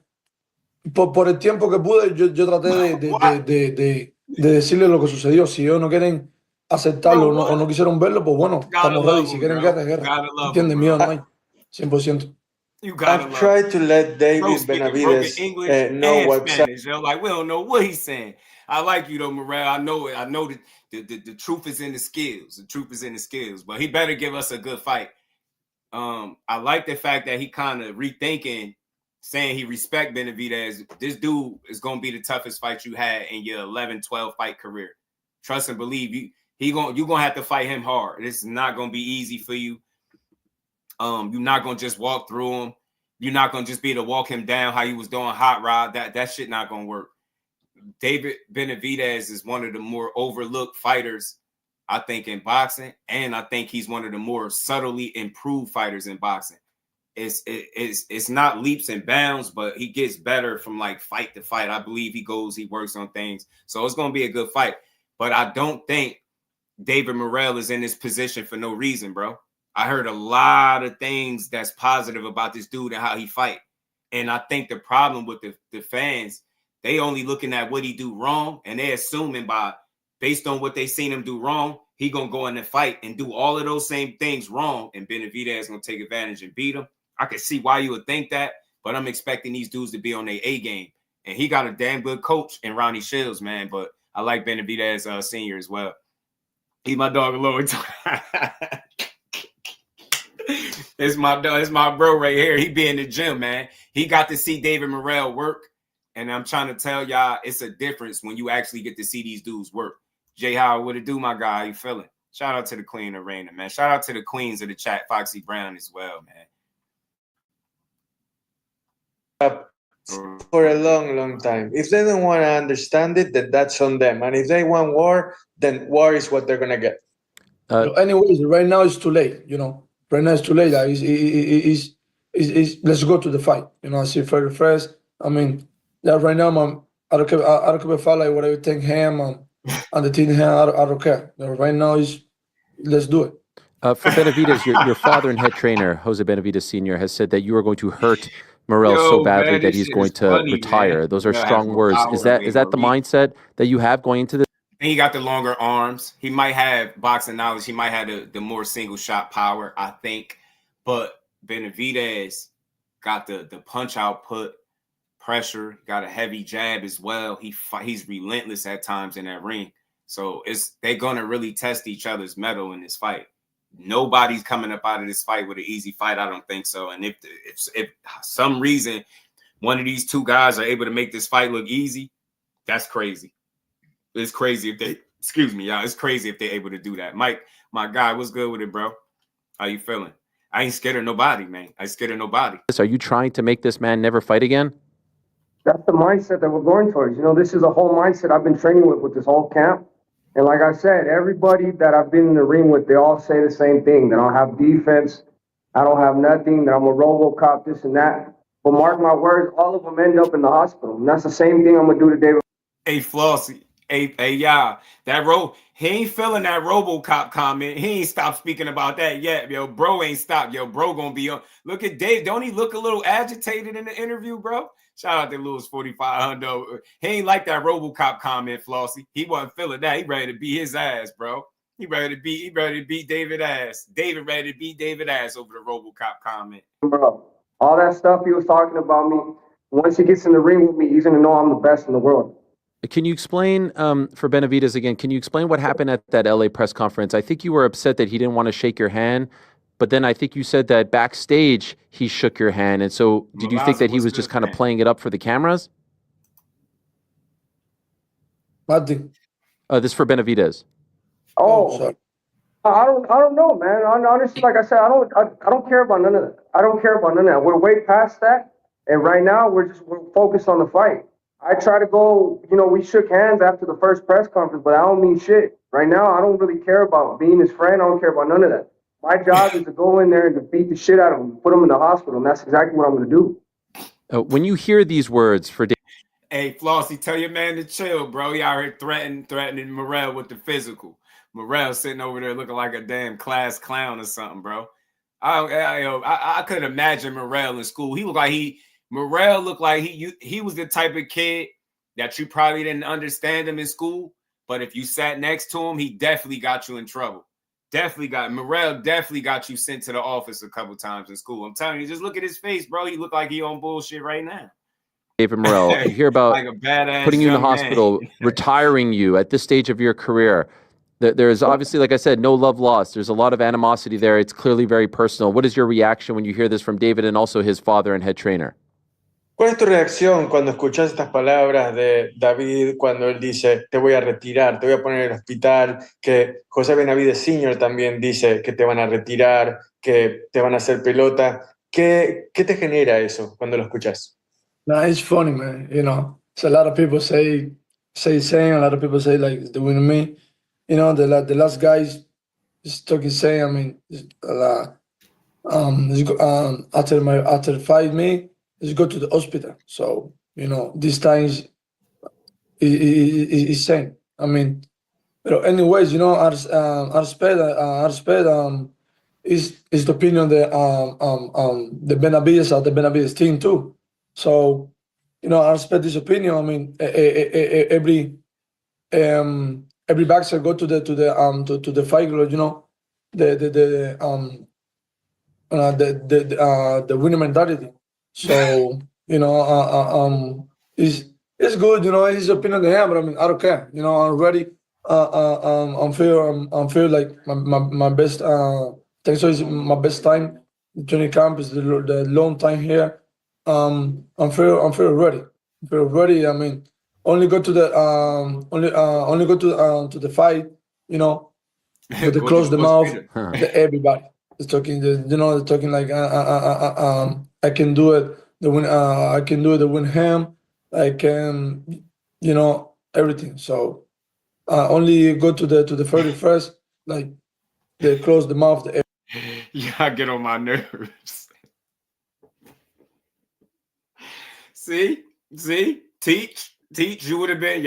Por el tiempo que pude, yo traté de decirle lo que sucedió. Si ellos no quieren aceptarlo o no quisieron verlo, pues bueno, estamos ready. Si quieren guerra, guerra. ¿Entiendes? Mío no hay. 100%. I've tried to let David Benavidez know what's Spanish, like we don't know what he's saying. I like you though, Morrell. I know that the truth is in the skills. The truth is in the skills, but he better give us a good fight. I like the fact that he kind of rethinking, saying he respect Benavidez. This dude is going to be the toughest fight you had in your 11-12 fight career. Trust and believe you're going to have to fight him hard. This is not going to be easy for you. You're not going to just walk through him. You're not going to just be able to walk him down how you was doing Hot Rod. That shit not going to work. David Benavidez is one of the more overlooked fighters, I think, in boxing. And I think he's one of the more subtly improved fighters in boxing. It's not leaps and bounds, but he gets better from like fight to fight. I believe he works on things. So it's going to be a good fight. But I don't think David Morrell is in this position for no reason, bro. I heard a lot of things that's positive about this dude and how he fight. And I think the problem with the fans, they only looking at what he do wrong. And they assuming based on what they seen him do wrong, he going to go in the fight and do all of those same things wrong. And Benavidez is going to take advantage and beat him. I can see why you would think that, but I'm expecting these dudes to be on their A game. And he got a damn good coach in Ronnie Shields, man. But I like Benavidez Senior as well. He's my dog a long time. It's my dog. It's my bro right here. He be in the gym, man. He got to see David Morrell work. And I'm trying to tell y'all, it's a difference when you actually get to see these dudes work. Jay Howard, what it do, my guy? How you feeling? Shout out to the Queen Arena, man. Shout out to the queens of the chat, Foxy Brown as well, man. For a long time. If they don't want to understand it, then that's on them. And if they want war, then war is what they're gonna get. Anyways, right now it's too late. Right now it's too late. Let's go to the fight. I see first. I mean, right now, I don't care if I like whatever you think him and the team him. I don't care. Right now let's do it. For Benavidez, your father and head trainer Jose Benavidez Sr. has said that you are going to hurt Morrell so badly that he's going to retire. Man. Those are strong words. Is that the mindset that you have going into this? He got the longer arms. He might have boxing knowledge. He might have the more single shot power, I think. But Benavidez got the punch output, pressure, got a heavy jab as well. He's relentless at times in that ring. So they're gonna really test each other's mettle in this fight. Nobody's coming up out of this fight with an easy fight. I don't think so. And if some reason one of these two guys are able to make this fight look easy, that's crazy. It's crazy if they, y'all. It's crazy if they're able to do that. Mike, my guy, what's good with it, bro? How you feeling? I ain't scared of nobody, man. I ain't scared of nobody. Are you trying to make this man never fight again? That's the mindset that we're going towards. This is a whole mindset I've been training with this whole camp. And like I said, everybody that I've been in the ring with, they all say the same thing. That I don't have defense. I don't have nothing. That I'm a RoboCop, this and that. But mark my words, all of them end up in the hospital. And that's the same thing I'm going to do to David. Hey, Flossie. Hey, y'all. He ain't feeling that RoboCop comment. He ain't stopped speaking about that yet. Yo, bro ain't stopped. Yo, bro going to be on. Look at Dave. Don't he look a little agitated in the interview, bro? Shout out to Lewis 4500. He ain't like that RoboCop comment, Flossie. He wasn't feeling that. He ready to beat his ass, bro. He ready to beat David ass. David ready to beat David ass over the RoboCop comment. Bro, all that stuff he was talking about me, once he gets in the ring with me, he's going to know I'm the best in the world. Can you explain, for Benavidez again, can you explain what happened at that LA press conference? I think you were upset that he didn't want to shake your hand, but then I think you said that backstage he shook your hand. And so did you think that he was just kind of playing it up for the cameras? Nothing. This is for Benavidez. Oh, sorry. I don't know, man. Honestly, like I said, I don't care about none of that. I don't care about none of that. We're way past that, and right now we're focused on the fight. I try to go, we shook hands after the first press conference, but I don't mean shit. Right now, I don't really care about being his friend. I don't care about none of that. My job is to go in there and to beat the shit out of him, put him in the hospital, and that's exactly what I'm going to do. When you hear these words for Hey, Flossie, tell your man to chill, bro. He out here threatening Morrell with the physical. Morrell sitting over there looking like a damn class clown or something, bro. I could imagine Morrell in school. Morrell looked like he was the type of kid that you probably didn't understand him in school, but if you sat next to him, he definitely got you in trouble. Morrell definitely got you sent to the office a couple times in school. I'm telling you, just look at his face, bro. He look like he on bullshit right now. David Morrell, you hear about like a badass putting you in the young hospital, man. retiring you at this stage of your career. There is obviously, like I said, no love lost. There's a lot of animosity there. It's clearly very personal. What is your reaction when you hear this from David and also his father and head trainer? ¿Cuál es tu reacción cuando escuchas estas palabras de David cuando él dice te voy a retirar, te voy a poner en el hospital, que José Benavidez Sr. también dice que te van a retirar, que te van a hacer pelota? ¿Qué te genera eso cuando lo escuchas? Nah, it's funny, man. So a lot of people saying, a lot of people say like it's the winning me. The last guys just talking saying, I mean, after the fight me, just go to the hospital. So, these times is same. I mean, but anyways, I respect is the opinion of the Benavidez of the Benavidez team too. So, I respect this opinion. I mean, every boxer go to the fight, the winning mentality. So, it's good, it's his opinion to him, but I mean, I don't care. I'm ready. I'm feel like my best. Thanks, so it's my best time. The training camp is the long time here. I'm feel ready. I'm feel ready. I mean, only go to the only go to the fight. With the close the mouth. Everybody is talking. They're talking like I can do it. I can do it to win him. I can, everything. So only go to the 31st, like they close the mouth. Yeah, get on my nerves. See, teach. You would have been,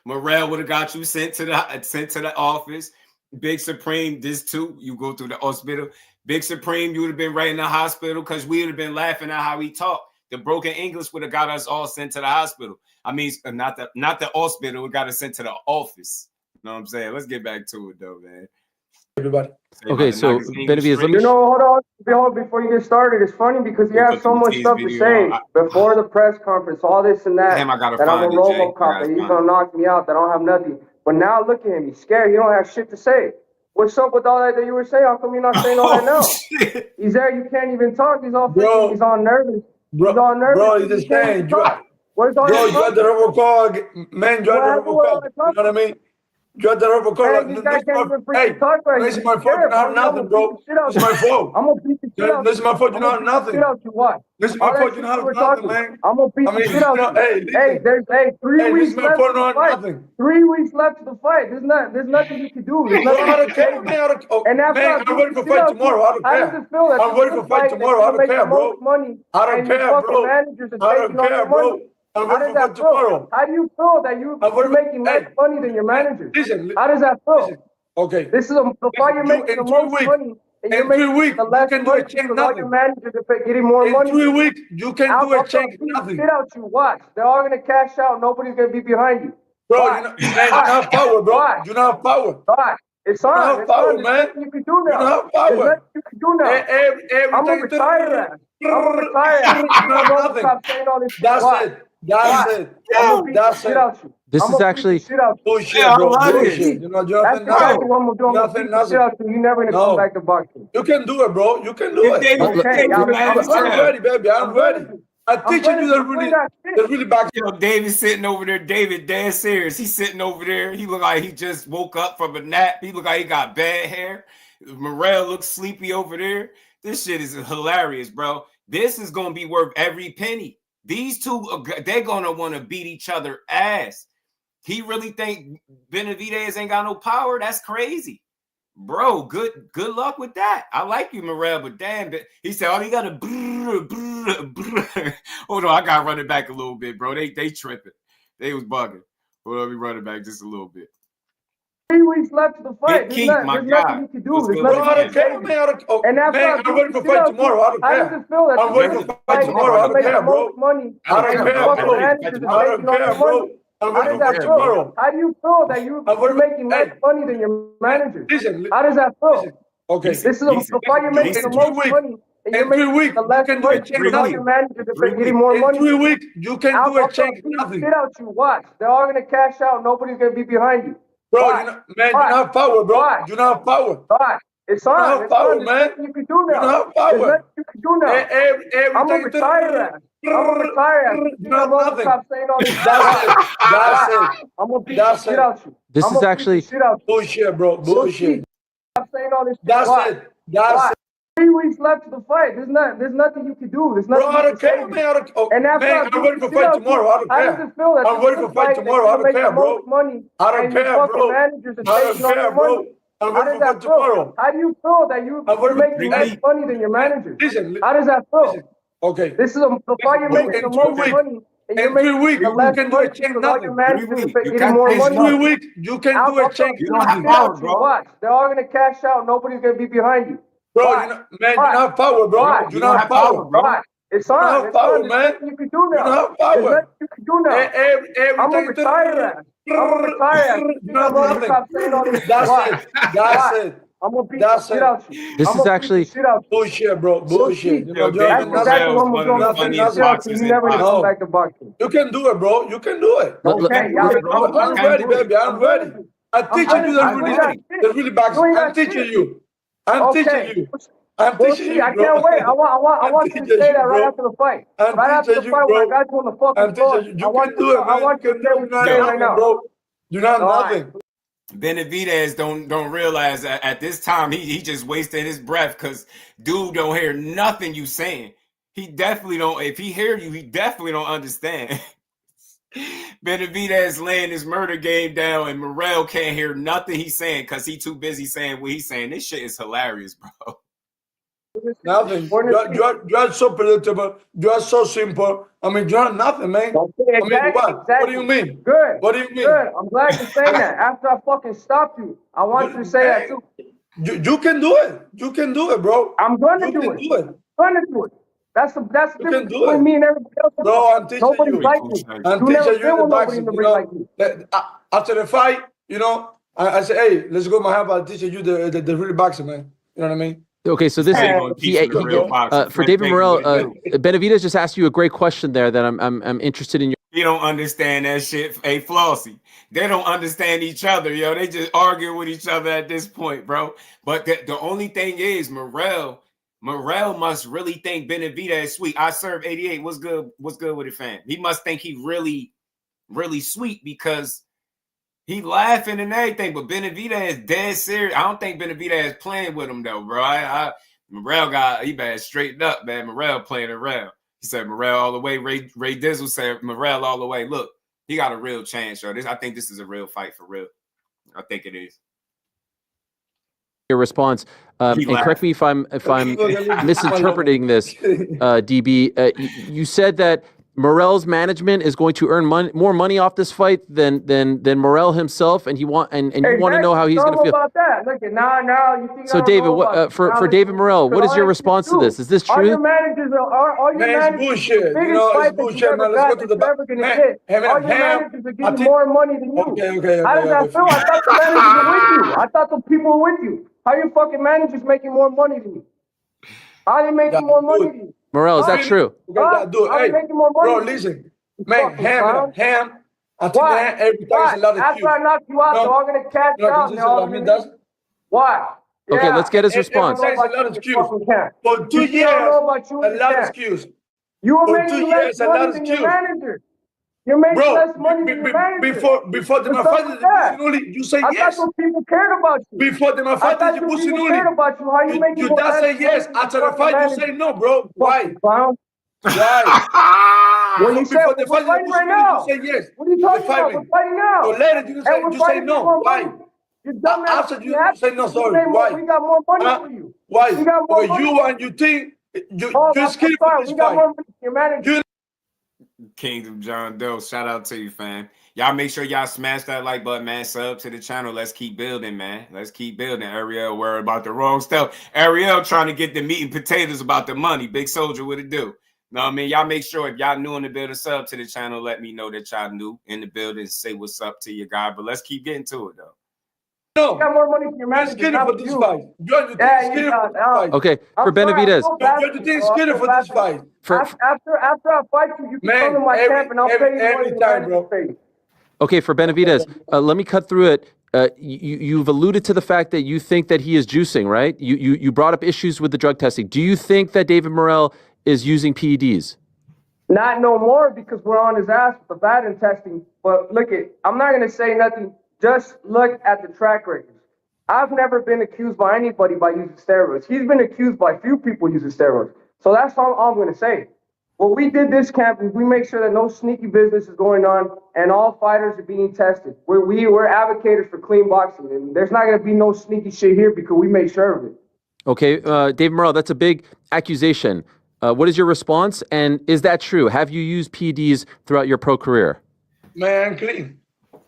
Morrell would have got you sent to the office. Big Supreme, this too. You go through the hospital. Big Supreme, you would have been right in the hospital because we would have been laughing at how he talked. The broken English would have got us all sent to the hospital. I mean, not the hospital. It got us sent to the office. You know what I'm saying? Let's get back to it though, man. Everybody. Okay, so Benavidez, let me. Hold on, before you get started. It's funny because he has so much stuff to say before the press conference, all this and that. Damn, I gotta that I'm a find it, RoboCop, that he's gonna knock me out, that I don't have nothing. But now look at him, he's scared. He don't have shit to say. What's up with all that you were saying? How come you're not saying all that now? Shit. He's there, you can't even talk. He's all Bro, he's all nervous. Bro, he's all nervous. Bro, he's just saying, Where's all bro, that you had the RoboCop, man. You had the RoboCop. You know what I mean? You had the RoboCop. Man, this guy can't even freaking talk right. This is my fault. You don't have nothing, bro. This is my fault. I'm gonna beat the shit out. This is my fault. You don't have nothing. This is my fault. You don't have nothing, man. I'm gonna beat the shit out. Hey, there's 3 weeks left to the fight. 3 weeks left to the fight. There's nothing you can do. There's nothing I don't care, man. And I'm ready for fight tomorrow. I don't care. How does it feel that I'm ready for fight tomorrow. I don't care, bro. I don't care, bro. I don't care, bro. I'm ready for fight tomorrow. How do you feel that you're making less money than your manager? Listen, how does that feel? Okay. This is the fight you're making the most money. And you're making 3 weeks, the less you can do money a change because all nothing. your managers are getting more money. In 3 weeks, you can do a change nothing. Shit out you. Watch. They're all gonna cash out. Nobody's gonna be behind you. Bro, you don't have power, bro. Why? You don't have power. Why? It's on. It's on. There's nothing you can do now. There's nothing you can do now. I'm gonna retire that. I'm gonna retire that. Stop saying all this shit. That's it. That's it. I'm gonna beat the shit out you. This is actually bullshit, bro. Bullshit. You know, That's exactly what I'm gonna do. I'm gonna beat the shit out you. You're never gonna come back to boxing. You can do it, bro. You can do it. Okay, I'm ready, baby. I'm ready. I'm teaching you the really back. You know, David's sitting over there. David, dead serious. He's sitting over there. He look like he just woke up from a nap. He look like he got bad hair. Morrell looks sleepy over there. This shit is hilarious, bro. This is gonna be worth every penny. These two, they're gonna want to beat each other ass. He really think Benavidez ain't got no power? That's crazy. Bro, good luck with that. I like you, Morrell, but damn, he said, oh, you got to hold on, I got to run it back a little bit, bro. They tripping. They was bugging. Hold on, let me run it back just a little bit. 3 weeks left to the fight. There's nothing you can do. There's nothing I don't care, man. I'm ready for fight tomorrow. I don't care. How does it feel that I'm ready for fight tomorrow. I don't care, bro. I don't care, bro. I'm ready for fight tomorrow. How do you feel that you're making less money than your managers? How does that feel? Okay. This is the fight you're making the most money. And you're making the less money. Your managers are getting more money. In 3 weeks, you can do a change. Nothing. Get out, you watch. They're all gonna cash out. Nobody's gonna be behind you. Bro, you don't have power, bro. You don't have power. It's on. You don't have power, man. You can do now. You don't have power. You can do now. I'm gonna retire that. I'm gonna retire that. You don't have nothing. Stop saying all this. That's it. I'm gonna beat the shit out you. This is actually bullshit, bro. Bullshit. Stop saying all this. That's it. That's it. 3 weeks left to the fight. There's nothing you can do. There's nothing. Bro, I don't care, man. I'm ready for fight tomorrow. I don't care. How does it feel that I'm ready for fight tomorrow. I don't care, bro. I don't care, bro. I don't care, bro. I'm ready for fight tomorrow. How do you feel that you're making less money than your managers? Listen. How does that feel? Okay. This is the fight you're making the most money. In 3 weeks, you can do a change. Nothing. In 3 weeks, you can do a change. You don't have power, bro. They're all gonna cash out. Nobody's gonna be behind you. Bro, you don't have power, bro. You don't have power, bro. It's on. You don't have power, man. You can do now. You don't have power. You can do now. I'm gonna retire that. I'm gonna retire that. You don't have nothing. Stop saying all this. That's it. That's it. I'm gonna beat the shit out you. This is actually bullshit, bro. Bullshit. You know, that's exactly what I'm doing. You're never gonna come back to boxing. You can do it, bro. You can do it. Okay, I'm ready, baby. I'm ready. I'm teaching you the really boxing. I'm teaching you. I'm teaching you. I'm teaching you, I bro. can't wait. I want you to say that right after the fight. Right after the fight, when I got you on the fucking floor. You can do it, man. I want you to say what you're saying right now, bro. You don't have nothing. Benavidez don't realize that at this time he just wasted his breath because dude don't hear nothing you saying. He definitely don't. If he hear you, he definitely don't understand. Benavidez laying his murder game down, and Morrell can't hear nothing he's saying because he too busy saying what he's saying. This shit is hilarious, bro. Nothing. You are so predictable. You are so simple. I mean, you're not nothing, man. Exactly, I mean, what? What do you mean? Good. What do you mean? Good. I'm glad you're saying that. After I fucking stopped you, I want you to say that too. You can do it. You can do it, bro. I'm going to do it. I'm going to do it. That's the difference between me and everybody else. Bro, I'm teaching Nobody's you. like me. I'm teaching you the boxing. Like me. After the fight, you know, I say, hey, let's go, my help. I'll teach you the real boxing, man. You know what I mean? Okay, so this is for David Morrell. Benavidez just asked you a great question there that I'm interested in. You don't understand that shit. Hey, Flossie, they don't understand each other, yo. They just arguing with each other at this point, bro. But the only thing is, Morrell must really think Benavidez is sweet. I serve 88. What's good? What's good with it, fam? He must think he really, really sweet because he laughing and everything, but Benavidez is dead serious. I don't think Benavidez is playing with him though, bro. Morrell he bad straightened up, man. Morrell playing around. He said Morrell all the way. Ray Dizzle said Morrell all the way. Look, he got a real chance, yo. I think this is a real fight for real. I think it is. Your response, and correct me if I'm misinterpreting this, DB. You said that Morrell's management is going to earn more money off this fight than Morrell himself, and you want to know how he's going to feel. About that. Look, now you think So I don't David, know what about for David Morrell? What is your response to this? Is this all your true? managers are all your Man, managers? it's bullshit. The biggest You know, fight it's bullshit, that man. you Let's ever go got to that the you're ever gonna man. get. All your managers are getting more money than you. Okay. How does that feel? I thought the managers were with you. I thought the people were with you. How your fucking managers making more money than you? How are they making more money than you? Morrell, is that true? How are they making more money? Bro, listen. Man, ham. I think Why? that every time is a lot of After I knock you out, they're all gonna catch out and they're all gonna leave. Why? Okay, Yeah. let's get his response. Every time is a lot of excuse. For 2 You years, don't know about you a and lot of Terence. excuse. You were For making 2 less years, a money lot of than your excuse. manager. You're making Bro, less money than your manager. before the What's up Mafia with that? Businuli, you say I yes. thought those people cared about you. Before the I Mafia thought those people cared Businuli, about you. How you making you more just say less yes. money than After your the fucking fight, you manager? say no, bro. Why? Clown. Why? Well, you said Before the we're fight, fighting right now. you say yes. What are you talking about? We're fighting now. So later, you And say we're fighting no. for more Why? money. You're dumb After you say no, sorry. Why? We got more money for you. Why? We got more Because money. you think you're I'm scared sorry. for this We got fight. more money than your manager. Kingdom John Doe, shout out to you, fam. Y'all make sure y'all smash that like button, man. Sub to the channel. Let's keep building, man. Let's keep building. Ariel worried about the wrong stuff. Ariel trying to get the meat and potatoes about the money. Big Soldier, what it do? No, I mean, y'all make sure if y'all new in the building, sub to the channel. Let me know that y'all new in the building. Say what's up to your guy. But let's keep getting to it, though. No. You got more money than your manager. Scared for this fight. Okay, for Benavidez. You think scared for this fight? After I fight you, you can come to my camp and I'll pay you every time, bro. Okay, for Benavidez, let me cut through it. You've alluded to the fact that you think that he is juicing, right? You brought up issues with the drug testing. Do you think that David Morrell is using PEDs? Not no more because we're on his ass with the Baden testing. But look I'm not going to say nothing. Just look at the track records. I've never been accused by anybody by using steroids. He's been accused by few people using steroids. So that's all I'm going to say. What we did this camp is we make sure that no sneaky business is going on and all fighters are being tested. We're advocates for clean boxing, and there's not going to be no sneaky shit here because we make sure of it. Okay, David Morrell, that's a big accusation. What is your response? And is that true? Have you used PEDs throughout your pro career? Man, I'm clean.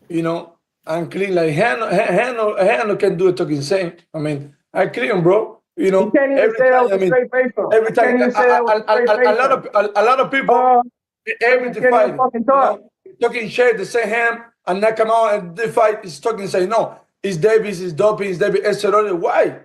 You know, I'm clean. Like, Haney can do it talking same. I mean, I clean, bro. You know, you can't even say that with a straight face on. Every time, a lot of people, every fight, talking shit, the same ham, and not come out and the fight is talking, say, no, it's Davis, it's doping, it's Davis, it's steroid. Why?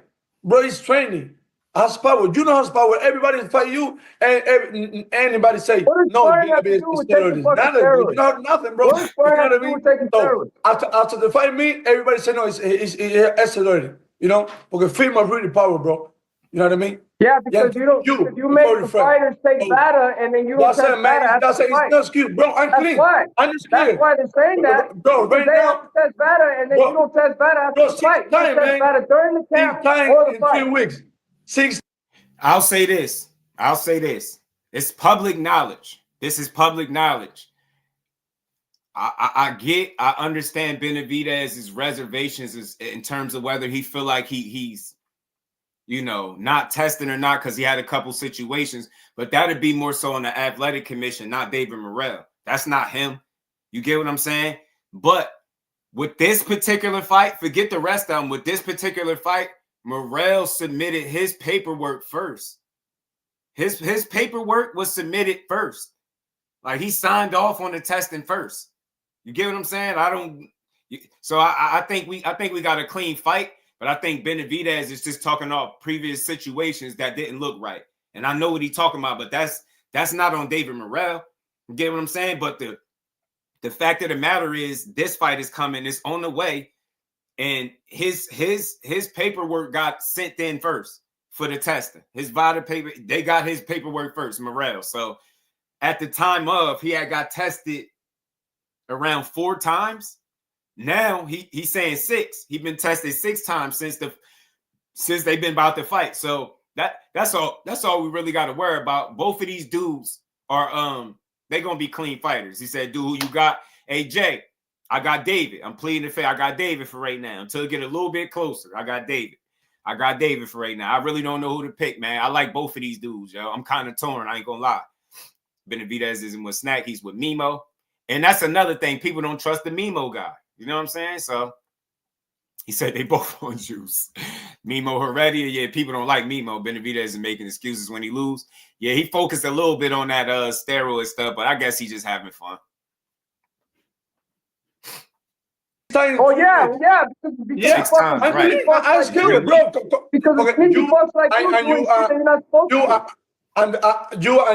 Bro, it's training. Has power. You know has power. Everybody fight you, and anybody say, no, Davis is steroid. Nothing, bro. You know nothing, bro. You know what I mean? So, after the fight me, everybody say, no, it's steroid. You know, because female really power, bro. You know what I mean? Yeah, because you make the fighters take Vada and then you don't test Vada after the fight. It's no excuse, bro. I'm clean. That's why they're saying that. Bro, right they now, have to test Vada and then you don't test Vada after the fight. You test Vada during the camp or the fight. 3 weeks. 6. I'll say this. It's public knowledge. This is public knowledge. I understand Benavidez's reservations in terms of whether he feel like he's not testing or not because he had a couple situations, but that would be more so on the athletic commission, not David Morrell. That's not him. You get what I'm saying? But with this particular fight, forget the rest of them. With this particular fight, Morrell submitted his paperwork first. His paperwork was submitted first. Like he signed off on the testing first. You get what I'm saying? I think we got a clean fight, but I think Benavidez is just talking off previous situations that didn't look right. And I know what he's talking about, but that's not on David Morrell. You get what I'm saying? But the fact of the matter is this fight is coming, it's on the way, and his paperwork got sent in first for the testing. His VADA paper, they got his paperwork first, Morrell. So at the time of, he had got tested around 4 times. Now he's saying 6. He's been tested 6 times since they've been about to fight. So that's all we really got to worry about. Both of these dudes are they're gonna be clean fighters. He said, dude, who you got? Hey Jay, I got David. I'm pleading the faith. I got David for right now. Until it get a little bit closer. I got David for right now. I really don't know who to pick, man. I like both of these dudes, yo. I'm kind of torn. I ain't gonna lie. Benavidez isn't with Snack. He's with Mimo. And that's another thing. People don't trust the Mimo guy. You know what I'm saying? So he said they both on juice. Mimo Heredia, yeah, people don't like Mimo. Benavidez is making excuses when he lose. Yeah, he focused a little bit on that steroid stuff, but I guess he's just having fun. Oh yeah. Six times, right? I'm scared, bro. Because Okay, if you fucks like and you, you're not supposed to.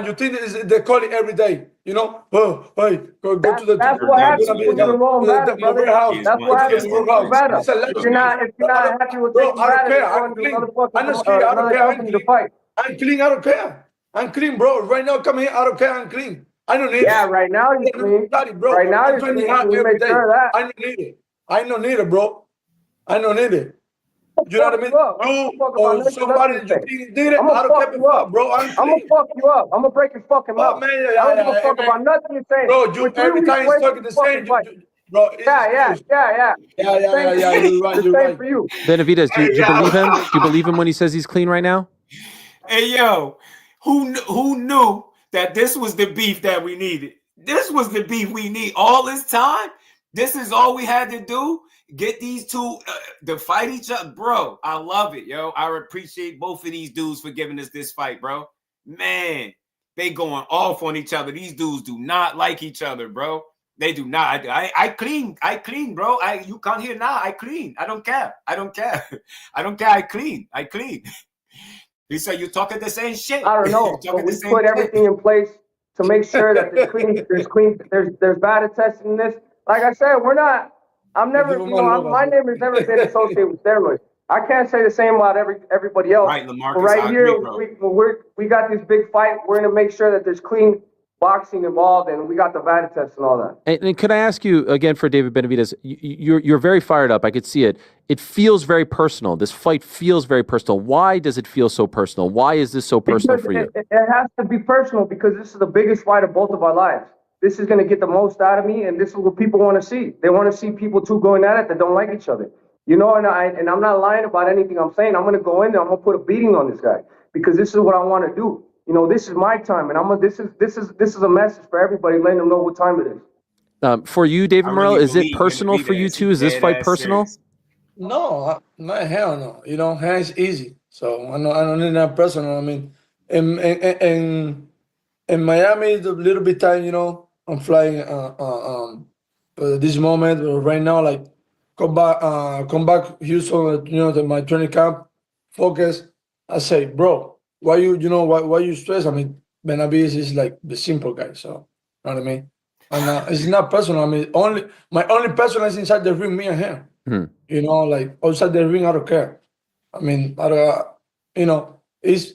You think they call it every day, you know? Oh, hey, go to the. That's what happens when you're the wrong batter, brother. That's what happens when you're the batter. If you're not happy with taking batter, you're going to another company to fight. I'm clean. I don't care. I'm clean, bro. Right now, come here. I don't care. I'm clean. I don't need it. Yeah, right now you're clean. Bro. Right now you're clean. We make sure of that. I don't need it. I don't need it, bro. I don't need it. You know what I mean? You or somebody that you did it. I don't care about, bro. I'm gonna fuck you up. I'm gonna break your fucking mouth. Man, I don't give a fuck about nothing you're saying. Bro, you every time you're talking the same. Bro, yeah. You're right. You're right. For you. Benavidez, do you believe him? Do you believe him when he says he's clean right now? Hey, yo, who knew that this was the beef that we needed? This was the beef we need all this time. This is all we had to do. Get these two to fight each other. Bro, I love it, yo. I appreciate both of these dudes for giving us this fight, bro. Man, they going off on each other. These dudes do not like each other, bro. They do not. I clean, bro. You come here now. I clean. I don't care. I clean. He said you talking the same shit. I don't know. But we put everything in place to make sure that there's bad testing in this. Like I said, my name has never been associated with steroids. I can't say the same about everybody else. Right, LaMarcus, but right here, we got this big fight. We're going to make sure that there's clean boxing involved, and we got the VADA test and all that. And could I ask you again for David Benavidez? You're very fired up. I could see it. It feels very personal. This fight feels very personal. Why does it feel so personal? Why is this so personal for you? It has to be personal because this is the biggest fight of both of our lives. This is going to get the most out of me, and this is what people want to see. They want to see people two going at it that don't like each other. You know, and I'm not lying about anything I'm saying. I'm going to go in there. I'm going to put a beating on this guy because this is what I want to do. You know, this is my time, and this is a message for everybody, letting them know what time it is. For you, David Morrell, is it personal for you too? Is this fight personal? No, not hell no. You know, it's easy. So I don't need that personal. I mean, in Miami, it's a little bit time. You know, I'm flying this moment right now. Like come back Houston. You know, my training camp. Focus. I say, bro. Why you stress? I mean, Benavidez is like the simple guy, so you know what I mean. And it's not personal. I mean, my only personal is inside the ring, me and him. You know, like outside the ring, I don't care. I mean, you know, it's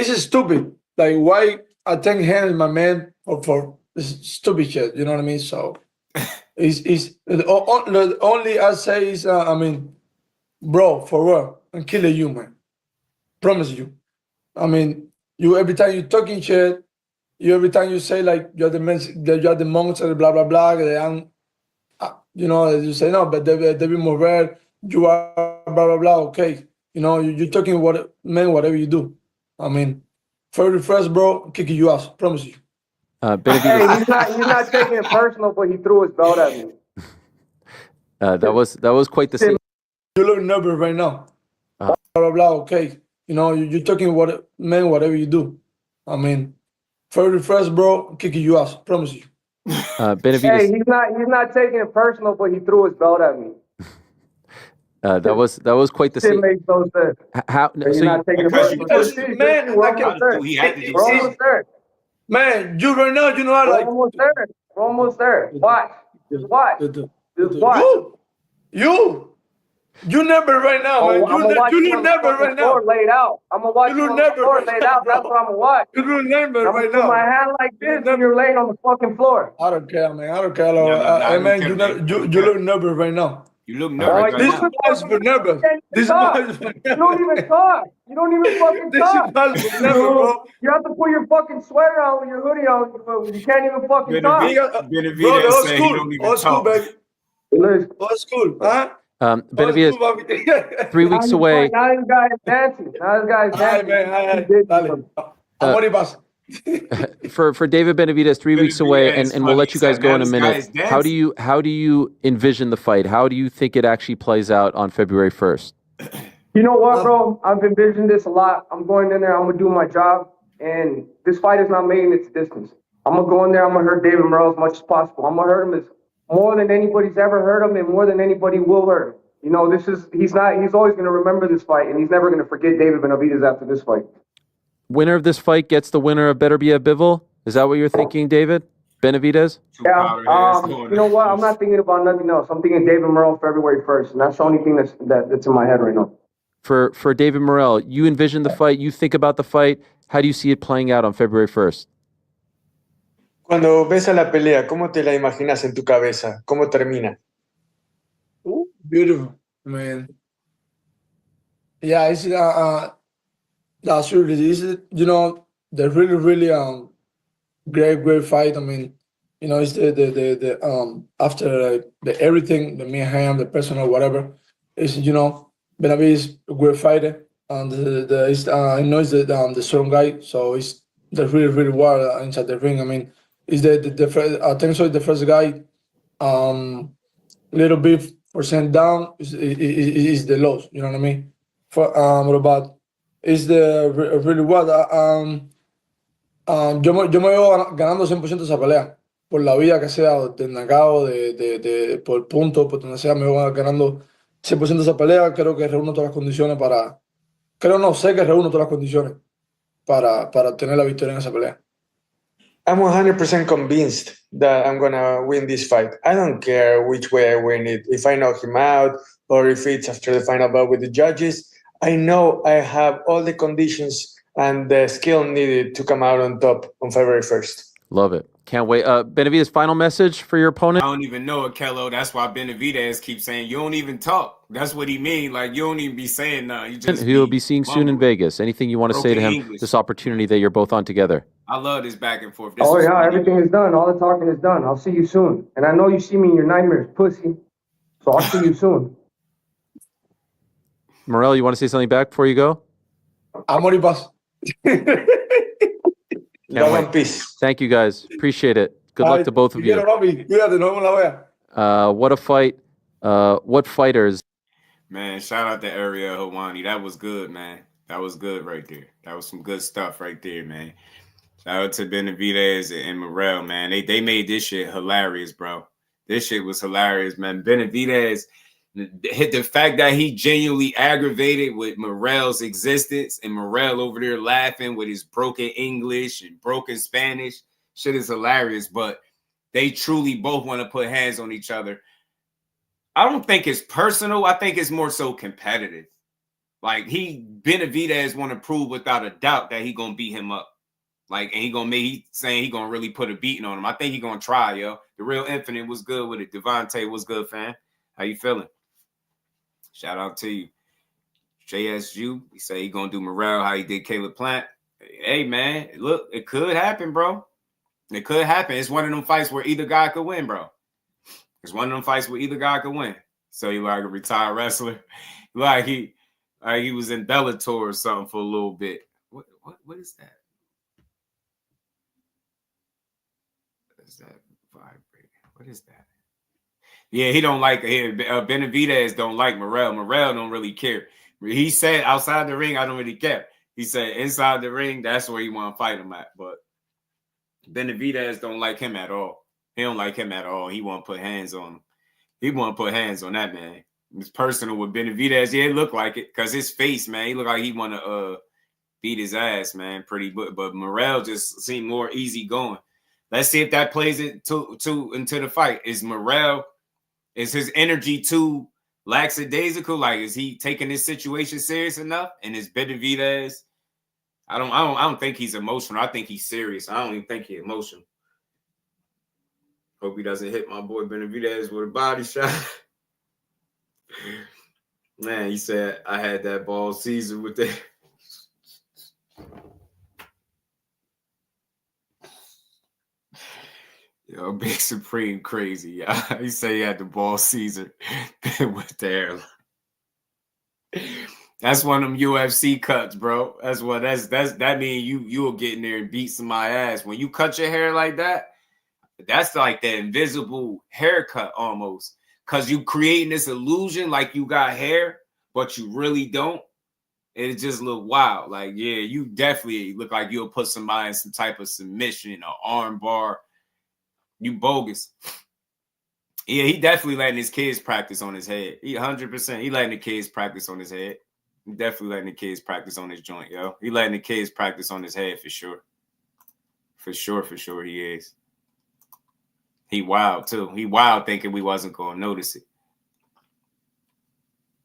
stupid. Like why I thank him, my man, for this stupid shit. You know what I mean? So it's the only I say is I mean, bro, for real, I'm killing you, man. Promise you. I mean, you every time you talking shit, every time you say like you're the monster, blah blah blah. You know, you say no, but Devin Morrell, you are blah blah blah. Okay, you know, you're talking whatever you do. I mean, first, bro, kicking you ass. Promise you. Hey, he's not taking it personal, but he threw his belt at me. That was quite the scene. You look nervous right now. Blah blah blah. Okay. You know, you're talking whatever you do. I mean, first, bro, kicking you ass. Promise you. Benavidez. Hey, he's not taking it personal, but he threw his belt at me. That was quite the scene. Makes no sense. How? So not taking it personal. Man, you right now, you know I like. We're almost there. Watch. Just watch. Just watch. You never right now, man. You look never right now. Laid out. I'm gonna watch you on the floor laid out. That's what I'm gonna watch. You look never right now. Put my hand like this, and you're laying on the fucking floor. I don't care, man. I don't care. Man, you look nervous right now. You look nervous. This is for nervous. This is You don't even talk. You don't even fucking talk. This is for nervous, bro. You have to put your fucking sweater on with your hoodie on. You can't even fucking talk. Benavidez old school, baby. Old school, huh? Benavidez, 3 weeks away. Now this guy's dancing. Dale. Amor y paz. For David Benavidez, 3 weeks away, and we'll let you guys go in a minute. How do you envision the fight? How do you think it actually plays out on February 1st? You know what, bro? I've envisioned this a lot. I'm going in there. I'm gonna do my job, and this fight is not made in its distance. I'm gonna go in there. I'm gonna hurt David Morrell as much as possible. I'm gonna hurt him as more than anybody's ever hurt him, and more than anybody will hurt him. You know, he's always gonna remember this fight, and he's never gonna forget David Benavidez after this fight. Winner of this fight gets the winner of Better Be a Bivol. Is that what you're thinking, David Benavidez? Yeah. You know what? I'm not thinking about nothing else. I'm thinking David Morrell February 1st, and that's the only thing that's in my head right now. For David Morrell, you envision the fight. You think about the fight. How do you see it playing out on February 1st? Cuando ves a la pelea, ¿cómo te la imaginas en tu cabeza? ¿Cómo termina? Beautiful, man. Yeah, it's that's really easy. You know, the really great fight. I mean, you know, it's the after the everything, the me and him, the personal whatever. Is, you know, Benavidez a great fighter, and I know he's the strong guy, so it's the really well inside the ring. I mean, is the first, I think so. The first guy, little bit % down is the loss. You know what I mean? For but is the really well. Yo me veo ganando 100% esa pelea por la vía que sea, del knockout, por puntos, por donde sea, me veo ganando 100% esa pelea. Creo que reúno todas las condiciones sé que reúno todas las condiciones para obtener la victoria en esa pelea. I'm 100% convinced that I'm gonna win this fight. I don't care which way I win it. If I knock him out or if it's after the final bout with the judges, I know I have all the conditions and the skill needed to come out on top on February 1st. Love it. Can't wait. Benavidez, final message for your opponent? I don't even know it, Kello. That's why Benavidez keeps saying, you don't even talk. That's what he mean. Like, you don't even be saying nothing. You just He'll be seeing soon in Vegas. Anything you want to say to him, English. this opportunity that you're both on together? I love this back and forth. Everything is done. All the talking is done. I'll see you soon. And I know you see me in your nightmares, pussy. So I'll see you soon. Morrell, you want to say something back before you go? Amor y paz. Love and peace. Thank you, guys. Appreciate it. Good luck to both of you. What a fight. What fighters. Man, shout out to Ariel Helwani. That was good, man. That was good right there. That was some good stuff right there, man. Shout out to Benavidez and Morrell, man. They made this shit hilarious, bro. This shit was hilarious, man. Benavidez, the fact that he genuinely aggravated with Morrell's existence and Morrell over there laughing with his broken English and broken Spanish, shit is hilarious. But they truly both want to put hands on each other. I don't think it's personal. I think it's more so competitive. Like, Benavidez want to prove without a doubt that he gonna beat him up. Like, and he saying he gonna really put a beating on him. I think he gonna try, yo. The Real Infinite was good with it. Devontae was good, fam. How you feeling? Shout out to you. JSU, he say he gonna do Morrell how he did Caleb Plant. Hey, man, look, it could happen, bro. It could happen. It's one of them fights where either guy could win, bro. It's one of them fights where either guy could win. So you like a retired wrestler, like he was in Bellator or something for a little bit. What is that? What is that vibrating? What is that? Yeah, he don't like Benavidez don't like Morrell. Morrell don't really care. He said outside the ring, I don't really care. He said inside the ring, that's where he want to fight him at. But Benavidez don't like him at all. He don't like him at all. He want to put hands on him. He want to put hands on that man. It's personal with Benavidez. Yeah, it looked like it because his face, man, he looked like he want to beat his ass, man. Pretty, but Morrell just seemed more easy going. Let's see if that plays it into the fight. Is his energy too lackadaisical? Like, is he taking this situation serious enough? And is Benavidez? I don't think he's emotional. I think he's serious. I don't even think he's emotional. Hope he doesn't hit my boy Benavidez with a body shot. Man, he said I had that ball season with that. Yo, Big Supreme crazy. Yeah. He said he had the ball season with the airline. That's one of them UFC cuts, bro. That mean you will get in there and beat somebody's ass. When you cut your hair like that, that's like the invisible haircut almost. Cause you creating this illusion like you got hair, but you really don't. And it just look wild. Like, yeah, you definitely look like you'll put somebody in some type of submission or arm bar. You bogus. Yeah, he definitely letting his kids practice on his head. He 100%. He letting the kids practice on his head. He definitely letting the kids practice on his joint, yo. He letting the kids practice on his head for sure. For sure he is. He wild too. He wild thinking we wasn't gonna notice it.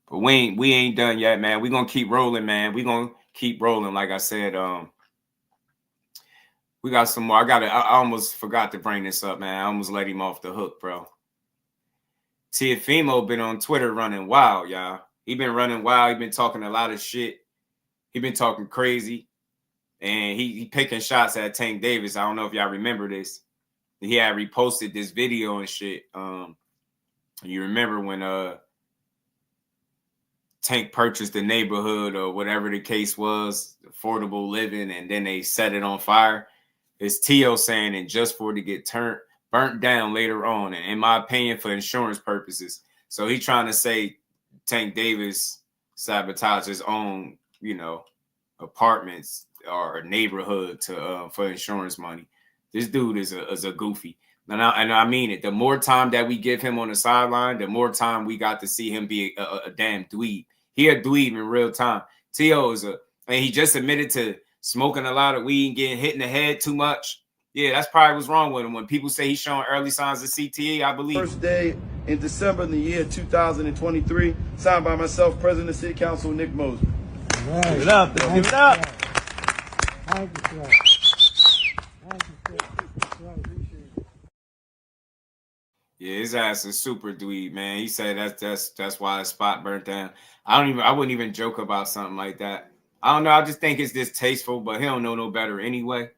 But we ain't done yet, man. We gonna keep rolling, man. We gonna keep rolling. Like I said, we got some more. I almost forgot to bring this up, man. I almost let him off the hook, bro. Teofimo been on Twitter running wild, y'all. He been running wild. He been talking a lot of shit. He been talking crazy. And he picking shots at Tank Davis. I don't know if y'all remember this. He had reposted this video and shit. You remember when Tank purchased the neighborhood or whatever the case was, affordable living, and then they set it on fire. It's Teo saying, and just for it to get burnt down later on, and in my opinion, for insurance purposes. So he's trying to say Tank Davis sabotaged his own, apartments or neighborhood to for insurance money. This dude is a goofy. And I mean it. The more time that we give him on the sideline, the more time we got to see him be a damn dweeb. He a dweeb in real time. Teo and he just admitted to smoking a lot of weed and getting hit in the head too much. Yeah, that's probably what's wrong with him. When people say he's showing early signs of CTE, I believe. First day in December in the year 2023, signed by myself, President of City Council, Nick Mosby. Right. Give it up. Give it up. Yeah, his ass is super dweeb, man. He said that's why his spot burnt down. I wouldn't even joke about something like that. I don't know. I just think it's distasteful, but he don't know no better anyway.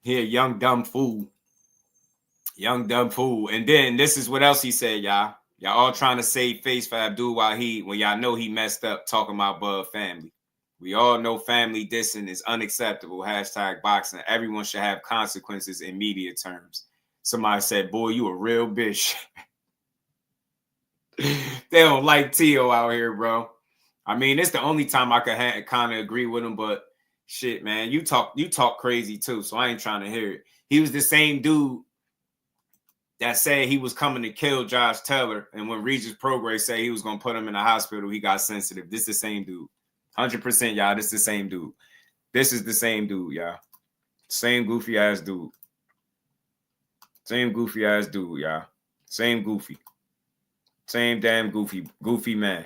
He a young, dumb fool. Young, dumb fool. And then this is what else he said, y'all. Y'all all trying to save face for Abdul when y'all know he messed up talking about Bud family. We all know family dissing is unacceptable. #boxing. Everyone should have consequences in media terms. Somebody said, boy, you a real bitch. They don't like Teo out here, bro. I mean, it's the only time I could kind of agree with him, but shit, man, you talk crazy too, so I ain't trying to hear it. He was the same dude that said he was coming to kill Josh Taylor, and when Regis Prograis said he was going to put him in the hospital, he got sensitive. This is the same dude. 100%, y'all. This is the same dude. This is the same dude, y'all. Same goofy ass dude. Same goofy ass dude, y'all. Same goofy. Same damn goofy man.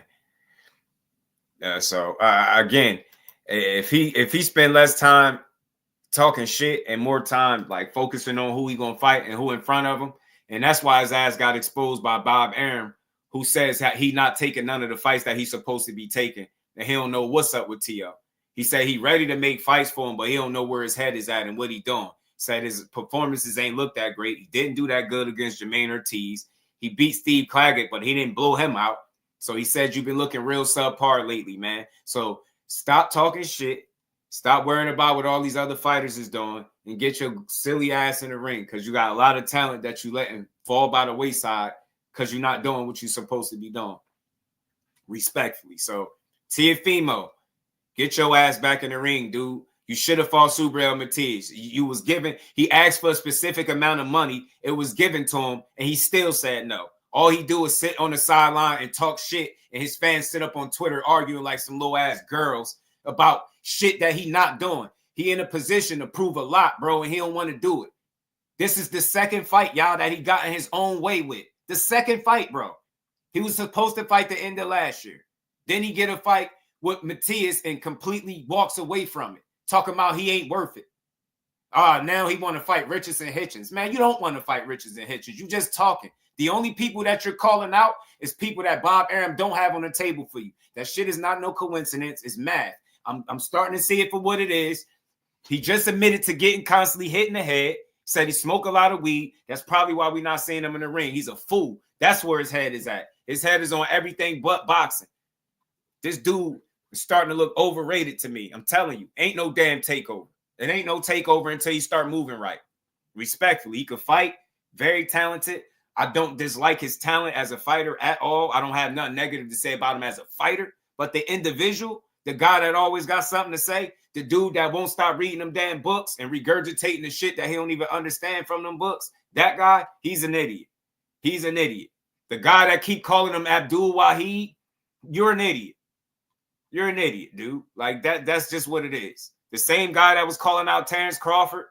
So again, if he spend less time talking shit and more time like focusing on who he gonna fight and who in front of him, and that's why his ass got exposed by Bob Arum, who says that he not taking none of the fights that he's supposed to be taking, and he don't know what's up with Teo. He said he ready to make fights for him, but he don't know where his head is at and what he doing. Said his performances ain't looked that great. He didn't do that good against Jermaine Ortiz. He beat Steve Claggett, but he didn't blow him out. So he said you've been looking real subpar lately, man. So stop talking shit. Stop worrying about what all these other fighters is doing and get your silly ass in the ring, because you got a lot of talent that you letting fall by the wayside because you're not doing what you're supposed to be doing. Respectfully. So Teofimo, get your ass back in the ring, dude. You should have fought Subriel Matiz. You was given, he asked for a specific amount of money. It was given to him, and he still said no. All he do is sit on the sideline and talk shit, and his fans sit up on Twitter arguing like some low-ass girls about shit that he not doing. He in a position to prove a lot, bro, and he don't want to do it. This is the second fight, y'all, that he got in his own way with. The second fight, bro. He was supposed to fight the end of last year. Then he get a fight with Matias and completely walks away from it, talking about he ain't worth it. Now he want to fight Richardson Hitchens. Man, you don't want to fight Richardson Hitchens. You just talking. The only people that you're calling out is people that Bob Arum don't have on the table for you. That shit is not no coincidence. It's math. I'm starting to see it for what it is. He just admitted to getting constantly hit in the head. Said he smoked a lot of weed. That's probably why we're not seeing him in the ring. He's a fool. That's where his head is at. His head is on everything but boxing. This dude is starting to look overrated to me. I'm telling you, ain't no damn takeover. It ain't no takeover until you start moving right. Respectfully, he could fight, very talented. I don't dislike his talent as a fighter at all. I don't have nothing negative to say about him as a fighter. But the individual, the guy that always got something to say, the dude that won't stop reading them damn books and regurgitating the shit that he don't even understand from them books, that guy, he's an idiot. He's an idiot. The guy that keep calling him Abdul Wahid, you're an idiot. You're an idiot, dude. Like that's just what it is. The same guy that was calling out Terence Crawford,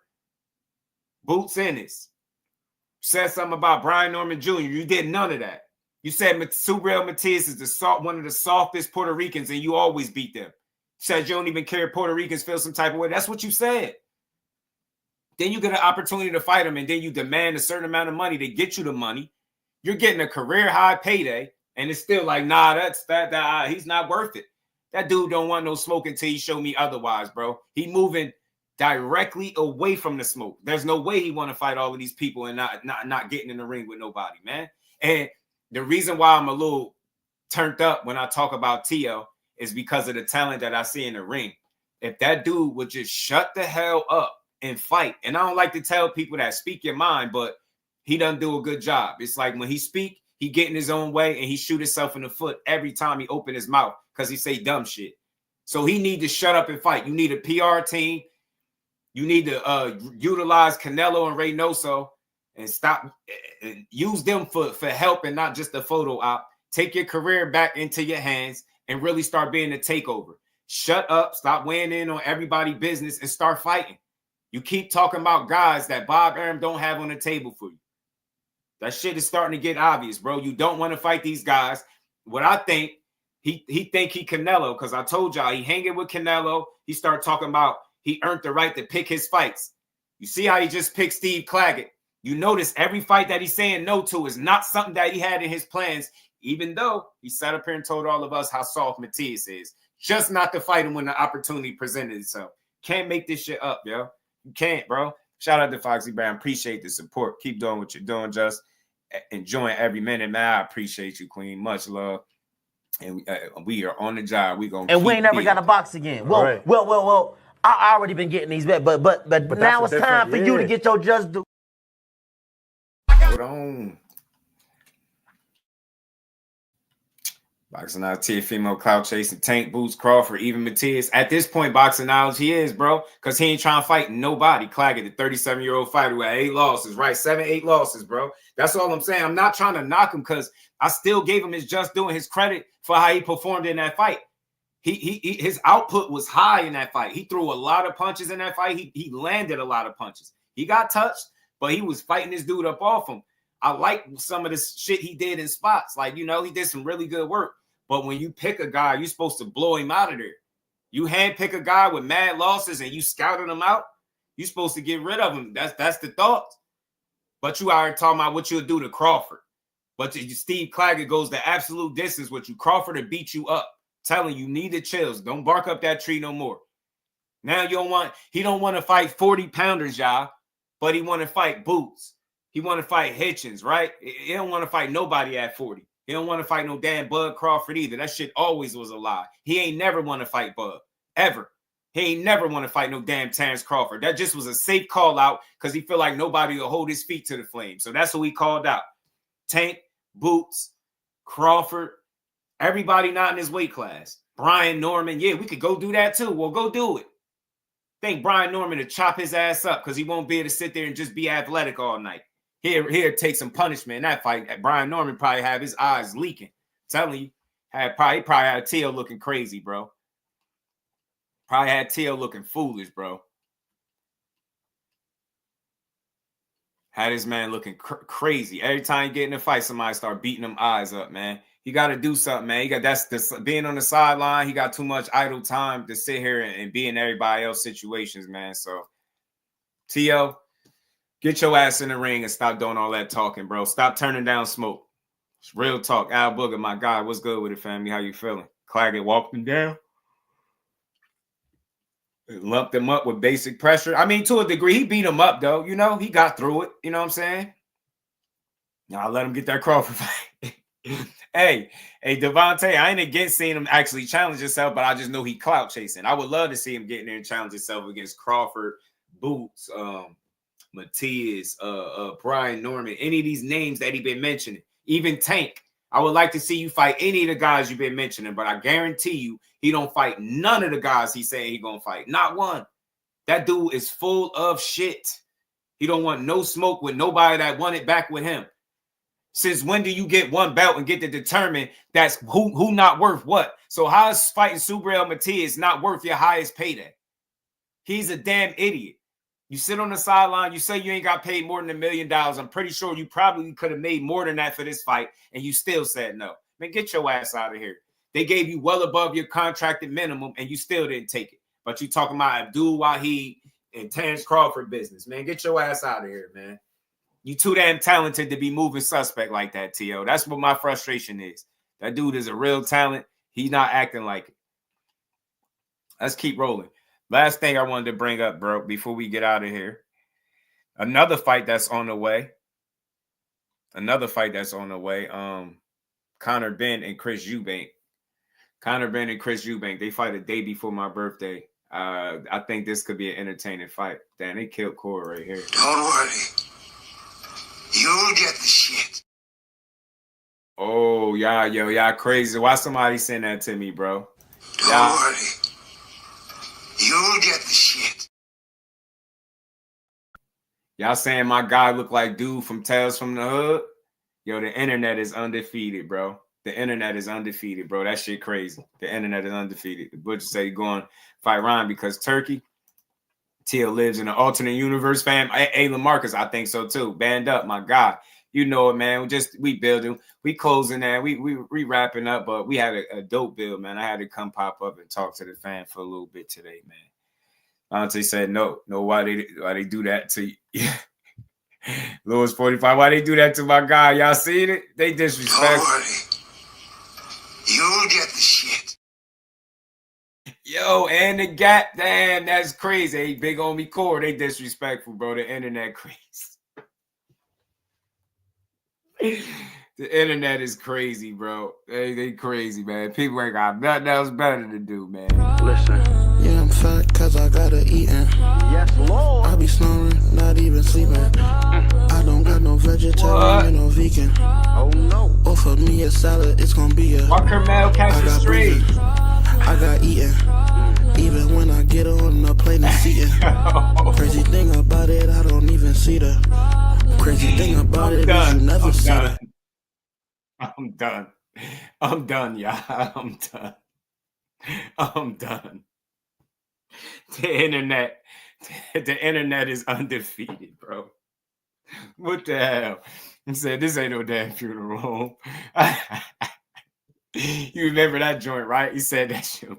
boots in this. Said something about Brian Norman Jr. You did none of that. You said Subriel Matias is one of the softest Puerto Ricans, and you always beat them. You said you don't even care if Puerto Ricans feel some type of way. That's what you said. Then you get an opportunity to fight him, and then you demand a certain amount of money to get you the money. You're getting a career high payday, and it's still like, nah, he's not worth it. That dude don't want no smoke until he show me otherwise, bro. He moving directly away from the smoke. There's no way he want to fight all of these people and not getting in the ring with nobody, man. And the reason why I'm a little turned up when I talk about Teo is because of the talent that I see in the ring. If that dude would just shut the hell up and fight, and I don't like to tell people that speak your mind, but he doesn't do a good job. It's like when he speak, he get in his own way and he shoot himself in the foot every time he open his mouth because he say dumb shit. So he need to shut up and fight. You need a PR team. You need to utilize Canelo and Reynoso and stop and use them for help and not just a photo op. Take your career back into your hands and really start being a takeover. Shut up, stop weighing in on everybody's business and start fighting. You keep talking about guys that Bob Arum don't have on the table for you. That shit is starting to get obvious, bro. You don't want to fight these guys. What I think, he think he Canelo, because I told y'all he hanging with Canelo. He started talking about he earned the right to pick his fights. You see how he just picked Steve Claggett. You notice every fight that he's saying no to is not something that he had in his plans, even though he sat up here and told all of us how soft Matias is. Just not to fight him when the opportunity presented itself. Can't make this shit up, yo. You can't, bro. Shout out to Foxy Brown. Appreciate the support. Keep doing what you're doing, just enjoying every minute, man. I appreciate you, Queen. Much love. And we are on the job. We gonna and we ain't never got a box again. Well, right. well. I already been getting these back, but now it's time for you to get your just due. Hold on. Boxing out Teofimo, clout chasing, Tank, Boots, Crawford, even Matias. At this point, boxing knowledge he is, bro, because he ain't trying to fight nobody. Claggett, the 37-year-old fighter who had 8 losses, right? 8 losses, bro. That's all I'm saying. I'm not trying to knock him because I still gave him his just doing his credit for how he performed in that fight. His output was high in that fight. He threw a lot of punches in that fight. He landed a lot of punches. He got touched, but he was fighting this dude up off him. I like some of the shit he did in spots. Like, you know, he did some really good work. But when you pick a guy, you're supposed to blow him out of there. You handpick a guy with mad losses and you scouted him out, you're supposed to get rid of him. That's the thought. But you already talking about what you'll do to Crawford. But Steve Claggett goes the absolute distance with you. Crawford will beat you up. Telling you need the chills. Don't bark up that tree no more. Now he don't want to fight 40-pounders, y'all, but he want to fight Boots. He want to fight Hitchens, right? He don't want to fight nobody at 40. He don't want to fight no damn Bud Crawford either. That shit always was a lie. He ain't never want to fight Bud, ever. He ain't never want to fight no damn Terence Crawford. That just was a safe call out because he feel like nobody will hold his feet to the flame. So that's who he called out. Tank, Boots, Crawford, everybody not in his weight class. Brian Norman, yeah, we could go do that too. Well, go do it. Think Brian Norman to chop his ass up because he won't be able to sit there and just be athletic all night. Here, take some punishment in that fight. Brian Norman probably have his eyes leaking. I'm telling you, he probably had Teo looking crazy, bro. Probably had Teo looking foolish, bro. Had his man looking crazy. Every time he get in a fight, somebody start beating them eyes up, man. He got to do something, man. That's being on the sideline. He got too much idle time to sit here and be in everybody else's situations, man. So, Teo, get your ass in the ring and stop doing all that talking, bro. Stop turning down smoke. It's real talk. Al Booger, my guy, what's good with it, family? How you feeling? Claggett walked him down. Lumped him up with basic pressure. I mean, to a degree, he beat him up, though. You know, he got through it. You know what I'm saying? Now, I let him get that Crawford fight. Hey, Devontae, I ain't against seeing him actually challenge himself, but I just know he clout chasing. I would love to see him get in there and challenge himself against Crawford, Boots, Matias, Brian Norman, any of these names that he been mentioning, even Tank. I would like to see you fight any of the guys you've been mentioning, but I guarantee you he don't fight none of the guys he's saying he gonna fight. Not one. That dude is full of shit. He don't want no smoke with nobody that want it back with him. Since when do you get one belt and get to determine that's who not worth what? So how is fighting Subriel Matias not worth your highest payday? He's a damn idiot. You sit on the sideline, you say you ain't got paid more than $1 million. I'm pretty sure you probably could have made more than that for this fight, and you still said no. Man, get your ass out of here. They gave you well above your contracted minimum, and you still didn't take it. But you talking about Abdul Wahid and Terence Crawford business. Man, get your ass out of here, man. You too damn talented to be moving suspect like that, T.O. That's what my frustration is. That dude is a real talent. He's not acting like it. Let's keep rolling. Last thing I wanted to bring up, bro, before we get out of here. Another fight that's on the way. Conor Benn and Chris Eubank. Conor Benn and Chris Eubank, they fight a day before my birthday. I think this could be an entertaining fight. Damn, they killed Corey right here. Don't worry. You'll get the shit. Oh, y'all crazy. Why somebody send that to me, bro? Don't worry. You'll get the shit. Y'all saying my guy look like dude from Tales from the Hood? Yo, the internet is undefeated, bro. The internet is undefeated, bro. That shit crazy. The internet is undefeated. The Butcher say he going fight Ryan because Turkey. Teal lives in an alternate universe, fam. Hey, LaMarcus, I think so too. Band up, my guy. You know it, man. We building, we closing that. We wrapping up, but we had a dope build, man. I had to come pop up and talk to the fan for a little bit today, man. Dante said, no, why they do that to you? Lewis 45, why they do that to my guy? Y'all seen it? They disrespectful. Don't worry. You'll get the shit. Yo, and the Gap, damn, that's crazy. Hey, big homie Core, they disrespectful, bro. The internet crazy. The internet is crazy, bro. They crazy, man. People ain't got nothing else better to do, man. Listen. Yeah, I'm fat cause I gotta eatin'. Yes, Lord. I be snoring, not even sleeping. I don't got no vegetarian or vegan. Oh no. Offer me a salad, it's gonna be a. Walk her male catch the straight. I got eatin'. Even when I get on the plane and seating. Crazy thing about it, I don't even see the. Crazy thing about it is you never see it. I'm done, y'all. I'm done. The internet is undefeated, bro. What the hell? He said, this ain't no damn funeral home. You remember that joint, right? He said that shit.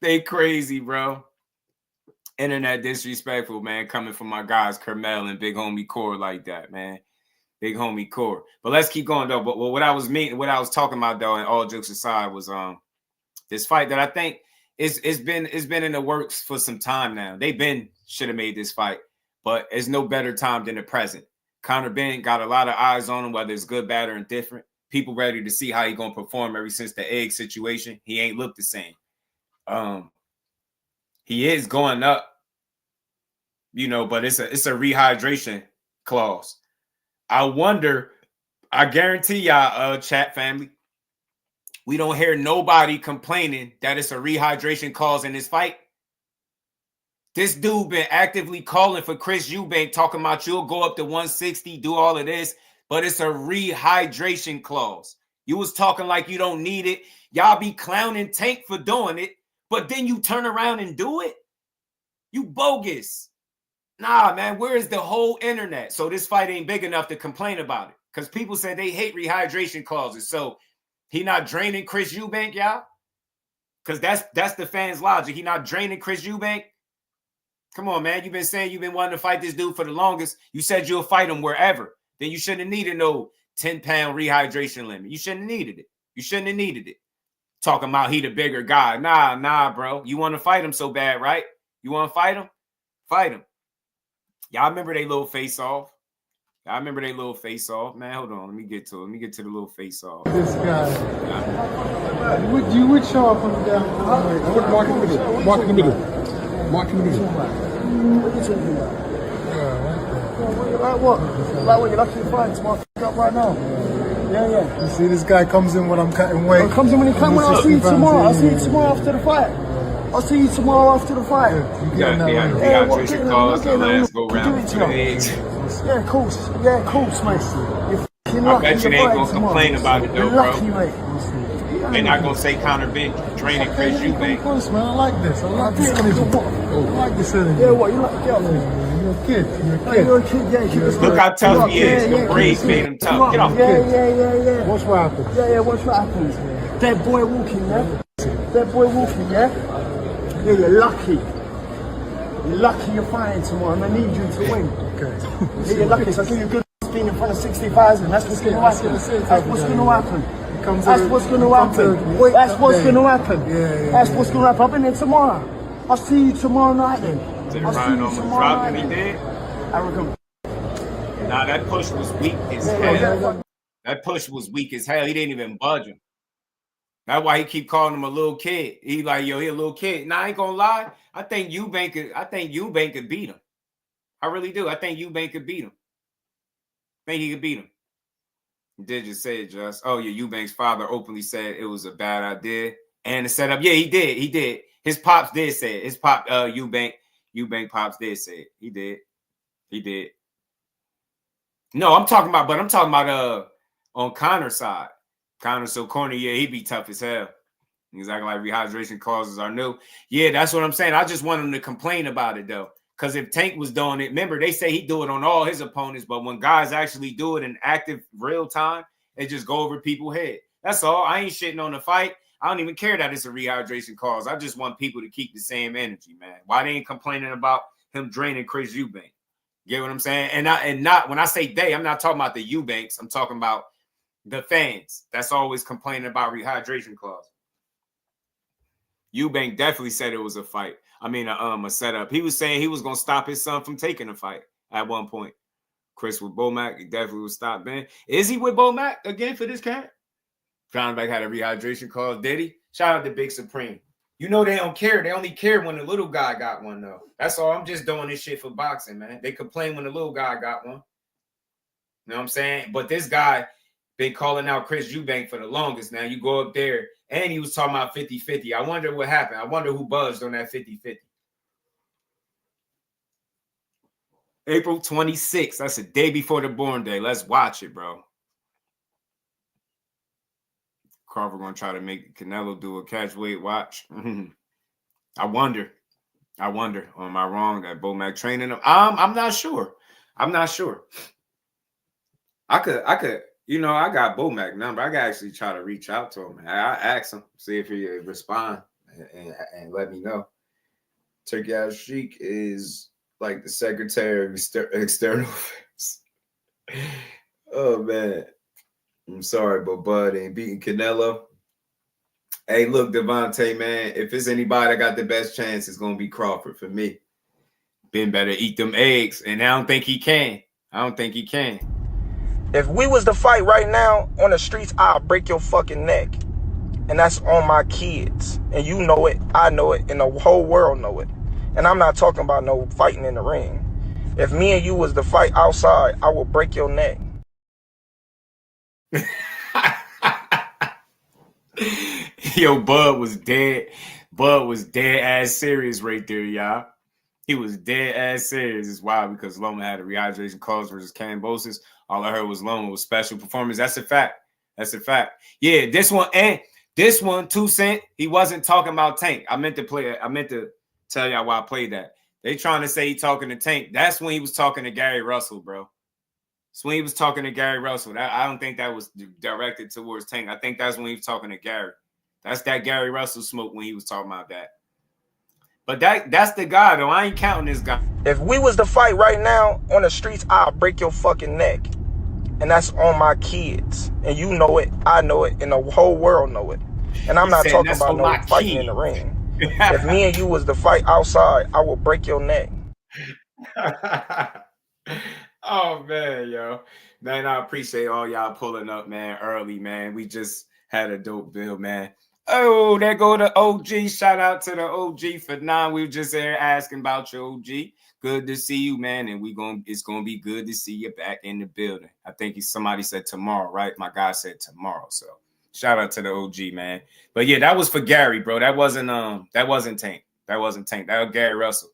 They crazy, bro. Internet disrespectful, man, coming from my guys, Kermel and Big Homie Core like that, man. Big Homie Core. But let's keep going, though. But what I was talking about, though, and all jokes aside, was this fight that I think it's been in the works for some time now. Should have made this fight, but it's no better time than the present. Conor Benn got a lot of eyes on him, whether it's good, bad, or indifferent. People ready to see how he gonna perform ever since the egg situation. He ain't looked the same. He is going up, but it's a rehydration clause. I guarantee y'all, chat family, we don't hear nobody complaining that it's a rehydration clause in this fight. This dude been actively calling for Chris Eubank, talking about you'll go up to 160, do all of this, but it's a rehydration clause. You was talking like you don't need it. Y'all be clowning Tank for doing it, but then you turn around and do it? You bogus. Nah, man, where is the whole internet? So this fight ain't big enough to complain about it because people said they hate rehydration clauses. So he not draining Chris Eubank, y'all? Because that's the fans' logic. He not draining Chris Eubank? Come on, man. You've been saying you've been wanting to fight this dude for the longest. You said you'll fight him wherever. Then you shouldn't have needed no 10-pound rehydration limit. You shouldn't have needed it. You shouldn't have needed it. Talking about he the bigger guy. Nah, bro. You want to fight him so bad, right? You want to fight him? Fight him. Y'all remember they little face-off? I remember they little face off, man. Hold on, let me get to it. Let me get to the little face off. This guy. You would show up on the down. Mark in the middle. Mark in the middle. Mark in the middle. What are you talking about? Like what? Like what? You're lucky to fight tomorrow. Up right now. Yeah. You see, this guy comes in when I'm cutting weight. Comes in when he comes. I'll see you tomorrow. I'll see you tomorrow after the fight. I'll see you tomorrow after the fight. Yeah, let's go round to the eggs. Yeah, of course. Yeah, of course, mate. You're I bet you they ain't gonna complain about it though, bro. Lucky, mate. They're not gonna say Conor been training Chris Eubank. Close, man. I like this. I like this energy. I like this energy. Yeah, what? You like the girl? You're a kid. You're a kid. Yeah. Look how tough he is. The braids made him tough. Get off. Yeah. Watch what happens. Yeah. Watch what happens. Dead boy walking, yeah. Dead boy walking, yeah. Yeah, you're lucky. You're lucky you're fighting tomorrow, and I need you to win. Okay. Yeah, you're lucky. So I give you a good spin in front of 60,000. That's what's going to happen. That's what's going to happen. That's what's going to happen. That's what's going to happen. That's what's going to happen. I'll be there tomorrow. I'll see you tomorrow night then. I'll see you tomorrow night. He did? Nah, that push was weak as hell. That push was weak as hell. He didn't even budge him. That's why he keep calling him a little kid. He like, yo, he a little kid. Nah, I ain't gonna lie. I think Eubank could beat him. I really do. I think Eubank could beat him. I think he could beat him. He did just say it, Just. Oh, yeah, Eubank's father openly said it was a bad idea. And the setup, yeah, he did. His pops did say it. His pop, Eubank pops did say it. He did. No, I'm talking about on Conor's side. Conor's so corny, yeah, he be tough as hell. He's acting like rehydration causes are new. Yeah, that's what I'm saying. I just want him to complain about it, though. Because if Tank was doing it, remember, they say he do it on all his opponents, but when guys actually do it in active real time, they just go over people's head. That's all. I ain't shitting on the fight. I don't even care that it's a rehydration cause. I just want people to keep the same energy, man. Why they ain't complaining about him draining Chris Eubank? Get what I'm saying? And not when I say they, I'm not talking about the Eubanks. I'm talking about the fans that's always complaining about rehydration clause. Eubank definitely said it was a fight. I mean, a setup. He was saying he was going to stop his son from taking a fight at one point. Chris with Bomac, he definitely would stop Ben. Is he with Bomac again for this camp? Brownback had a rehydration clause. Did he? Shout out to Big Supreme. You know they don't care. They only care when the little guy got one, though. That's all. I'm just doing this shit for boxing, man. They complain when the little guy got one. You know what I'm saying? But this guy been calling out Chris Eubank for the longest. Now you go up there, and he was talking about 50-50. I wonder what happened. I wonder who buzzed on that 50-50. April 26th. That's the day before the born day. Let's watch it, bro. Crawford gonna try to make Canelo do a catch weight watch. I wonder. Am I wrong that Bomac training him? I'm not sure. I could. You know, I got Bomac number. I could actually try to reach out to him. I ask him, see if he respond and let me know. Turkey Ass Sheik is like the Secretary of External Affairs. Oh, man. I'm sorry, but Bud ain't beating Canelo. Hey, look, Devontae, man, if it's anybody that got the best chance, it's going to be Crawford for me. Ben better eat them eggs, and I don't think he can. If we was to fight right now on the streets, I'll break your fucking neck. And that's on my kids. And you know it, I know it, and the whole world know it. And I'm not talking about no fighting in the ring. If me and you was to fight outside, I will break your neck. Yo, Bud was dead. Bud was dead ass serious right there, y'all. He was dead ass serious. It's wild because Loma had a rehydration clause versus Cambosis. All I heard was Loma was special performance. That's a fact. Yeah, this one, 2 Cent, he wasn't talking about Tank. I meant to tell y'all why I played that. They trying to say he talking to Tank. That's when he was talking to Gary Russell, bro. That's when he was talking to Gary Russell. I don't think that was directed towards Tank. I think that's when he was talking to Gary. That's that Gary Russell smoke when he was talking about that. But that's the guy, though. I ain't counting this guy. If we was to fight right now on the streets, I'll break your fucking neck. And that's on my kids. And you know it, I know it, and the whole world know it. And I'm not talking about no fighting in the ring. If me and you was to fight outside, I will break your neck. Oh, man, yo. Man, I appreciate all y'all pulling up, man, early, man. We just had a dope build, man. Oh, there go the OG. Shout out to the OG for 9. We were just there asking about your OG. Good to see you, man. And it's gonna be good to see you back in the building. I think somebody said tomorrow, right? My guy said tomorrow. So shout out to the OG, man. But yeah, that was for Gary, bro. That wasn't Tank. That wasn't Tank. That was Gary Russell.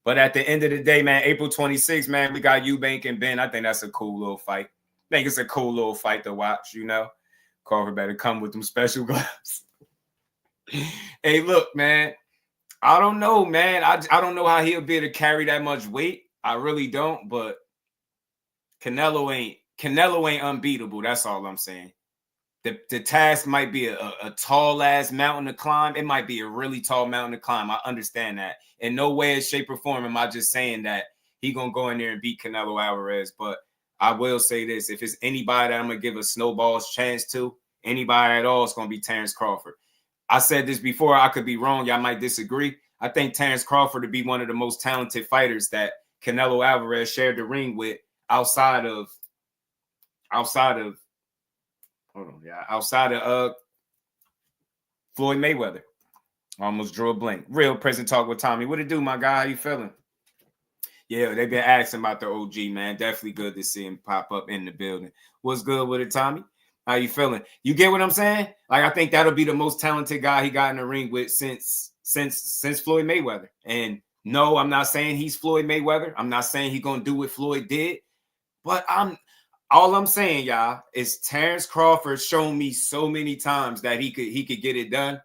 But at the end of the day, man, April 26th, man, we got Eubank and Ben. I think that's a cool little fight. I think it's a cool little fight to watch, you know. Crawford better come with them special gloves. Hey, look, man. I don't know, man. I don't know how he'll be able to carry that much weight. I really don't, but Canelo ain't unbeatable. That's all I'm saying. The task might be a tall ass mountain to climb. It might be a really tall mountain to climb. I understand that. In no way, shape, or form am I just saying that he gonna go in there and beat Canelo Alvarez. But I will say this: if it's anybody that I'm gonna give a snowball's chance to, anybody at all, it's gonna be Terence Crawford. I said this before. I could be wrong. Y'all might disagree. I think Terence Crawford to be one of the most talented fighters that Canelo Alvarez shared the ring with outside of Floyd Mayweather. Almost drew a blank. Real present talk with Tommy. What it do, my guy? How you feeling? Yeah, they've been asking about the OG, man. Definitely good to see him pop up in the building. What's good with it, Tommy? How you feeling? You get what I'm saying? Like, I think that'll be the most talented guy he got in the ring with since Floyd Mayweather. And no, I'm not saying he's Floyd Mayweather. I'm not saying he's gonna do what Floyd did. But all I'm saying, y'all, is Terence Crawford shown me so many times that he could get it done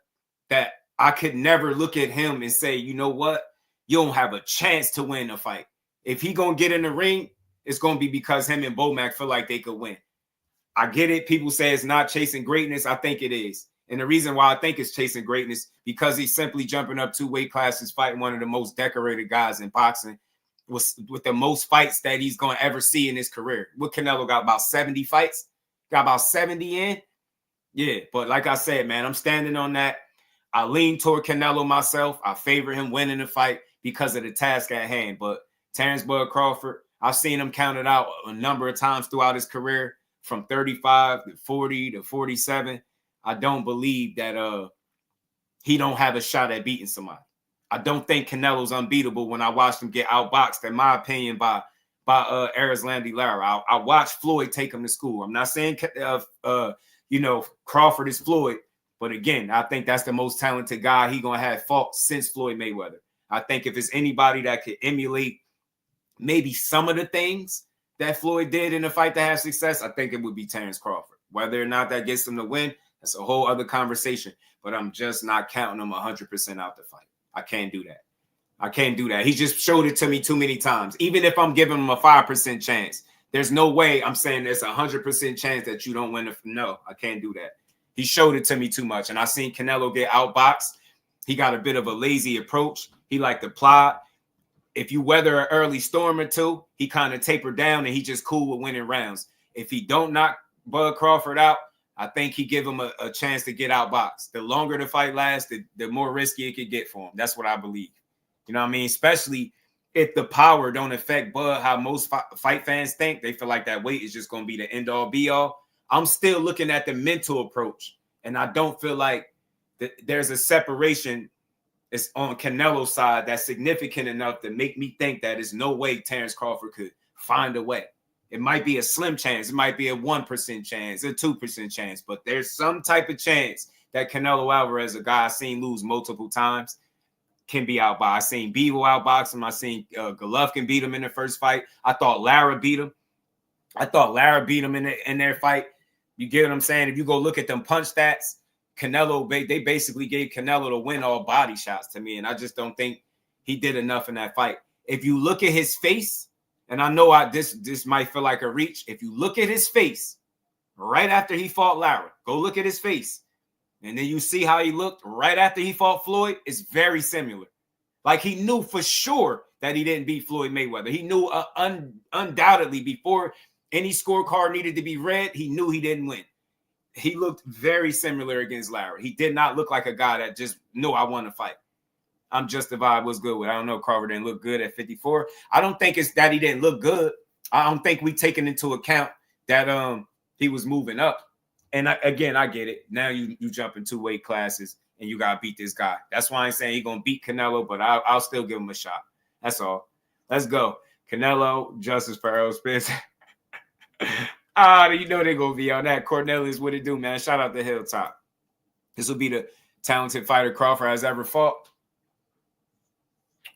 that I could never look at him and say, you know what? You don't have a chance to win the fight. If he gonna get in the ring, it's gonna be because him and Bomac feel like they could win. I get it. People say it's not chasing greatness. I think it is. And the reason why I think it's chasing greatness, because he's simply jumping up 2 weight classes, fighting one of the most decorated guys in boxing with the most fights that he's going to ever see in his career. What Canelo got about 70 fights? Got about 70 in? Yeah, but like I said, man, I'm standing on that. I lean toward Canelo myself. I favor him winning the fight because of the task at hand. But Terence Bud Crawford, I've seen him counted out a number of times throughout his career, from 35 to 40 to 47. I don't believe that he don't have a shot at beating somebody. I don't think Canelo's unbeatable when I watched him get outboxed, in my opinion, by Erislandy Lara. I watched Floyd take him to school. I'm not saying Crawford is Floyd, but again, I think that's the most talented guy he gonna have fought since Floyd Mayweather. I think if it's anybody that could emulate maybe some of the things that Floyd did in the fight to have success, I think it would be Terence Crawford. Whether or not that gets him to win, that's a whole other conversation. But I'm just not counting him 100% out the fight. I can't do that. I can't do that. He just showed it to me too many times. Even if I'm giving him a 5% chance, there's no way I'm saying there's 100% chance that you don't win. No, I can't do that. He showed it to me too much. And I seen Canelo get outboxed. He got a bit of a lazy approach. He liked to plot. If you weather an early storm or two, he kind of tapered down and he just cool with winning rounds. If he don't knock Bud Crawford out, I think he give him a chance to get outboxed. The longer the fight lasts, the more risky it could get for him. That's what I believe. You know what I mean? Especially if the power don't affect Bud how most fight fans think. They feel like that weight is just going to be the end-all, be-all. I'm still looking at the mental approach, and I don't feel like there's a separation is on Canelo's side that's significant enough to make me think that there's no way Terence Crawford could find a way. It might be a slim chance. It might be a 1% chance, a 2% chance, but there's some type of chance that Canelo Alvarez, a guy I've seen lose multiple times, can be outboxed. I seen Bevo outbox him. I seen Golovkin beat him in the first fight. I thought Lara beat him. In their fight. You get what I'm saying? If you go look at them punch stats, Canelo, they basically gave Canelo to win all body shots to me, and I just don't think he did enough in that fight. If you look at his face, and I know this might feel like a reach. If you look at his face right after he fought Lara, go look at his face, and then you see how he looked right after he fought Floyd. It's very similar. Like, he knew for sure that he didn't beat Floyd Mayweather. He knew undoubtedly before any scorecard needed to be read, he knew he didn't win. He looked very similar against Lara. He did not look like a guy that just knew I want to fight. I'm Jusdueboxing was good with. I don't know. Crawford didn't look good at 54. I don't think it's that he didn't look good. I don't think we taken into account that he was moving up. And I get it. Now you jump in 2 weight classes and you gotta beat this guy. That's why I ain't saying he's gonna beat Canelo, but I'll still give him a shot. That's all. Let's go. Canelo, Justice for Errol Spence. You know they're gonna be on that. Cornelius, what it do, man? Shout out to Hilltop. This will be the talented fighter Crawford has ever fought.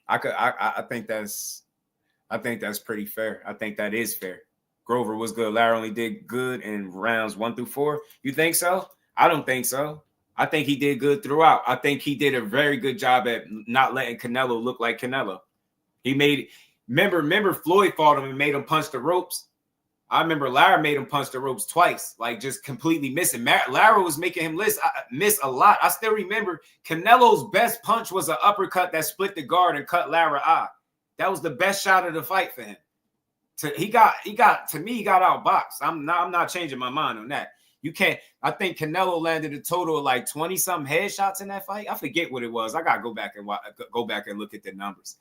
I think that's pretty fair. I think that is fair. Grover was good. Larry only did good in rounds 1 through 4. You think so? I don't think so. I think he did good throughout. I think he did a very good job at not letting Canelo look like Canelo. He made remember Floyd fought him and made him punch the ropes. I remember Larry made him punch the ropes twice, like just completely missing. Larry was making him miss a lot. I still remember Canelo's best punch was an uppercut that split the guard and cut Larry's eye. That was the best shot of the fight for him. He got outboxed. I'm not changing my mind on that. You can't. I think Canelo landed a total of like 20-something headshots in that fight. I forget what it was. I gotta go back and look at the numbers.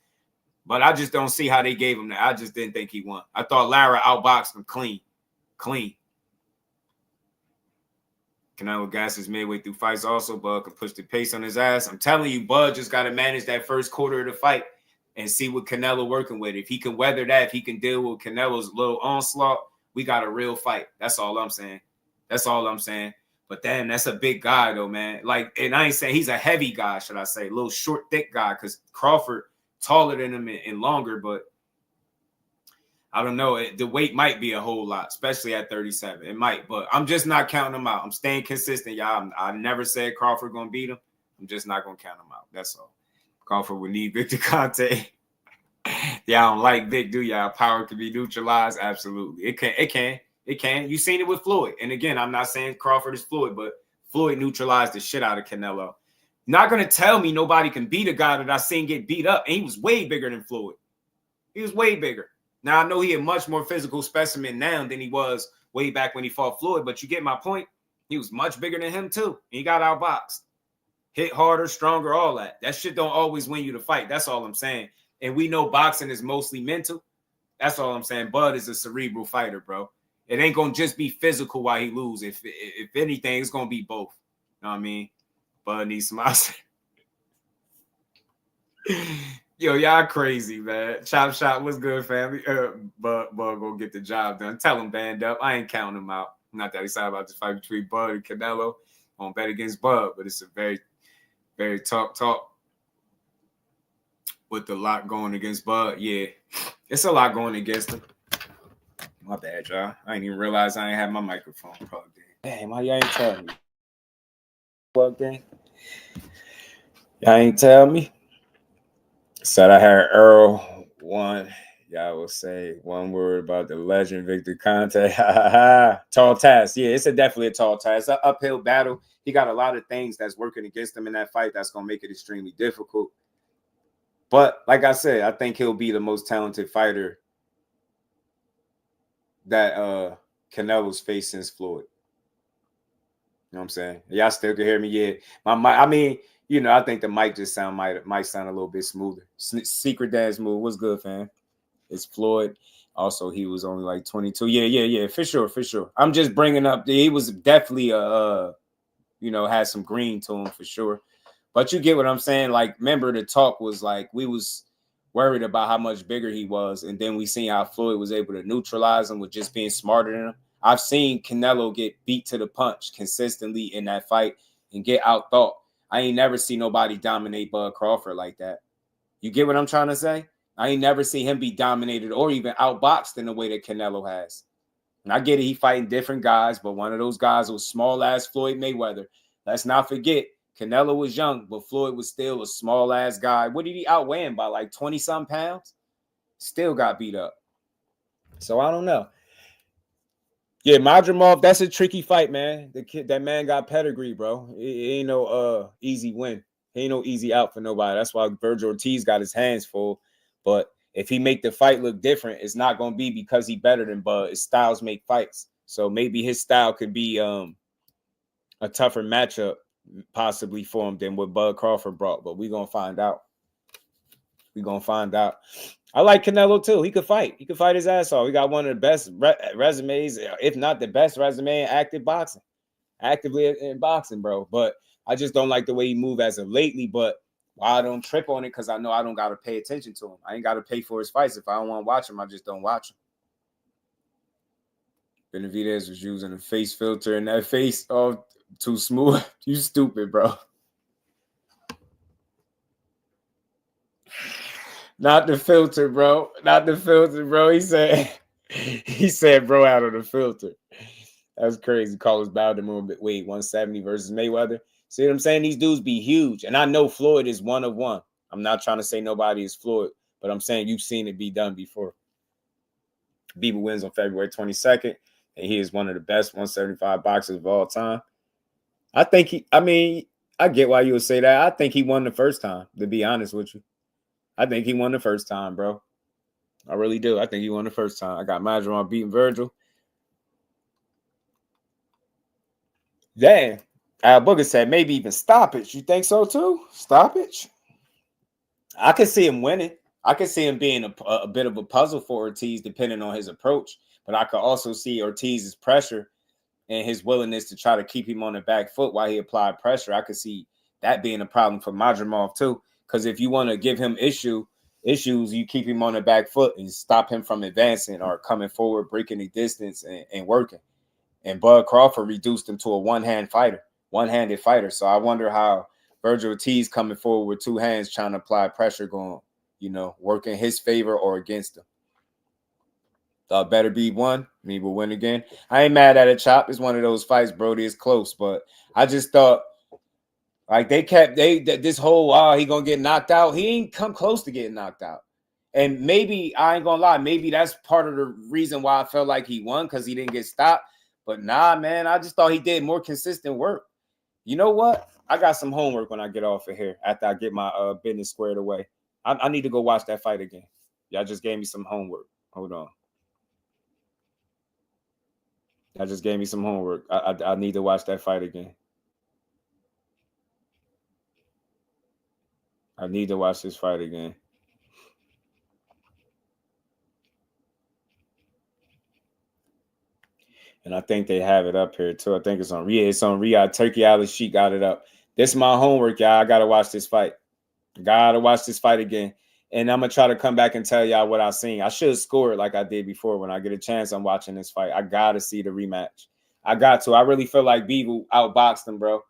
But I just don't see how they gave him that. I just didn't think he won. I thought Lara outboxed him clean. Canelo gasses midway through fights also. Bud can push the pace on his ass. I'm telling you, Bud just got to manage that first quarter of the fight and see what Canelo working with. If he can weather that, if he can deal with Canelo's little onslaught, we got a real fight. That's all I'm saying. But damn, that's a big guy though, man. Like, and I ain't saying he's a heavy guy, should I say, a little short, thick guy, because Crawford taller than him and longer, but I don't know. The weight might be a whole lot, especially at 37. It might, but I'm just not counting him out. I'm staying consistent, y'all. I never said Crawford gonna beat him. I'm just not gonna count him out. That's all. Crawford would need Victor Conte. Y'all don't like Vic, do y'all? Power can be neutralized. Absolutely, it can. You seen it with Floyd. And again, I'm not saying Crawford is Floyd, but Floyd neutralized the shit out of Canelo. Not going to tell me nobody can beat a guy that I seen get beat up. And he was way bigger than Floyd. He was way bigger. Now, I know he a much more physical specimen now than he was way back when he fought Floyd. But you get my point. He was much bigger than him, too. He got outboxed. Hit harder, stronger, all that. That shit don't always win you the fight. That's all I'm saying. And we know boxing is mostly mental. That's all I'm saying. Bud is a cerebral fighter, bro. It ain't going to just be physical while he loses. If anything, it's going to be both. You know what I mean? Bud needs some ice. Yo, y'all crazy, man. Chop shop, what's good, family? Bud gonna get the job done. Tell him band up. I ain't counting him out. Not that excited about this fight between Bud and Canelo. I won't bet against Bud, but it's a very, very talk with a lot going against Bud. Yeah, it's a lot going against him. My bad, y'all. I didn't even realize I ain't have my microphone plugged in. Damn, why y'all ain't telling me? Plugged in. Y'all ain't tell me. Said I had Earl one. Y'all will say one word about the legend Victor Conte. Tall task. Yeah, it's definitely a tall task. It's an uphill battle. He got a lot of things that's working against him in that fight that's going to make it extremely difficult. But like I said, I think he'll be the most talented fighter that Canelo's faced since Floyd. You know what I'm saying? Y'all still can hear me? Yeah. I mean, you know, I think the mic just might sound a little bit smoother. Secret Dance move. What's good, fam? It's Floyd. Also, he was only like 22. Yeah. For sure. I'm just bringing up. He was definitely had some green to him for sure. But you get what I'm saying? Like, remember the talk was like we was worried about how much bigger he was, and then we seen how Floyd was able to neutralize him with just being smarter than him. I've seen Canelo get beat to the punch consistently in that fight and get outthought. I ain't never seen nobody dominate Bud Crawford like that. You get what I'm trying to say? I ain't never seen him be dominated or even outboxed in the way that Canelo has. And I get it, he fighting different guys, but one of those guys was small-ass Floyd Mayweather. Let's not forget, Canelo was young, but Floyd was still a small-ass guy. What did he outweigh him by, like 20-some pounds? Still got beat up. So I don't know. Yeah, Madrimov, that's a tricky fight, man. That man got pedigree, bro. It ain't no easy win. Ain't no easy out for nobody. That's why Virgil Ortiz got his hands full. But if he make the fight look different, it's not going to be because he better than Bud. His styles make fights. So maybe his style could be a tougher matchup possibly for him than what Bud Crawford brought. But we're going to find out. I like Canelo too. He could fight. He could fight his ass off. He got one of the best resumes, if not the best resume in actively in boxing, bro. But I just don't like the way he move as of lately. But why I don't trip on it, because I know I don't got to pay attention to him. I ain't got to pay for his fights. If I don't want to watch him, I just don't watch him. Benavidez was using a face filter, and that face too smooth. You stupid, bro. Not the filter, bro. Not the filter, bro. He said, bro, out of the filter. That's crazy. Carlos Bowden movement. Wait, 170 versus Mayweather. See what I'm saying? These dudes be huge. And I know Floyd is one of one. I'm not trying to say nobody is Floyd, but I'm saying you've seen it be done before. Bieber wins on February 22nd, and he is one of the best 175 boxers of all time. I get why you would say that. I think he won the first time, to be honest with you. I think he won the first time, bro. I really do. I think he won the first time. I got Madron beating Virgil. Damn. Al Booker said maybe even stoppage. You think so too? Stoppage? I could see him winning. I could see him being a bit of a puzzle for Ortiz, depending on his approach. But I could also see Ortiz's pressure and his willingness to try to keep him on the back foot while he applied pressure. I could see that being a problem for Madrimov too. Because if you want to give him issues, you keep him on the back foot and stop him from advancing or coming forward, breaking the distance and working. And Bud Crawford reduced him to a one-handed fighter. So I wonder how Virgil Ortiz coming forward with two hands trying to apply pressure going, work in his favor or against him. Thought better be one. Me will win again. I ain't mad at it, Chop. It's one of those fights, Brody. It's close. But I just thought, like, this whole, he gonna get knocked out. He ain't come close to getting knocked out. And maybe, I ain't gonna lie, maybe that's part of the reason why I felt like he won, because he didn't get stopped. But nah, man, I just thought he did more consistent work. You know what? I got some homework when I get off of here after I get my business squared away. I need to go watch that fight again. Y'all just gave me some homework. Hold on. Y'all just gave me some homework. I need to watch that fight again. I need to watch this fight again. And I think they have it up here too. I think it's on Riyadh. Turkey Island Sheik got it up. This is my homework, y'all. I gotta watch this fight. Gotta watch this fight again. And I'm gonna try to come back and tell y'all what I seen. I should score it like I did before. When I get a chance, I'm watching this fight. I gotta see the rematch. I got to. I really feel like Beagle outboxed him, bro.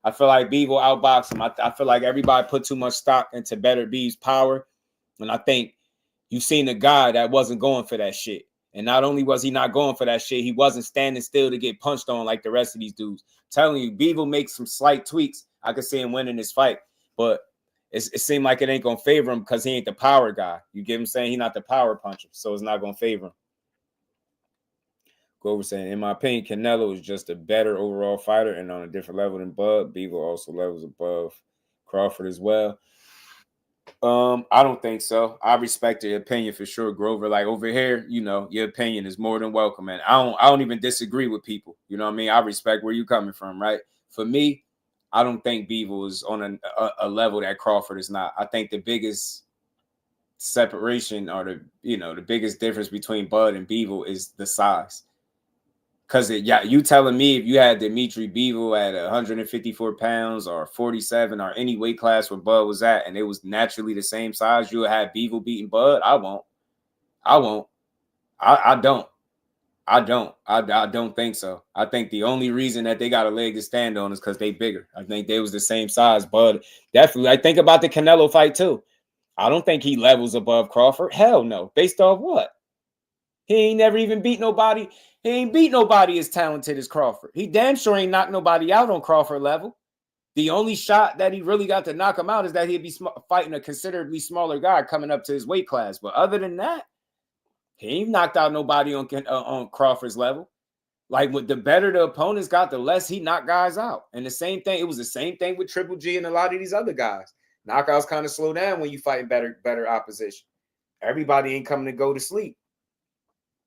I feel like Beagle outboxed him. I feel like everybody put too much stock into Better B's power. And I think you seen a guy that wasn't going for that shit. And not only was he not going for that shit, he wasn't standing still to get punched on like the rest of these dudes. I'm telling you, Beagle makes some slight tweaks. I could see him winning this fight. But it seemed like it ain't going to favor him because he ain't the power guy. You get him saying? He's not the power puncher. So it's not going to favor him. Grover saying, in my opinion, Canelo is just a better overall fighter and on a different level than Bud. Beagle also levels above Crawford as well. I don't think so. I respect your opinion for sure, Grover. Like over here, your opinion is more than welcome, man. I don't even disagree with people. You know what I mean? I respect where you're coming from, right? For me, I don't think Beagle is on a level that Crawford is not. I think the biggest separation or the biggest difference between Bud and Beagle is the size. Because you telling me if you had Dimitri Bivol at 154 pounds or 47 or any weight class where Bud was at and it was naturally the same size, you would have Bivol beating Bud? I won't. I don't think so. I think the only reason that they got a leg to stand on is because they bigger. I think they was the same size. Bud definitely. I think about the Canelo fight too. I don't think he levels above Crawford. Hell no. Based off what? He ain't never even beat nobody. He ain't beat nobody as talented as Crawford. He damn sure ain't knocked nobody out on Crawford level. The only shot that he really got to knock him out is that he'd be fighting a considerably smaller guy coming up to his weight class. But other than that, he ain't knocked out nobody on Crawford's level. Like, the better the opponents got, the less he knocked guys out. And the same thing, it was the same thing with Triple G and a lot of these other guys. Knockouts kind of slow down when you fighting better opposition. Everybody ain't coming to go to sleep.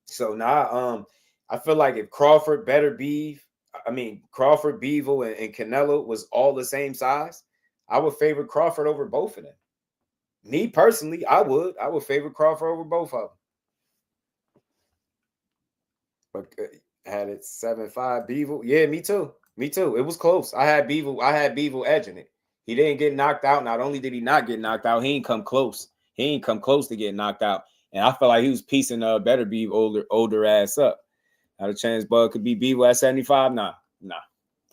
So now, I feel like if Crawford, Bivol, and Canelo was all the same size, I would favor Crawford over both of them. Me personally, I would favor Crawford over both of them. But had it 7-5 Beevil. Yeah, me too. Me too. It was close. I had Beevil edging it. He didn't get knocked out. Not only did he not get knocked out, he ain't come close. He ain't come close to getting knocked out. And I felt like he was piecing Better Beevil older ass up. Not a chance Bud could beat Beevil at 75. Nah.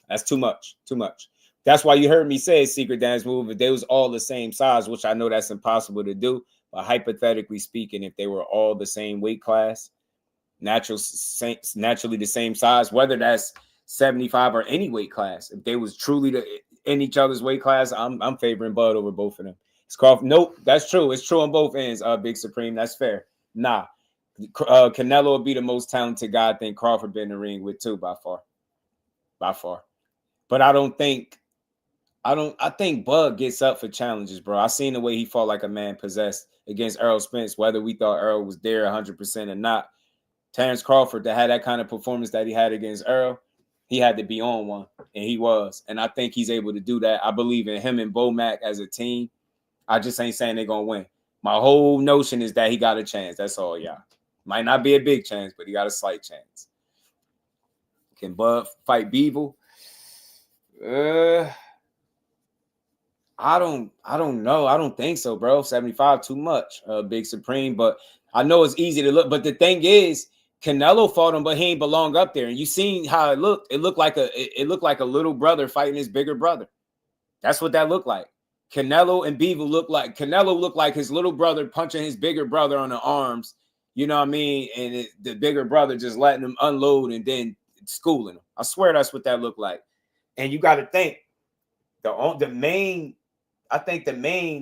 That's too much. Too much. That's why you heard me say secret dance move. If they was all the same size, which I know that's impossible to do, but hypothetically speaking, if they were all the same weight class, naturally the same size, whether that's 75 or any weight class, if they was truly in each other's weight class, I'm favoring Bud over both of them. It's Crawford. Nope, that's true. It's true on both ends. Big Supreme, that's fair. Nah, Canelo will be the most talented guy I think Crawford been in the ring with too, by far. But I think Bud gets up for challenges, bro. I seen the way he fought like a man possessed against Errol Spence, whether we thought Errol was there 100% or not. Terence Crawford, to have that kind of performance that he had against Earl, he had to be on one, and he was. And I think he's able to do that. I believe in him and Bomac as a team. I just ain't saying they're going to win. My whole notion is that he got a chance. That's all, y'all. Might not be a big chance, but he got a slight chance. Can Bud fight Beevil? I don't know. I don't think so, bro. 75 too much, Big Supreme. But I know it's easy to look. But the thing is, Canelo fought him, but he ain't belong up there. And you seen how it looked. It looked like a little brother fighting his bigger brother. That's what that looked like. Canelo and Beevil looked like his little brother punching his bigger brother on the arms. You know what I mean? And the bigger brother just letting him unload and then schooling him. I swear that's what that looked like. And you got to think the main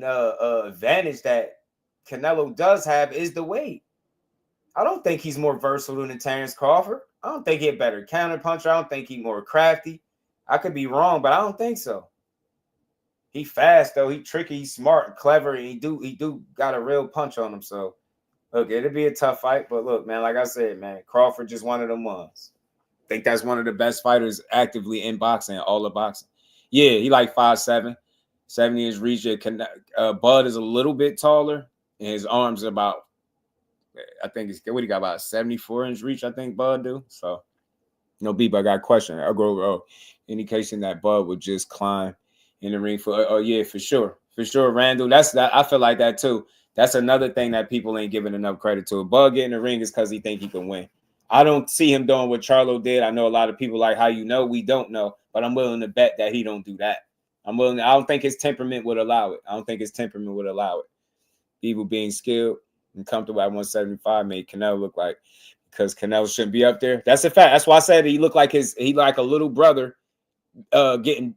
advantage that Canelo does have is the weight. I don't think he's more versatile than Terence Crawford. I don't think he's a better counterpuncher. I don't think he's more crafty. I could be wrong, but I don't think so. He fast though. He tricky. He's smart and clever, and he do got a real punch on him. So look, it'll be a tough fight. But look, man, like I said, man, Crawford just one of them ones. I think that's one of the best fighters actively in boxing, all of boxing. Yeah, he like 5'7", 70-inch reach. Bud is a little bit taller, and his arms are about, I think it's what he got, about 74-inch reach. I think Bud do. So, Bieber, I got a question. I'll go indication that Bud would just climb in the ring for. Yeah, for sure, Randall. That's that. I feel like that too. That's another thing that people ain't giving enough credit to. Bud getting in the ring is because he think he can win. I don't see him doing what Charlo did. I know a lot of people like, how you know? We don't know, but I'm willing to bet that he don't do that. I don't think his temperament would allow it. People being skilled and comfortable at 175 made Canelo look like, because Canelo shouldn't be up there. That's a fact. That's why I said he looked like he like a little brother getting,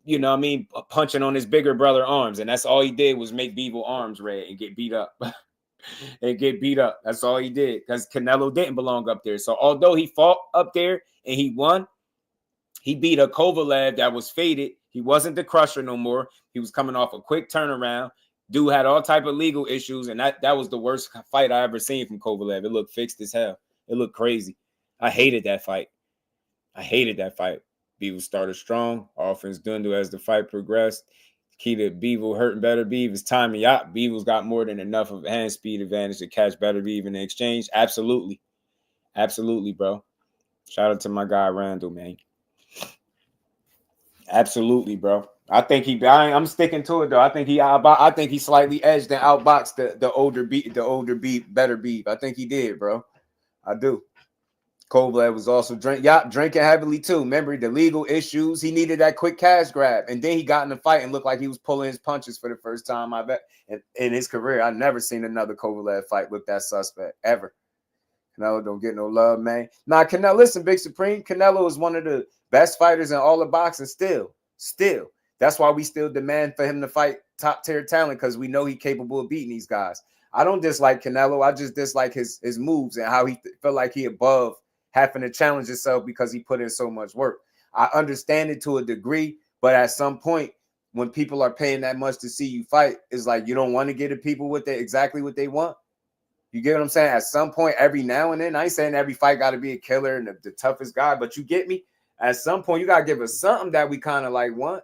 punching on his bigger brother arms. And that's all he did was make Beevil arms red and get beat up. That's all he did, because Canelo didn't belong up there. So although he fought up there and he won, he beat a Kovalev that was faded. He wasn't the crusher no more. He was coming off a quick turnaround. Dude had all type of legal issues, and that was the worst fight I ever seen from Kovalev. It looked fixed as hell. It looked crazy. I hated that fight. Beevil started strong. Offense dwindled as the fight progressed. Key to Beevil hurting Better Beeve is timing out. Beevil's got more than enough of a hand speed advantage to catch Better Beeve in the exchange. Absolutely, bro. Shout out to my guy Randall, man. Absolutely, bro. I think I'm sticking to it though. I think he slightly edged and outboxed the older Better Beeve. I think he did, bro. I do. Kovalev was also drinking heavily too. Remember the legal issues. He needed that quick cash grab, and then he got in the fight and looked like he was pulling his punches for the first time. I bet in his career, I've never seen another Kovalev fight look that suspect ever. Canelo don't get no love, man. Nah, Canelo. Listen, Big Supreme. Canelo is one of the best fighters in all of boxing. Still. That's why we still demand for him to fight top tier talent, because we know he's capable of beating these guys. I don't dislike Canelo. I just dislike his moves and how he felt like he above having to challenge himself because he put in so much work. I understand it to a degree, but at some point, when people are paying that much to see you fight, it's like you don't want to give the people exactly what they want. You get what I'm saying? At some point, every now and then, I ain't saying every fight got to be a killer and the toughest guy, but you get me? At some point, you got to give us something that we kind of like want.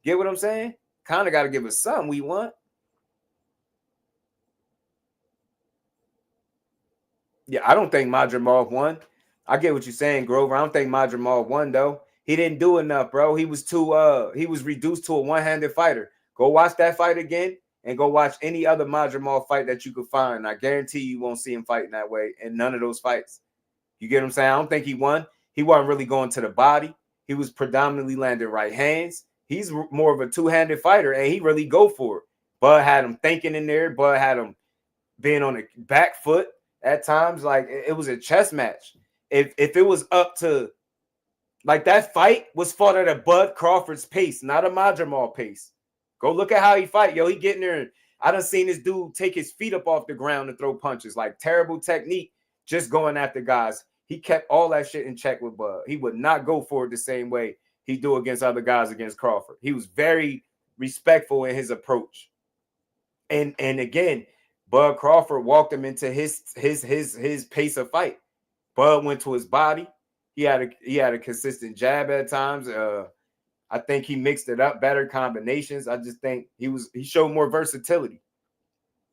Get what I'm saying? Kind of got to give us something we want. Yeah, I don't think Madrimov won. I get what you're saying, Grover. I don't think Madrimov won though. He didn't do enough, bro. He was reduced to a one-handed fighter. Go watch that fight again and go watch any other Madrimov fight that you could find. I guarantee you won't see him fighting that way in none of those fights. You get what I'm saying? I don't think he won. He wasn't really going to the body. He was predominantly landing right hands. He's more of a two-handed fighter, and he really go for it. Bud had him thinking in there. Bud had him being on the back foot at times. Like, it was a chess match. If it was up to, like, that fight was fought at a Bud Crawford's pace, not a Madrimov pace. Go look at how he fight. Yo, he getting there. I done seen this dude take his feet up off the ground and throw punches. Like, terrible technique, just going after guys. He kept all that shit in check with Bud. He would not go for it the same way he do against other guys against Crawford. He was very respectful in his approach. And again, Bud Crawford walked him into his pace of fight. Bud went to his body. He had a consistent jab at times. I think he mixed it up, better combinations. I just think he showed more versatility.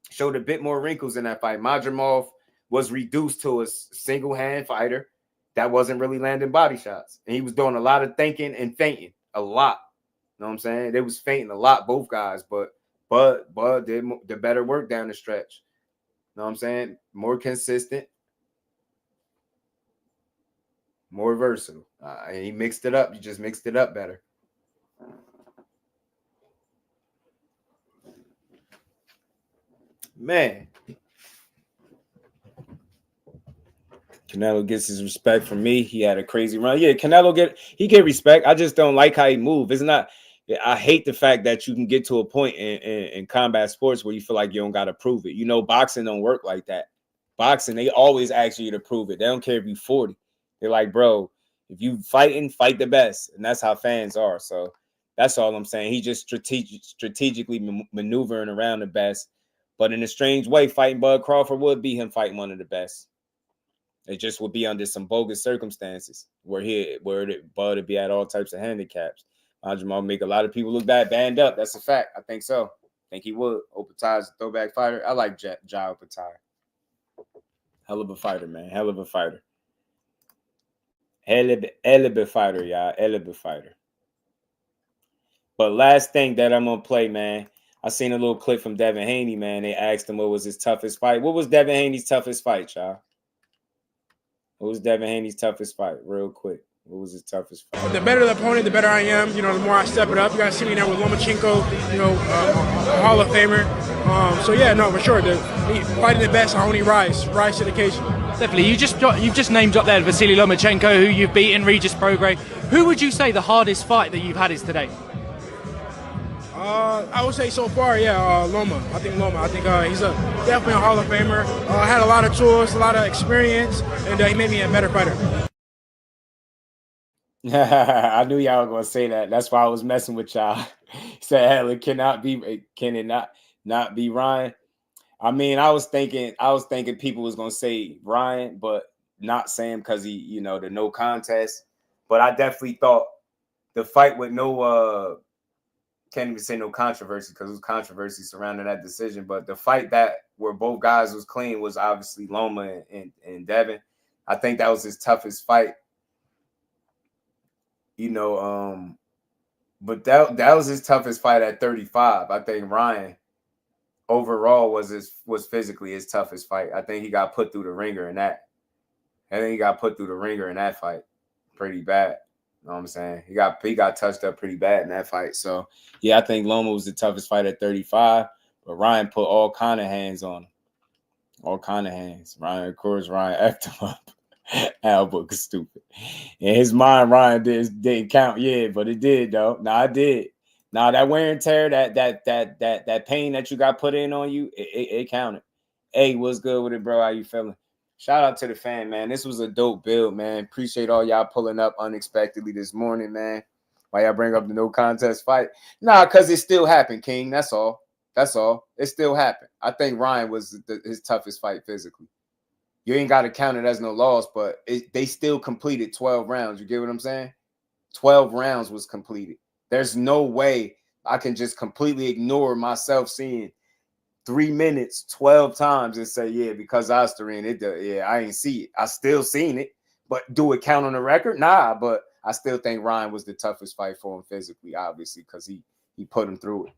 Showed a bit more wrinkles in that fight. Madrimov was reduced to a single hand fighter that wasn't really landing body shots. And he was doing a lot of thinking and feinting. A lot. You know what I'm saying? They was feinting a lot, both guys, but Bud did the better work down the stretch. You know what I'm saying? More consistent. More versatile. And he mixed it up. He just mixed it up better. Man. Canelo gets his respect from me. He had a crazy run. Yeah, Canelo get respect. I just don't like how he moves. It's not. I hate the fact that you can get to a point in combat sports where you feel like you don't got to prove it. You know, boxing don't work like that. Boxing, they always ask you to prove it. They don't care if you're 40. They're like, bro, if you fighting, fight the best. And that's how fans are. So that's all I'm saying. He just strategically maneuvering around the best. But in a strange way, fighting Bud Crawford would be him fighting one of the best. It just would be under some bogus circumstances where Bud would be at all types of handicaps. Madrimov make a lot of people look banned up. That's a fact. I think so. I think he would. Opatai's a throwback fighter. I like Jai Opatai. Hell of a fighter, man. Hell of a fighter. Hell of a fighter, y'all. Hell of a fighter. But last thing that I'm going to play, man, I seen a little clip from Devin Haney, man. They asked him what was his toughest fight. What was Devin Haney's toughest fight, y'all? What was Devin Haney's toughest fight? Real quick. What was his toughest fight? The better the opponent, the better I am. You know, the more I step it up. You guys see me now with Lomachenko, you know, a Hall of Famer. So yeah, no, for sure. Fighting the best, I only rise to the occasion. Definitely. You've just named up there Vasily Lomachenko, who you've beaten, Regis Prograis. Who would you say the hardest fight that you've had is today? I would say so far, Loma. I think he's definitely a Hall of Famer. Had a lot of tools, a lot of experience, and he made me a better fighter. I knew y'all were gonna say that. That's why I was messing with y'all. He said, "Hell, it can it not be Ryan?" I mean, I was thinking people was gonna say Ryan, but not Sam because he, you know, the no contest. But I definitely thought the fight with no can't even say no controversy because it was controversy surrounding that decision. But the fight that where both guys was clean was obviously Loma and Devin. I think that was his toughest fight. You know, but that was his toughest fight at 35. I think Ryan overall was physically his toughest fight. I think he got put through the ringer in that. I think he got put through the ringer in that fight pretty bad. You know what I'm saying? He got touched up pretty bad in that fight. So yeah, I think Loma was the toughest fight at 35, but Ryan put all kind of hands on him. All kind of hands. Ryan effed him up. Albert is stupid. In his mind, Ryan didn't count. Yeah, but it did though. Nah, it did. Nah, that wear and tear, that pain that you got put in on you, it counted. Hey, what's good with it, bro? How you feeling? Shout out to the fan, man. This was a dope build, man. Appreciate all y'all pulling up unexpectedly this morning, man. Why y'all bring up the no contest fight? Nah, because it still happened, King. That's all. It still happened. I think Ryan was his toughest fight physically. You ain't got to count it as no loss, but they still completed 12 rounds. You get what I'm saying? 12 rounds was completed. There's no way I can just completely ignore myself seeing 3 minutes 12 times and say, yeah, because Osterine, I ain't see it. I still seen it, but do it count on the record? Nah, but I still think Ryan was the toughest fight for him physically, obviously, because he put him through it.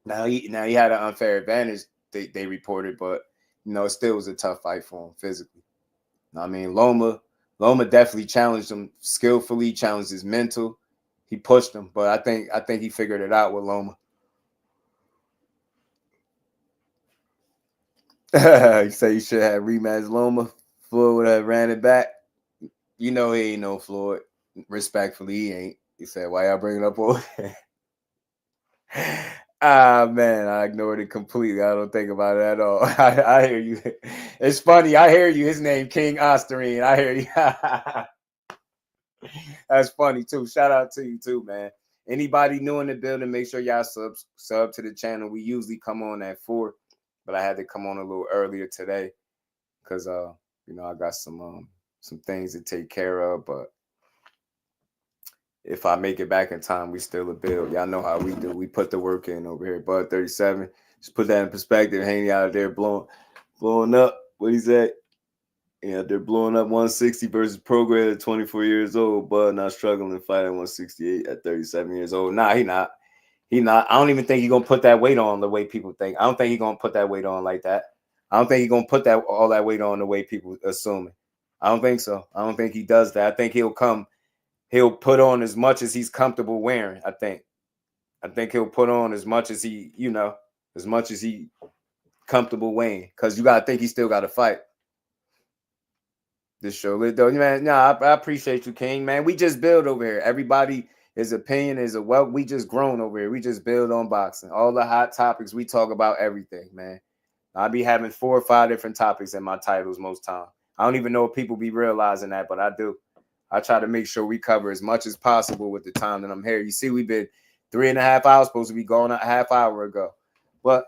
Now he had an unfair advantage, they reported, but it still was a tough fight for him physically. I mean, Loma definitely challenged him skillfully, challenged his mental. He pushed him, but I think he figured it out with Loma. You say you should have rematched Loma. Floyd would have ran it back. He ain't no Floyd. Respectfully, he ain't. He said, why y'all bring it up over there? Man, I ignored it completely. I don't think about it at all. I hear you. It's funny. I hear you. His name, King Osterine. I hear you. That's funny, too. Shout out to you, too, man. Anybody new in the building, make sure y'all sub to the channel. We usually come on at 4, but I had to come on a little earlier today because, I got some things to take care of, but if I make it back in time, we still a build. Y'all know how we do. We put the work in over here. Bud 37. Just put that in perspective. Haney out there blowing up. What he said? Yeah, they're blowing up 160 versus Prograde at 24 years old. Bud not struggling to fight at 168 at 37 years old. Nah, he not. He not. I don't even think he's gonna put that weight on the way people think. I don't think he's gonna put that weight on like that. I don't think he's gonna put all that weight on the way people assuming. I don't think so. I don't think he does that. I think he'll put on as much as he's comfortable wearing. I think he'll put on as much as he comfortable weighing. Because you gotta think he still got to fight. This show lit though, man. I appreciate you, King. Man, we just build over here. Everybody, his opinion is we just grown over here. We just build on boxing. All the hot topics, we talk about everything, man. I be having 4 or 5 different topics in my titles most time. I don't even know if people be realizing that, but I do. I try to make sure we cover as much as possible with the time that I'm here. You see, we've been 3.5 hours, supposed to be going a half hour ago. But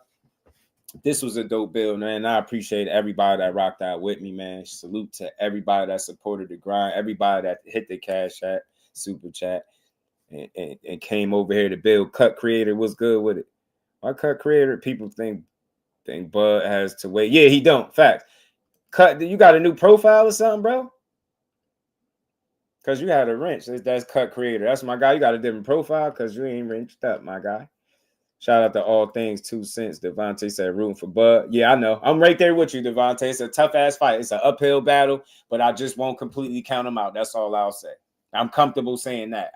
this was a dope build, man. I appreciate everybody that rocked out with me, man. Salute to everybody that supported the grind, everybody that hit the cash app, super chat, and came over here to build. Cut Creator was good with it. My Cut Creator, people think Bud has to wait. Yeah, he don't. Facts. Cut, you got a new profile or something, bro? Because you had a wrench. That's Cut Creator. That's my guy. You got a different profile because you ain't wrenched up, my guy. Shout out to All Things 2 Cents. Devontae said rooting for Bud. Yeah, I know. I'm right there with you, Devontae. It's a tough-ass fight. It's an uphill battle, but I just won't completely count him out. That's all I'll say. I'm comfortable saying that.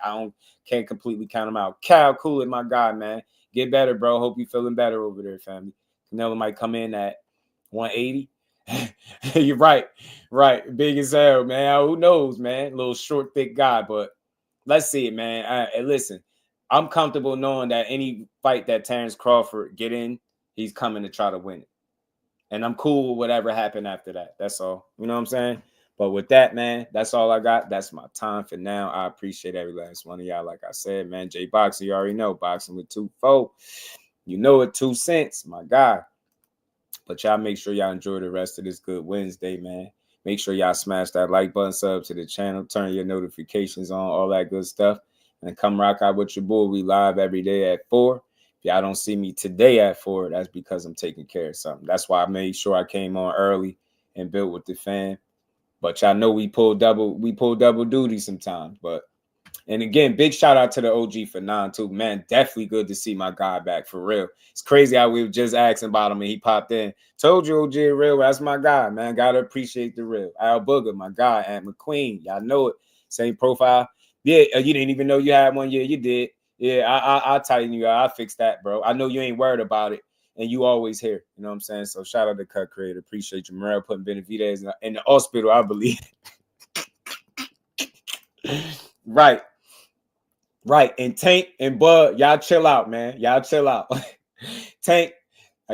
Can't completely count him out. Cal, cool it, my guy, man. Get better, bro. Hope you feeling better over there, family. Canelo might come in at 180. You're right. Big as hell, man. Who knows, man? Little short, thick guy, but let's see it, man. Listen, I'm comfortable knowing that any fight that Terence Crawford get in, he's coming to try to win it. And I'm cool with whatever happened after that. That's all. You know what I'm saying? But with that, man, that's all I got. That's my time for now. I appreciate every last one of y'all. Like I said, man, J-Boxing, you already know. Boxing with 2-4. You know it, 2 cents, my guy. But y'all make sure y'all enjoy the rest of this good Wednesday, man. Make sure y'all smash that like button, sub to the channel, turn your notifications on, all that good stuff. And come rock out with your boy. We live every day at 4. If y'all don't see me today at 4, that's because I'm taking care of something. That's why I made sure I came on early and built with the fam. But y'all know we pull double duty sometimes. And again, big shout out to the OG for 9 too. Man, definitely good to see my guy back for real. It's crazy how we were just asking about him and he popped in. Told you OG real, that's my guy, man. Gotta appreciate the real. Al Booger, my guy, Aunt McQueen. Y'all know it. Same profile. Yeah, you didn't even know you had one. Yeah, you did. Yeah, I'll tighten you out. I'll fix that, bro. I know you ain't worried about it. And you always here. You know what I'm saying? So shout out to Cut Creator. Appreciate you. Morrell putting Benavidez in the hospital, I believe. Right. And Tank and Bud, y'all chill out, man. Y'all chill out. Tank,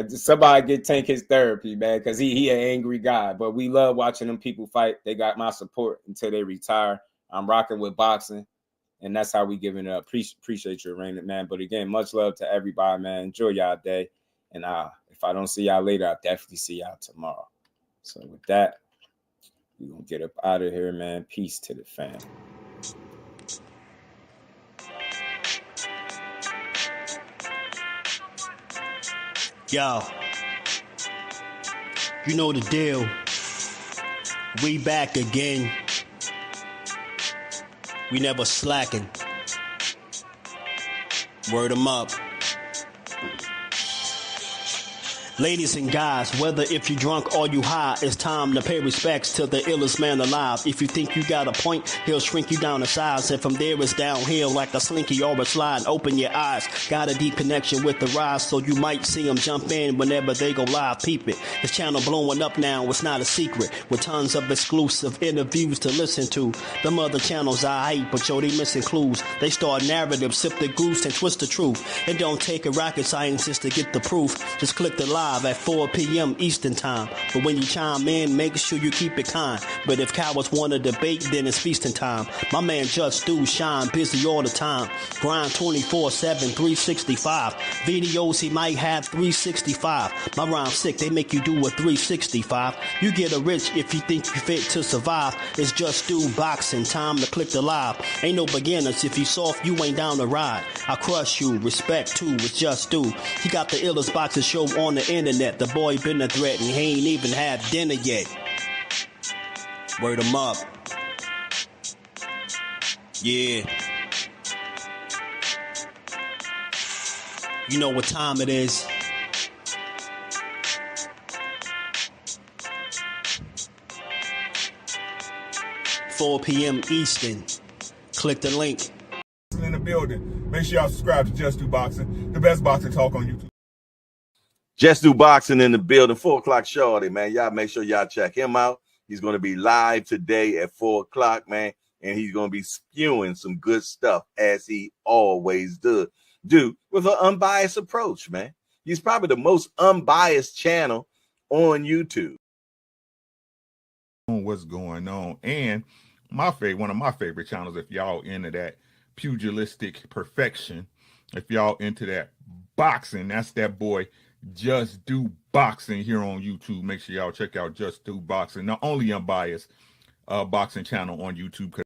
somebody get Tank his therapy, man, because he an angry guy. But we love watching them people fight. They got my support until they retire. I'm rocking with boxing. And that's how we giving it up. Appreciate your arraignment, man. But again, much love to everybody, man. Enjoy y'all day. And if I don't see y'all later, I'll definitely see y'all tomorrow. So with that, we're going to get up out of here, man. Peace to the fam. Yo, you know the deal. We back again. We never slacking. Word 'em up. Ladies and guys, whether if you drunk or you high, it's time to pay respects to the illest man alive. If you think you got a point, he'll shrink you down to size. And from there it's downhill like a slinky or a slide. Open your eyes, got a deep connection with the rise, so you might see him jump in whenever they go live. Peep it, his channel blowing up now, it's not a secret. With tons of exclusive interviews to listen to. Them other channels I hate, but yo, they missing clues. They start narratives, sip the goose and twist the truth. It don't take a rocket scientist to get the proof. Just click the live at 4 p.m. Eastern time. But when you chime in, make sure you keep it kind. But if cowards want to debate, then it's feasting time. My man Jusdu shine busy all the time. Grind 24/7, 365. Videos he might have 365. My rhyme sick, they make you do a 365. You get a rich if you think you fit to survive. It's Jusdueboxing, time to click the live. Ain't no beginners, if you soft, you ain't down to ride. I crush you, respect too, it's Jusdu. He got the illest boxing show on the internet. The boy been a threat and he ain't even had dinner yet. Word 'em up. Yeah. You know what time it is. $4 p.m. Eastern. Click the link. In the building. Make sure y'all subscribe to Jusdueboxing, the best boxing talk on YouTube. Jusdueboxing in the building, 4 o'clock shorty, man. Y'all make sure y'all check him out. He's going to be live today at 4 o'clock, man. And he's going to be spewing some good stuff as he always do with an unbiased approach, man. He's probably the most unbiased channel on YouTube. What's going on? And one of my favorite channels, if y'all into that pugilistic perfection, if y'all into that boxing, that's that boy Jusdueboxing here on YouTube. Make sure y'all check out Jusdueboxing, the only unbiased boxing channel on YouTube.